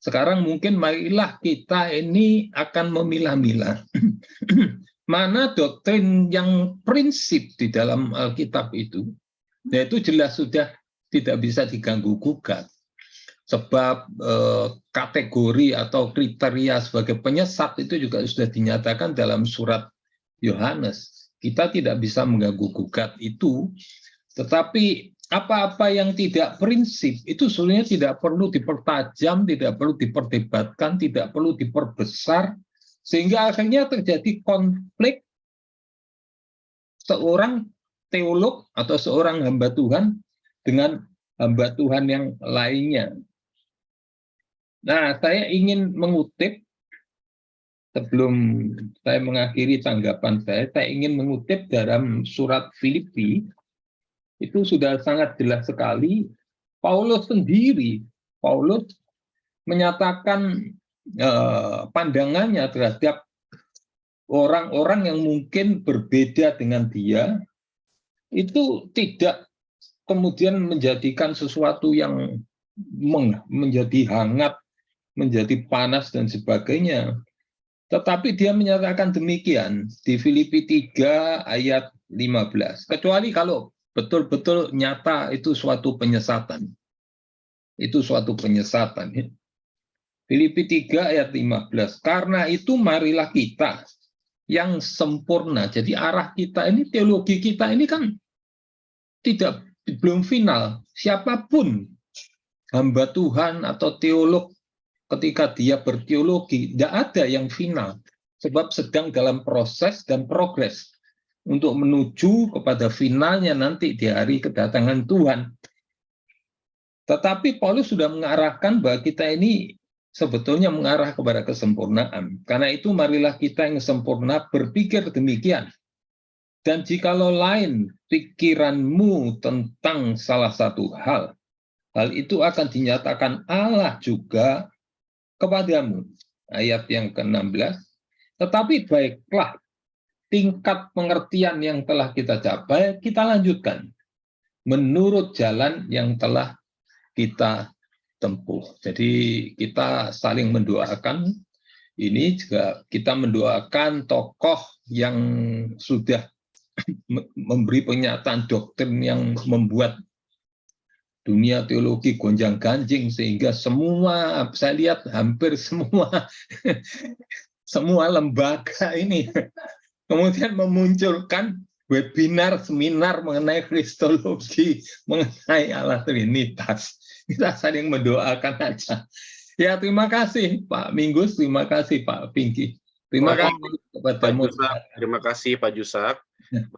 S6: Sekarang mungkin marilah kita ini akan memilah-milah mana doktrin yang prinsip di dalam Alkitab itu. Nah, itu jelas sudah tidak bisa diganggu-gugat. Sebab kategori atau kriteria sebagai penyesat itu juga sudah dinyatakan dalam surat Yohanes. Kita tidak bisa mengganggu-gugat itu, tetapi apa-apa yang tidak prinsip itu sebenarnya tidak perlu dipertajam, tidak perlu diperdebatkan, tidak perlu diperbesar, sehingga akhirnya terjadi konflik seorang teolog atau seorang hamba Tuhan dengan hamba Tuhan yang lainnya. Nah, saya ingin mengutip, sebelum saya mengakhiri tanggapan saya ingin mengutip dalam surat Filipi. Itu sudah sangat jelas sekali. Paulus sendiri, menyatakan pandangannya terhadap orang-orang yang mungkin berbeda dengan dia, itu tidak kemudian menjadikan sesuatu yang menjadi hangat, menjadi panas dan sebagainya. Tetapi dia menyatakan demikian di Filipi 3 ayat 15. Kecuali kalau betul-betul nyata itu suatu penyesatan. Itu suatu penyesatan. Filipi 3 ayat 15. Karena itu marilah kita yang sempurna. Jadi arah kita ini, teologi kita ini kan belum final. Siapapun hamba Tuhan atau teolog, ketika dia berteologi, tidak ada yang final, sebab sedang dalam proses dan progres untuk menuju kepada finalnya nanti di hari kedatangan Tuhan. Tetapi Paulus sudah mengarahkan bahwa kita ini sebetulnya mengarah kepada kesempurnaan. Karena itu marilah kita yang sempurna berpikir demikian. Dan jikalau lain pikiranmu tentang salah satu hal itu akan dinyatakan Allah juga kepadamu. Ayat yang ke-16. Tetapi baiklah, tingkat pengertian yang telah kita capai, kita lanjutkan menurut jalan yang telah kita tempuh. Jadi kita saling mendoakan. Ini juga kita mendoakan tokoh yang sudah memberi pernyataan doktrin yang membuat dunia teologi gonjang-ganjing, sehingga semua, saya lihat hampir semua lembaga ini kemudian memunculkan webinar, seminar mengenai kristologi, mengenai Allah Trinitas. Kita saling mendoakan aja. Ya, terima kasih Pak Minggus, terima kasih Pak Pinky. Terima kasih kepada
S1: Terima kasih Pak Jusak.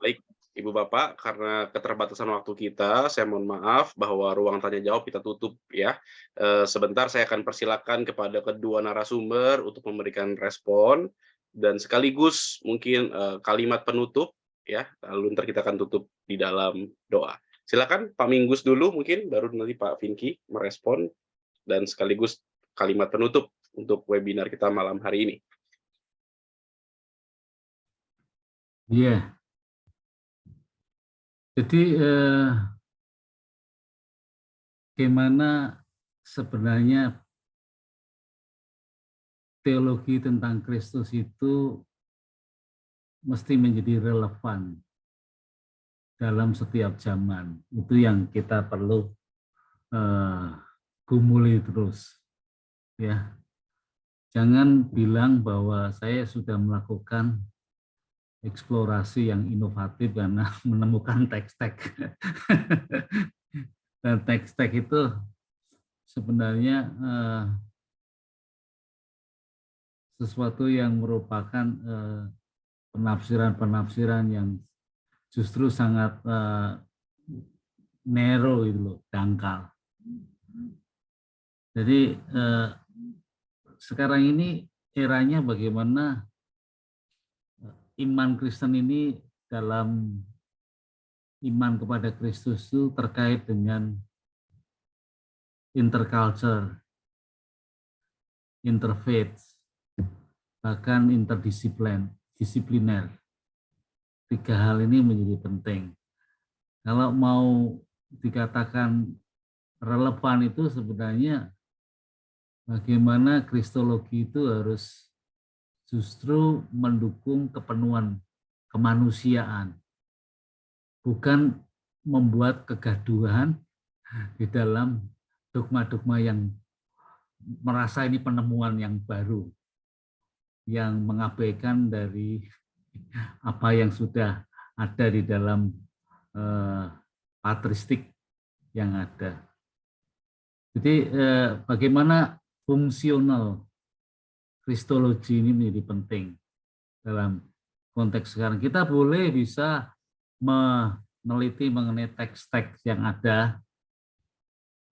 S1: Baik, Ibu Bapak, karena keterbatasan waktu kita, saya mohon maaf bahwa ruang tanya jawab kita tutup ya. Sebentar saya akan persilakan kepada kedua narasumber untuk memberikan respon dan sekaligus mungkin kalimat penutup ya. Lalu ntar kita akan tutup di dalam doa. Silakan Pak Minggus dulu mungkin, baru nanti Pak Vinky merespon dan sekaligus kalimat penutup untuk webinar kita malam hari ini.
S3: Iya. Jadi bagaimana sebenarnya teologi tentang Kristus itu mesti menjadi relevan dalam setiap zaman. Itu yang kita perlu gumuli terus. Ya, jangan bilang bahwa saya sudah melakukan eksplorasi yang inovatif karena menemukan teks-teks. Dan teks-teks itu sebenarnya sesuatu yang merupakan penafsiran-penafsiran yang justru sangat narrow gitu loh, dangkal. Jadi sekarang ini eranya bagaimana iman Kristen ini dalam iman kepada Kristus itu terkait dengan interculture, interfaith, bahkan interdisipliner. Tiga hal ini menjadi penting. Kalau mau dikatakan relevan itu sebenarnya bagaimana kristologi itu harus justru mendukung kepenuhan kemanusiaan, bukan membuat kegaduhan di dalam dogma-dogma yang merasa ini penemuan yang baru, yang mengabaikan dari apa yang sudah ada di dalam patristik yang ada. Jadi bagaimana fungsional kristologi ini menjadi penting dalam konteks sekarang. Kita boleh bisa meneliti mengenai teks-teks yang ada,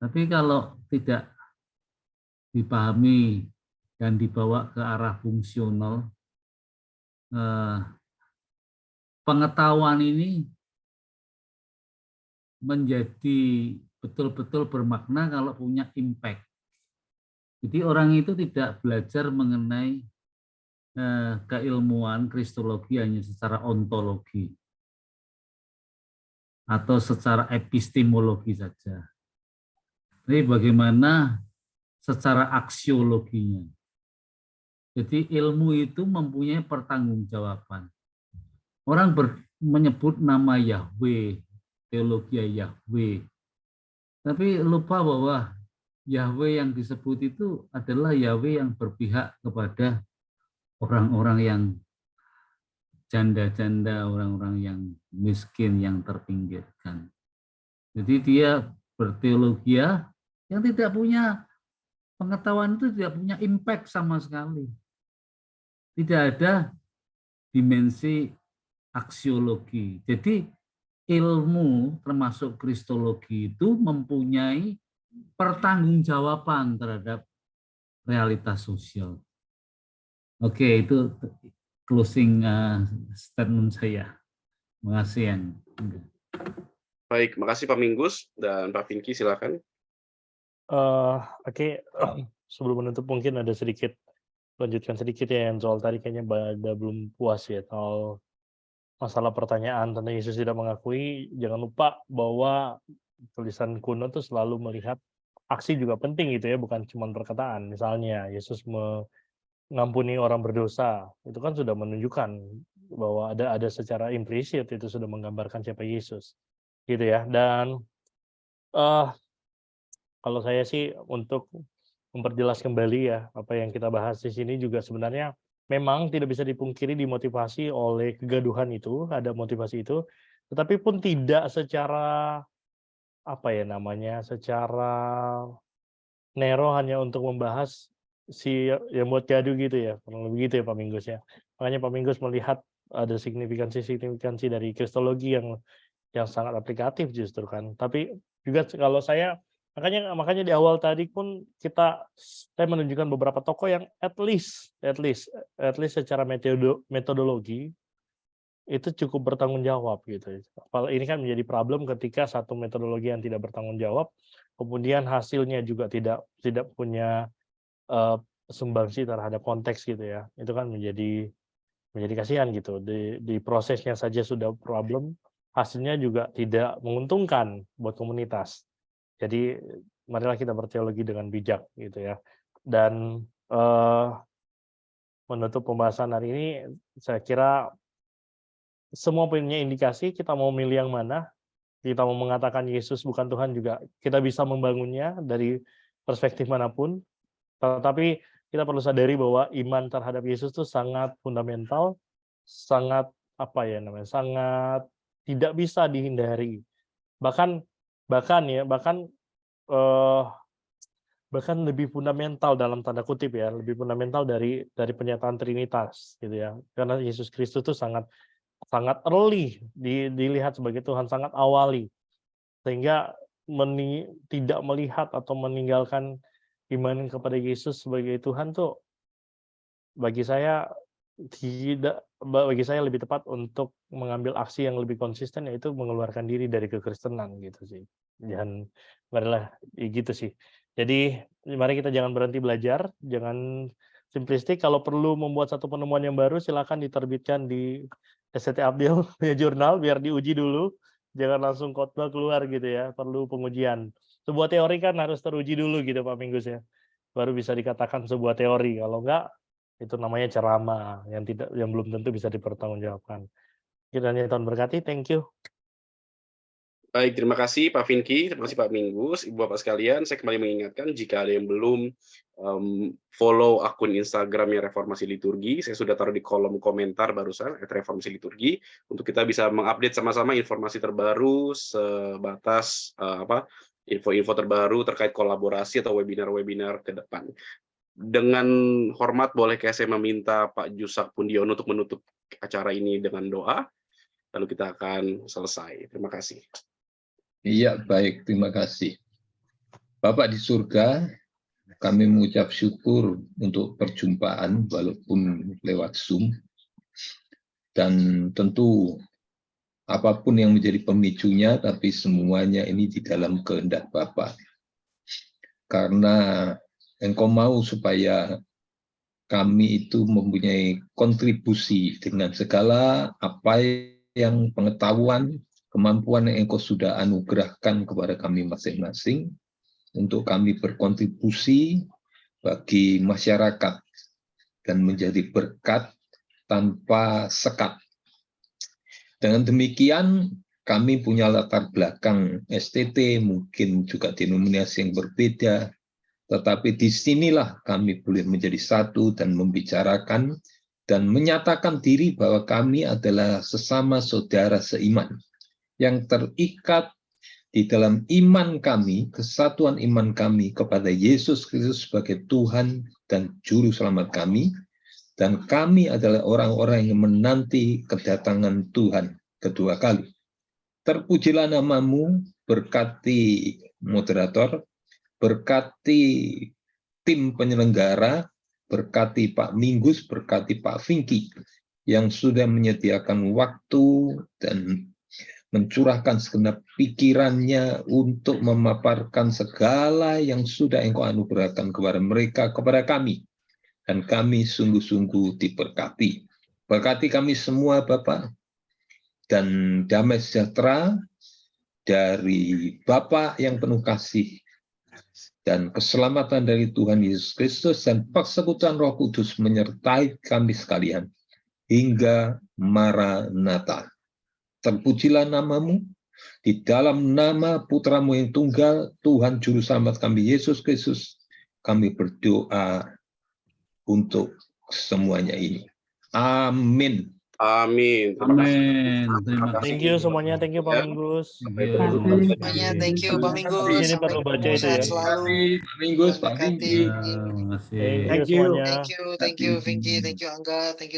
S3: tapi kalau tidak dipahami dan dibawa ke arah fungsional, pengetahuan ini menjadi betul-betul bermakna kalau punya impact. Jadi orang itu tidak belajar mengenai keilmuan kristologi hanya secara ontologi atau secara epistemologi saja. Jadi bagaimana secara aksiologinya. Jadi ilmu itu mempunyai pertanggungjawaban. Orang menyebut nama Yahweh, teologi Yahweh, tapi lupa bahwa Yahweh yang disebut itu adalah Yahweh yang berpihak kepada orang-orang yang janda-janda, orang-orang yang miskin, yang terpinggirkan. Jadi dia berteologi yang tidak punya pengetahuan, itu tidak punya impact sama sekali. Tidak ada dimensi aksiologi. Jadi ilmu termasuk kristologi itu mempunyai pertanggungjawaban terhadap realitas sosial. Oke, itu closing statement saya. Terima kasih.
S1: Baik, makasih Pak Minggus dan Pak Vinky, silakan.
S4: Oke, sebelum menutup mungkin ada sedikit, lanjutkan sedikit ya yang soal tadi kayaknya ada belum puas ya soal masalah pertanyaan tentang Yesus tidak mengakui. Jangan lupa bahwa tulisan kuno tuh selalu melihat aksi juga penting gitu ya, bukan cuma perkataan. Misalnya Yesus mengampuni orang berdosa, itu kan sudah menunjukkan bahwa ada secara implisit itu sudah menggambarkan siapa Yesus, gitu ya. Dan kalau saya sih untuk memperjelas kembali ya apa yang kita bahas di sini juga sebenarnya memang tidak bisa dipungkiri dimotivasi oleh kegaduhan itu, ada motivasi itu, tetapi pun tidak secara apa ya namanya, secara narrow hanya untuk membahas si yang buat gaduh gitu ya, kurang lebih gitu ya Pak Minggus ya. Makanya Pak Minggus melihat ada signifikansi dari kristologi yang sangat aplikatif justru kan. Tapi juga kalau saya makanya di awal tadi pun saya menunjukkan beberapa tokoh yang at least secara metodologi itu cukup bertanggung jawab gitu. Ini kan menjadi problem ketika satu metodologi yang tidak bertanggung jawab, kemudian hasilnya juga tidak punya sumbangsi terhadap konteks gitu ya. Itu kan menjadi kasihan gitu. Di prosesnya saja sudah problem, hasilnya juga tidak menguntungkan buat komunitas. Jadi marilah kita berteologi dengan bijak gitu ya. Dan menutup pembahasan hari ini, saya kira semua punya indikasi kita mau milih yang mana. Kita mau mengatakan Yesus bukan Tuhan juga kita bisa membangunnya dari perspektif manapun. Tetapi kita perlu sadari bahwa iman terhadap Yesus itu sangat fundamental, sangat sangat tidak bisa dihindari. Bahkan lebih fundamental dalam tanda kutip ya, lebih fundamental dari pernyataan Trinitas gitu ya. Karena Yesus Kristus itu sangat early dilihat sebagai Tuhan, sangat awali, sehingga tidak melihat atau meninggalkan iman kepada Yesus sebagai Tuhan tuh bagi saya lebih tepat untuk mengambil aksi yang lebih konsisten, yaitu mengeluarkan diri dari kekristenan gitu sih. Dan marilah gitu sih. Jadi mari kita jangan berhenti belajar, jangan simplistik. Kalau perlu membuat satu penemuan yang baru, silakan diterbitkan di SCT Abdil punya jurnal biar diuji dulu. Jangan langsung khotbah keluar gitu ya, perlu pengujian. Sebuah teori kan harus teruji dulu gitu Pak Minggus ya. Baru bisa dikatakan sebuah teori. Kalau enggak, itu namanya ceramah yang belum tentu bisa dipertanggungjawabkan. Kiranya Tuhan berkati. Thank you.
S1: Baik, terima kasih Pak Vinky, terima kasih Pak Minggus, Ibu Bapak sekalian. Saya kembali mengingatkan jika ada yang belum follow akun Instagramnya Reformasi Liturgi, saya sudah taruh di kolom komentar barusan @reformasi liturgi untuk kita bisa mengupdate sama-sama informasi terbaru sebatas info-info terbaru terkait kolaborasi atau webinar-webinar ke depan. Dengan hormat bolehkah saya meminta Pak Jusak Pundiono untuk menutup acara ini dengan doa, lalu kita akan selesai. Terima kasih.
S6: Iya, baik, terima kasih. Bapak di surga, kami mengucap syukur untuk perjumpaan walaupun lewat Zoom. Dan tentu apapun yang menjadi pemicunya, tapi semuanya ini di dalam kehendak Bapak. Karena Engkau mau supaya kami itu mempunyai kontribusi dengan segala apa yang pengetahuan, kemampuan yang Engkau sudah anugerahkan kepada kami masing-masing, untuk kami berkontribusi bagi masyarakat dan menjadi berkat tanpa sekat. Dengan demikian, kami punya latar belakang STT, mungkin juga denominasi yang berbeda, tetapi disinilah kami boleh menjadi satu dan membicarakan dan menyatakan diri bahwa kami adalah sesama saudara seiman yang terikat di dalam iman kami, kesatuan iman kami kepada Yesus Kristus sebagai Tuhan dan Juru Selamat kami, dan kami adalah orang-orang yang menanti kedatangan Tuhan kedua kali. Terpujilah namamu, berkati moderator, berkati tim penyelenggara, berkati Pak Minggus, berkati Pak Vinky, yang sudah menyediakan waktu dan mencurahkan segenap pikirannya untuk memaparkan segala yang sudah Engkau anugerahkan kepada mereka, kepada kami. Dan kami sungguh-sungguh diberkati. Berkati kami semua, Bapak, dan damai sejahtera dari Bapa yang penuh kasih dan keselamatan dari Tuhan Yesus Kristus dan persekutuan Roh Kudus menyertai kami sekalian hingga Maranatha. Terpujilah namamu, di dalam nama Putramu yang tunggal, Tuhan Juru Selamat kami Yesus Kristus, kami berdoa untuk semuanya ini. Amin.
S1: Amin.
S3: Terima kasih.
S4: Thank you semuanya, thank you Pak Minggus.
S2: Semuanya, thank you Pak Minggus.
S4: Ini perlu baca itu ya.
S2: Selalu.
S6: Pak Minggus, Pak
S2: Berkati.
S6: Vinky.
S3: Terima kasih.
S4: Thank you semuanya.
S2: Thank you Vinky, thank you Angga, thank you